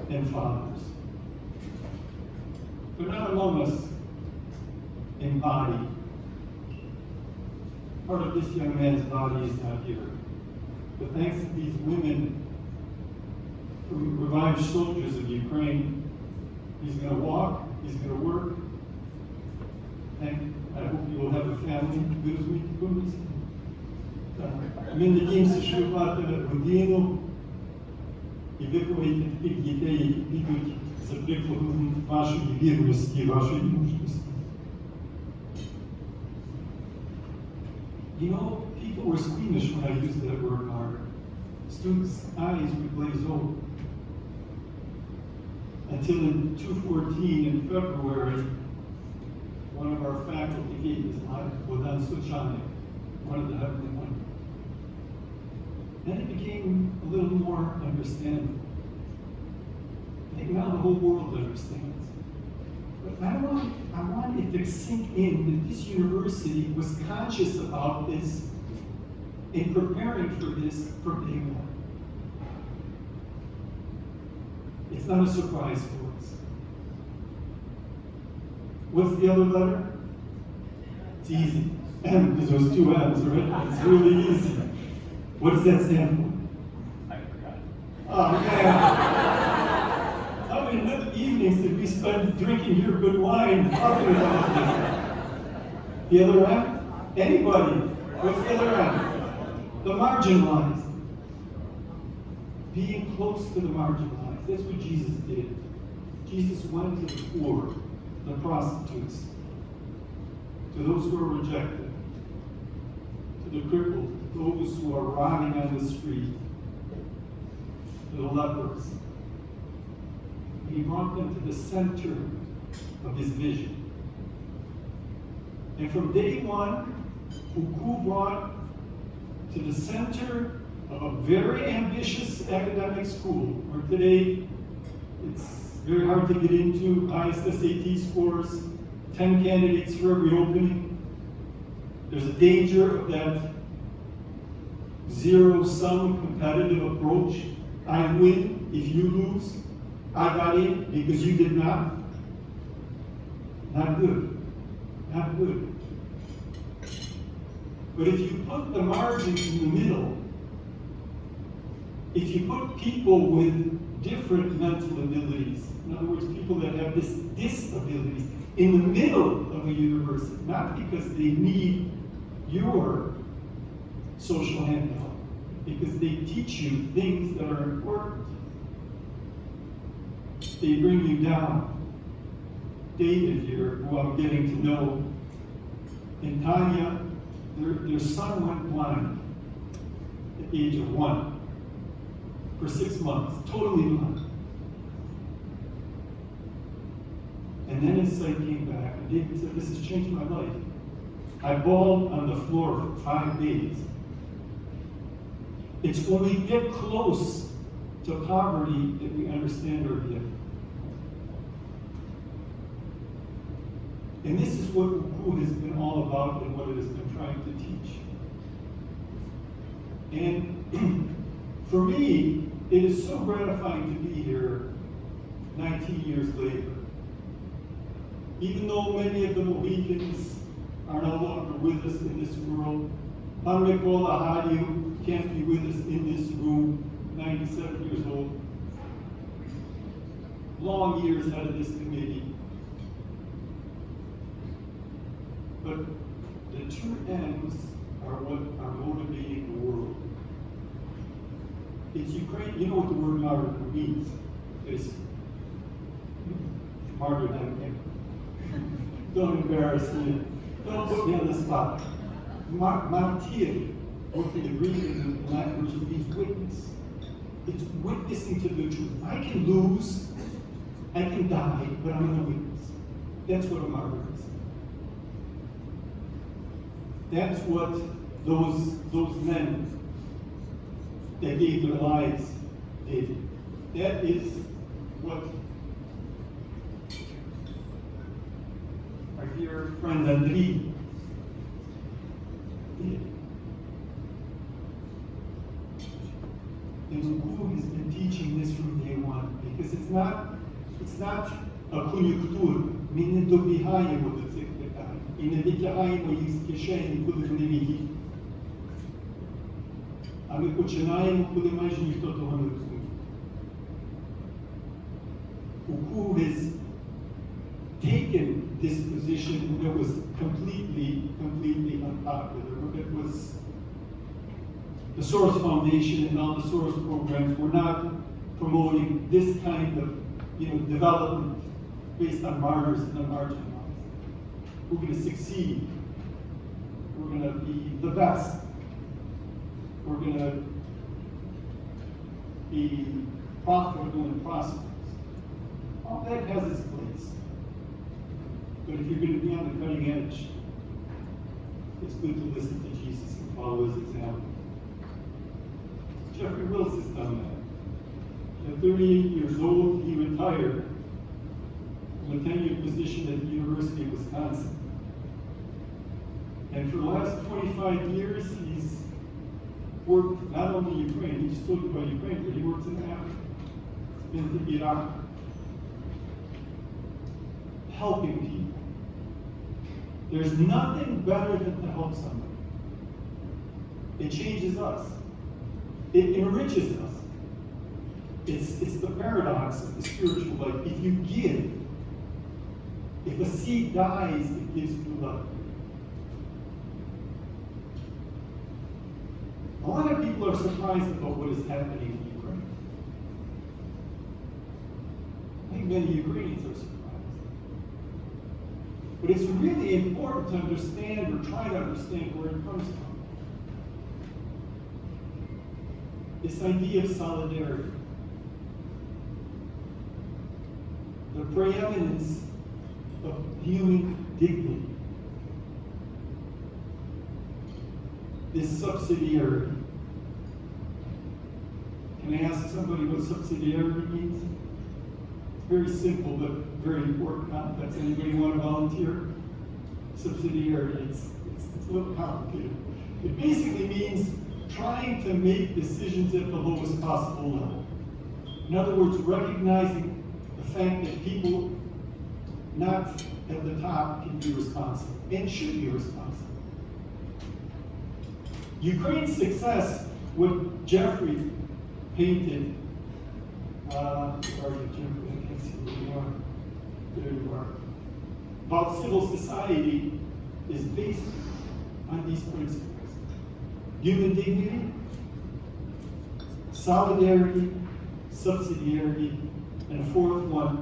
and fathers. They're not among us in body. Part of this young man's body is not here. But thanks to these women who revived soldiers of Ukraine, he's going to walk, he's going to work, and I hope you will have a family. Ми надіємося, що ви платите годину і виховуєте тих дітей, які підуть за прикладом вашої вірності, вашої мужності. You know, people were squeamish when I used that word martyr. Students' eyes would glaze over. Until in 2014, in February, one of our faculty gave his life, Bodan Suchanek, one of the heavenly ones. Then it became a little more understandable. I think now the whole world understands. But I want it to sink in that this university was conscious about this in preparing for this from day one. It's not a surprise for us. What's the other letter? It's easy. M, because there's 2 M's, right? It's really easy. What does that stand for? I forgot. Oh, man. How many little evenings did we spend drinking your good wine, talking about this? The other M? Anybody? What's the other end? The marginalized. Being close to the marginalized. That's what Jesus did. Jesus went to the poor, the prostitutes, to those who are rejected, to the crippled, those who are rotting on the street, to the lepers. He brought them to the center of his vision. And from day one, Uku brought to the center of a very ambitious academic school, where today it's very hard to get into, highest SAT scores, 10 candidates for every opening. There's a danger of that zero-sum competitive approach. I win if you lose. I got in because you did not. Not good. Not good. But if you put the margins in the middle, if you put people with different mental abilities, in other words, people that have disabilities, in the middle of a university, not because they need your social handout, because they teach you things that are important. They bring you down. David here, who I'm getting to know, and Tanya, their son went blind at the age of 1 for 6 months, totally blind. And then his sight came back, and David said, "This has changed my life. I bawled on the floor for 5 days." It's when we get close to poverty that we understand our gift. And this is what Uku has been all about and what it has been trying to teach. And for me, it is so gratifying to be here 19 years later. Even though many of the Mohicans are no longer with us in this world, Panmekola Hadiu can't be with us in this room, 97 years old. Long years out of this committee. But the true ends are what are motivating the world. It's Ukraine. You know what the word martyr means? It's martyrdom. Don't embarrass me. Don't put me on the spot. Martyr, both in the Greek and the Latin version, means witness. It's witnessing to the truth. I can lose, I can die, but I'm going to witness. That's what a martyr is. That's what those men that gave their lives did. That is what our dear friend Andriy did. And Uku has been teaching this from day one, because it's not a conjuncture. Ми не добігаємо до цих питань і не витягаємо їх з кишені, коли вони відійдуть. А ми починаємо, коли майже ніхто того не розуміє. Uku has taken this position that was completely unpopular. It was the Soros Foundation and all the Soros programs were not promoting this kind of development based on martyrs and the marginalized. We're going to succeed. We're going to be the best. We're going to be profitable and prosperous. All that has its place. But if you're going to be on the cutting edge, it's good to listen to Jesus and follow his example. Jeffrey Wills has done that. At 38 years old, he retired from a tenured position at the University of Wisconsin. And for the last 25 years, he's worked not only in Ukraine, he just told you about Ukraine, but he works in Africa. He's been to Iraq, helping people. There's nothing better than to help somebody. It changes us. It enriches us. It's the paradox of the spiritual life. If you give, if a seed dies, it gives new life. people are surprised about what is happening in Ukraine. I think many Ukrainians are surprised. But it's really important to understand or try to understand where it comes from. This idea of solidarity. The preeminence of human dignity. This subsidiarity. Can I ask somebody what subsidiarity means? It's very simple but very important context. Anybody want to volunteer? Subsidiarity, it's a little complicated. It basically means trying to make decisions at the lowest possible level. In other words, recognizing the fact that people not at the top can be responsible and should be responsible. Ukraine's success, what Jeffrey painted, where are you, Jeffrey? I can't see where you are. There you are. About civil society is based on these principles. Human dignity, solidarity, subsidiarity, and a fourth one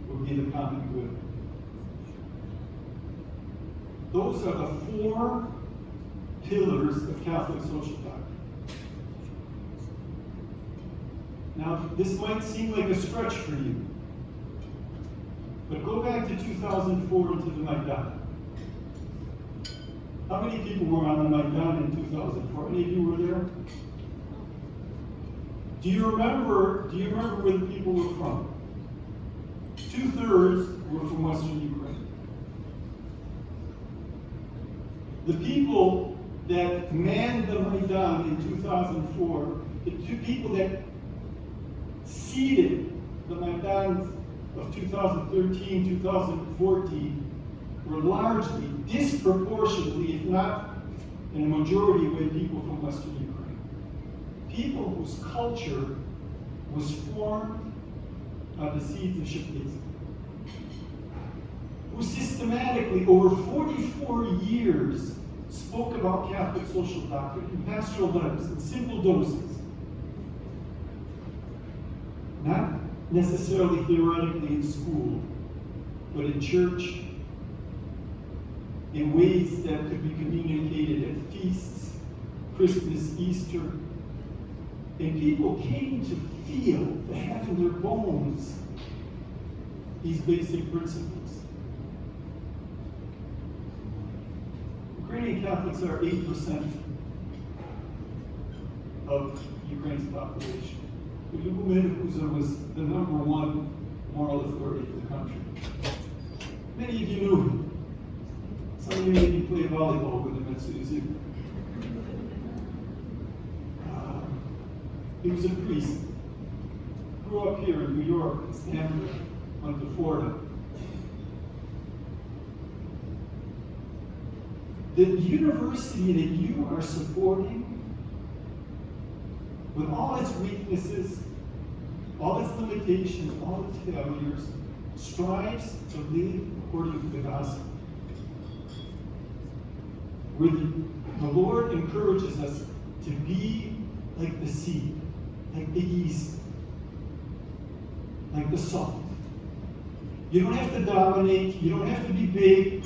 would be the common good. Those are the four pillars of Catholic social doctrine. Now, this might seem like a stretch for you, but go back to 2004 and to the Maidan. How many people were on the Maidan in 2004? Any of you were there? Do you remember where the people were from? 2/3 were from Western Ukraine. The people that manned the Maidan in 2004, the two people that seeded the Maidans of 2013, 2014, were largely, disproportionately, if not in a majority way, people from Western Ukraine. People whose culture was formed by the seeds of Shepherds, who systematically, over 44 years, spoke about Catholic social doctrine in pastoral letters, in simple doses. Not necessarily theoretically in school, but in church, in ways that could be communicated at feasts, Christmas, Easter. And people came to feel, to have in their bones, these basic principles. Ukrainian Catholics are 8% of Ukraine's population. Benefit-full was the #1 moral authority for the country. Many of you knew him. Some of you maybe played volleyball with him at UCU. He was a priest. Grew up here in New York, Stanford, went to Florida. The university that you are supporting, with all its weaknesses, all its limitations, all its failures, strives to live according to the gospel. Where the Lord encourages us to be like the seed, like the yeast, like the salt. You don't have to dominate, you don't have to be big,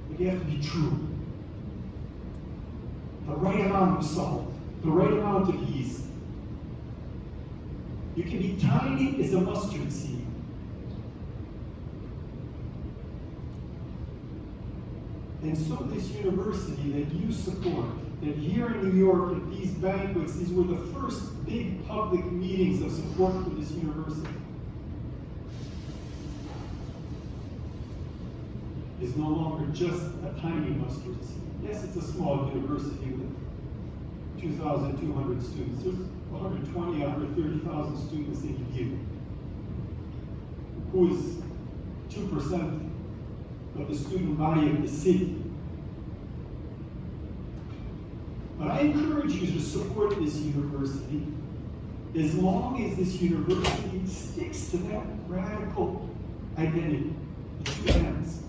but you have to be true. The right amount of salt, the right amount of yeast. You can be tiny as a mustard seed. And so this university that you support, that here in New York at these banquets, these were the first big public meetings of support for this university, is no longer just a tiny mustard seed. Yes, it's a small university with 2,200 students. There's 120, 130,000 students in UCU, who is 2% of the student body of the city. But I encourage you to support this university as long as this university sticks to that radical identity, the two M's.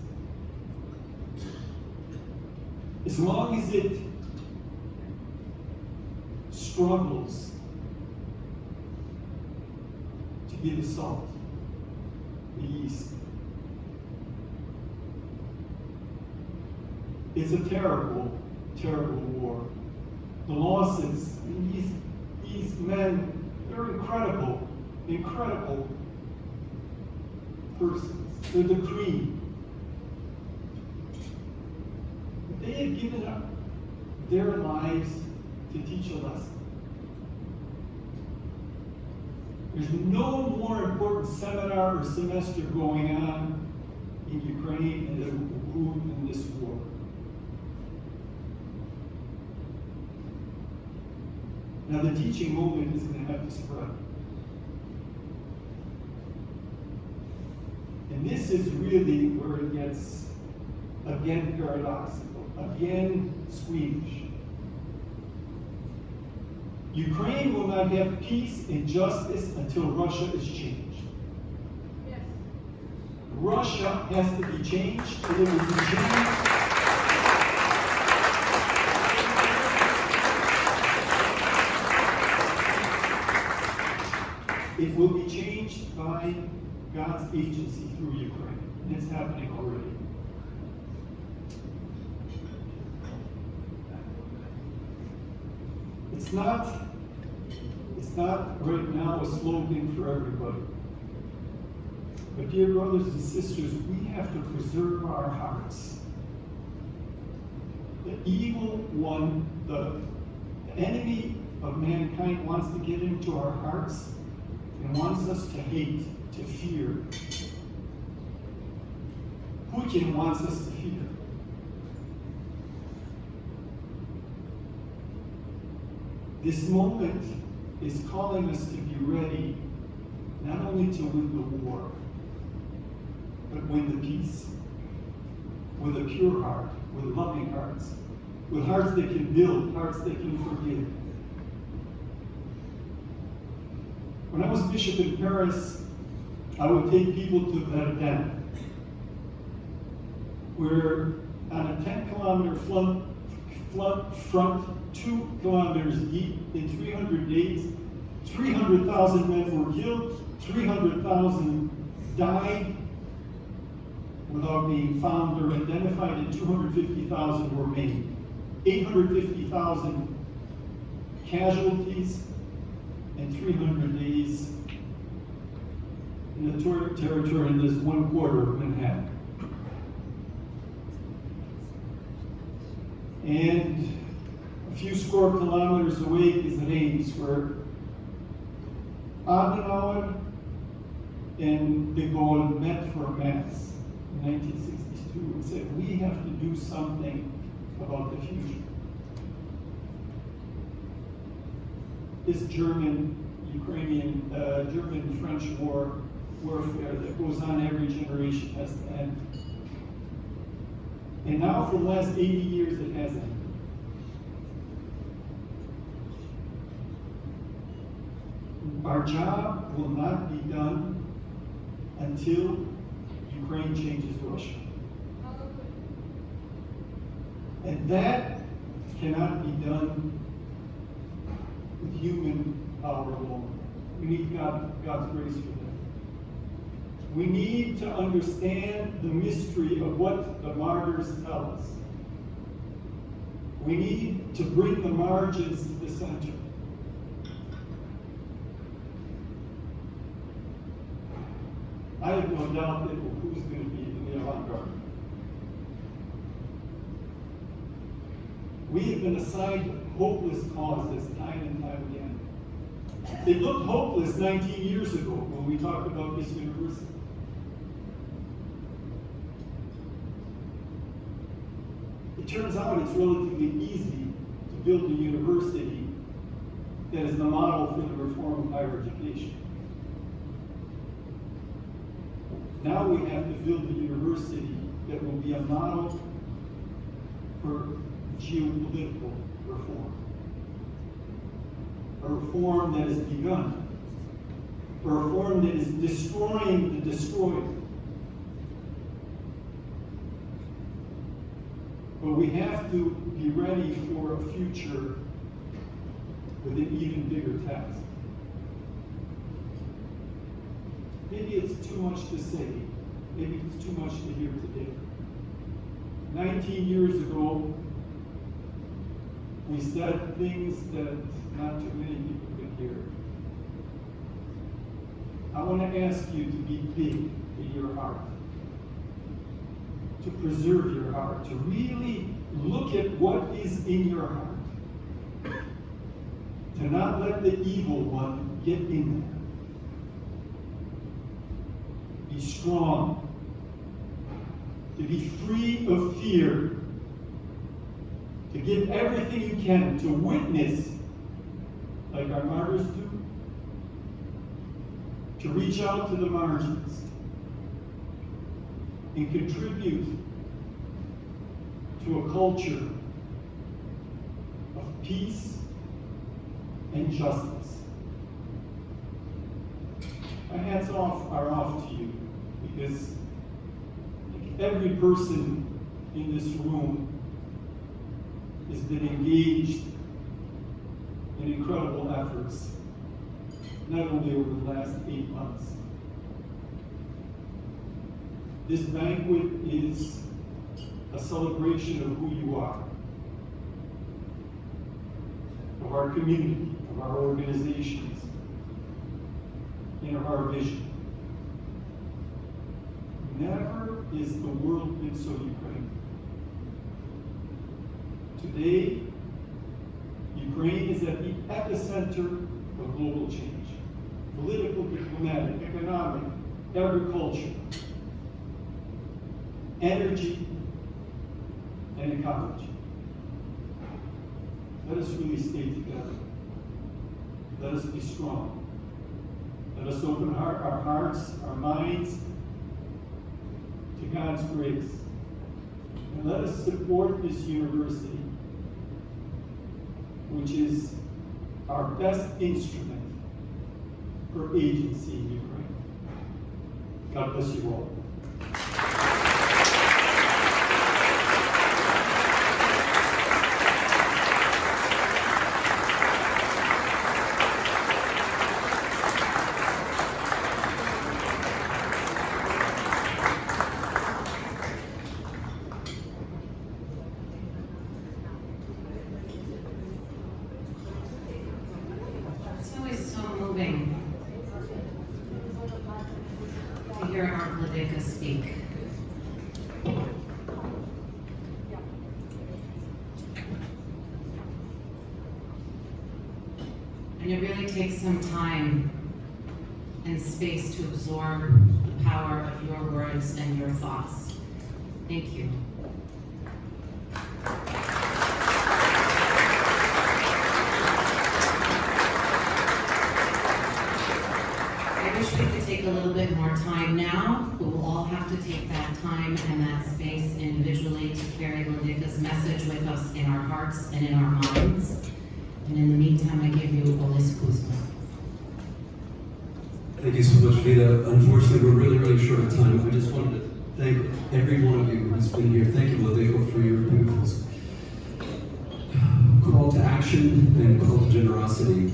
As long as it struggles to be the salt, the yeast. It's a terrible, terrible war. The losses, these men, they're incredible, incredible persons. They're the cream. But they have given up their lives to teach a lesson. There's no more important seminar or semester going on in Ukraine than this war. Now the teaching moment is going to have to spread. And this is really where it gets, again, paradoxical, again, squeamish. Ukraine will not have peace and justice until Russia is changed. Yes. Russia has to be changed, and it will be changed. It will be changed by God's agency through Ukraine. And it's happening already. It's not right now a slogan for everybody. But dear brothers and sisters, we have to preserve our hearts. The evil one, the enemy of mankind wants to get into our hearts and wants us to hate, to fear. Putin wants us to fear. This moment is calling us to be ready, not only to win the war, but win the peace. With a pure heart, with loving hearts, with hearts that can build, hearts that can forgive. When I was bishop in Paris, I would take people to Verdun, where on a 10-kilometer front, 2 kilometers deep, in 300 days, 300,000 men were killed, 300,000 died without being found or identified, and 250,000 were maimed. 850,000 casualties in 300 days in the territory in this 1/4 of Manhattan. And a few score kilometers away is Reims, where Adenauer and de Gaulle met for a mass in 1962 and said, we have to do something about the future. This German-Ukrainian, German-French warfare that goes on every generation has to end. And now for the last 80 years it hasn't. Our job will not be done until Ukraine changes Russia. And that cannot be done with human power alone. We need God's grace for that. We need to understand the mystery of what the martyrs tell us. We need to bring the margins to the center. I have no doubt that who's going to be in the avant-garde. We have been assigned hopeless causes time and time again. It looked hopeless 19 years ago when we talked about this university. It turns out it's relatively easy to build a university that is the model for the reform of higher education. Now we have to build a university that will be a model for geopolitical reform. A reform that has begun. A reform that is destroying the destroyer. But we have to be ready for a future with an even bigger task. Maybe it's too much to say. Maybe it's too much to hear today. 19 years ago, we said things that not too many people could hear. I want to ask you to be big in your heart, to preserve your heart, to really look at what is in your heart, to not let the evil one get in there. Be strong, to be free of fear, to give everything you can to witness like our martyrs do, to reach out to the margins and contribute to a culture of peace and justice. My hats are off to you, because every person in this room has been engaged in incredible efforts, not only over the last 8 months. This banquet is a celebration of who you are, of our community, of our organizations, and of our vision. Never is the world been so Ukrainian. Today, Ukraine is at the epicenter of global change. Political, diplomatic, economic, agriculture, energy, and ecology. Let us really stay together. Let us be strong. Let us open our hearts, our minds to God's grace. And let us support this university, which is our best instrument for agency in Ukraine. God bless you all. It's always so moving to hear our Vladika speak. And it really takes some time and space to absorb the power of your words and your thoughts. Thank you. I wish we could take a little bit more time now. We will all have to take that time and that space individually to carry Vladika's message with us in our hearts and in our minds. And in the meantime, I give you Olis Kuzma. Thank you so much, Vida. Unfortunately, we're really short of time. I just wanted to thank every one of you who's been here. Thank you, Vladika, for your beautiful call to action and call to generosity.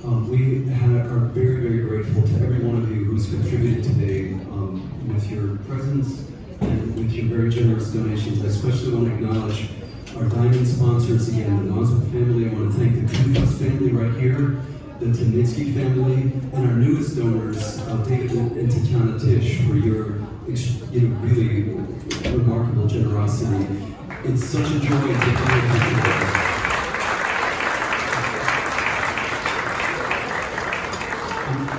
We are very grateful to every one of you who's contributed today with your presence and with your very generous donations. I especially want to acknowledge our diamond sponsors again, the Noswell family. I want to thank the Kufas family right here, the Timnitsky family, and our newest donors, David and Tatiana Tish, for your really remarkable generosity. It's such a joy to be with you today.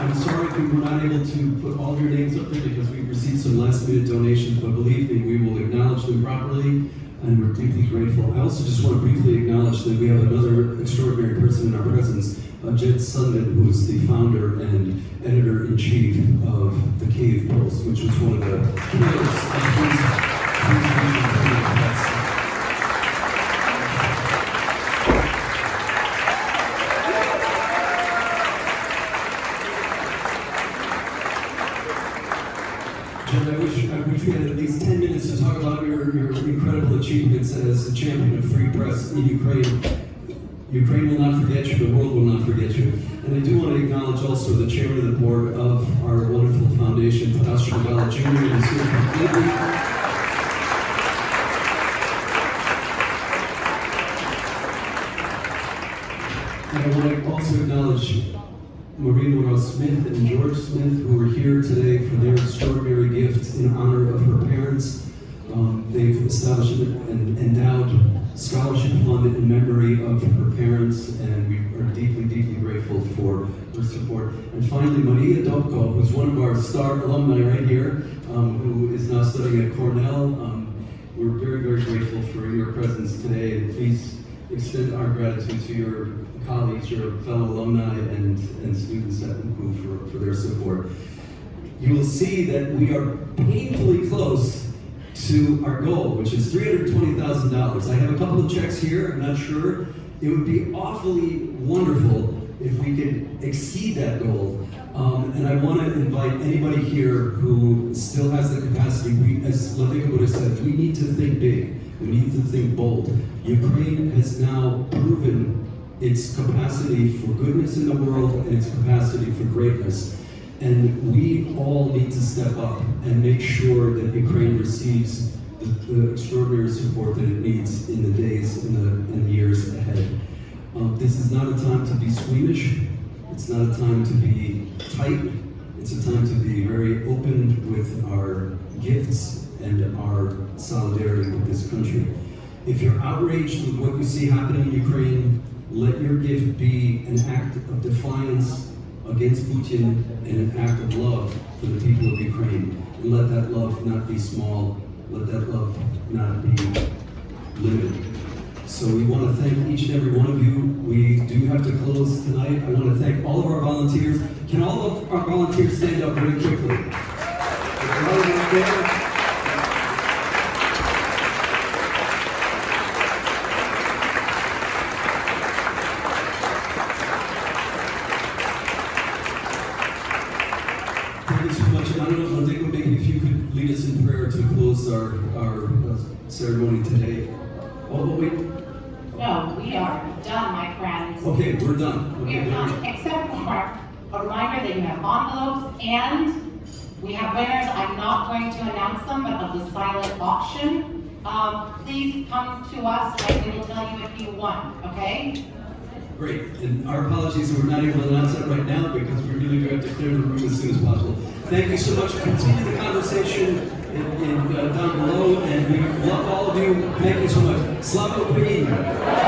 I'm sorry if we were not able to put all your names up there because we received some last-minute donations, but believe me, we will acknowledge them properly, and we're deeply grateful. I also just want to briefly acknowledge that we have another extraordinary person in our presence, Jed Sundin, who is the founder and editor-in-chief of the Cave Post, which was one of the pillars of Jed, I wish we had at least 10 minutes to talk about your incredible achievements as the champion of free press in Ukraine. Ukraine will not forget you, the world will not forget you. And I do want to acknowledge also the chairman of the board of our wonderful foundation, Taras Shmagala Jr., who's here completely. And I want to also acknowledge Maureen Monroe-Smith and George Smith, who are here today for their extraordinary gift in honor of her parents. They've established an endowed scholarship fund in memory of her parents, and we are deeply, deeply grateful for her support. And finally, Maria Dobko, who's one of our star alumni right here, who is now studying at Cornell. We're very, very grateful for your presence today, and please extend our gratitude to your colleagues, your fellow alumni, and students at UCU for their support. You will see that we are painfully close to our goal, which is $320,000. I have a couple of checks here, I'm not sure. It would be awfully wonderful if we could exceed that goal. And I want to invite anybody here who still has the capacity, as Ladika would have said, we need to think big, we need to think bold. Ukraine has now proven its capacity for goodness in the world and its capacity for greatness. And we all need to step up and make sure that Ukraine receives the extraordinary support that it needs in the days and the years ahead. This is not a time to be squeamish. It's not a time to be tight. It's a time to be very open with our gifts and our solidarity with this country. If you're outraged with what you see happening in Ukraine, let your gift be an act of defiance against Putin and an act of love for the people of Ukraine. And let that love not be small, let that love not be limited. So we want to thank each and every one of you. We do have to close tonight. I want to thank all of our volunteers. Can all of our volunteers stand up very quickly? Ceremony today. Oh, wait. No, we are done, my friends. Okay, we're done. We are done, except for a reminder that you have envelopes and we have winners. I'm not going to announce them, but of the silent auction. Please come to us and we will tell you if you won, okay? Great, and our apologies that we're not able to announce that right now because we really do have to clear the room as soon as possible. Thank you so much. Continue the conversation down below, and we love all of you. Thank you so much. Slava Ukraini!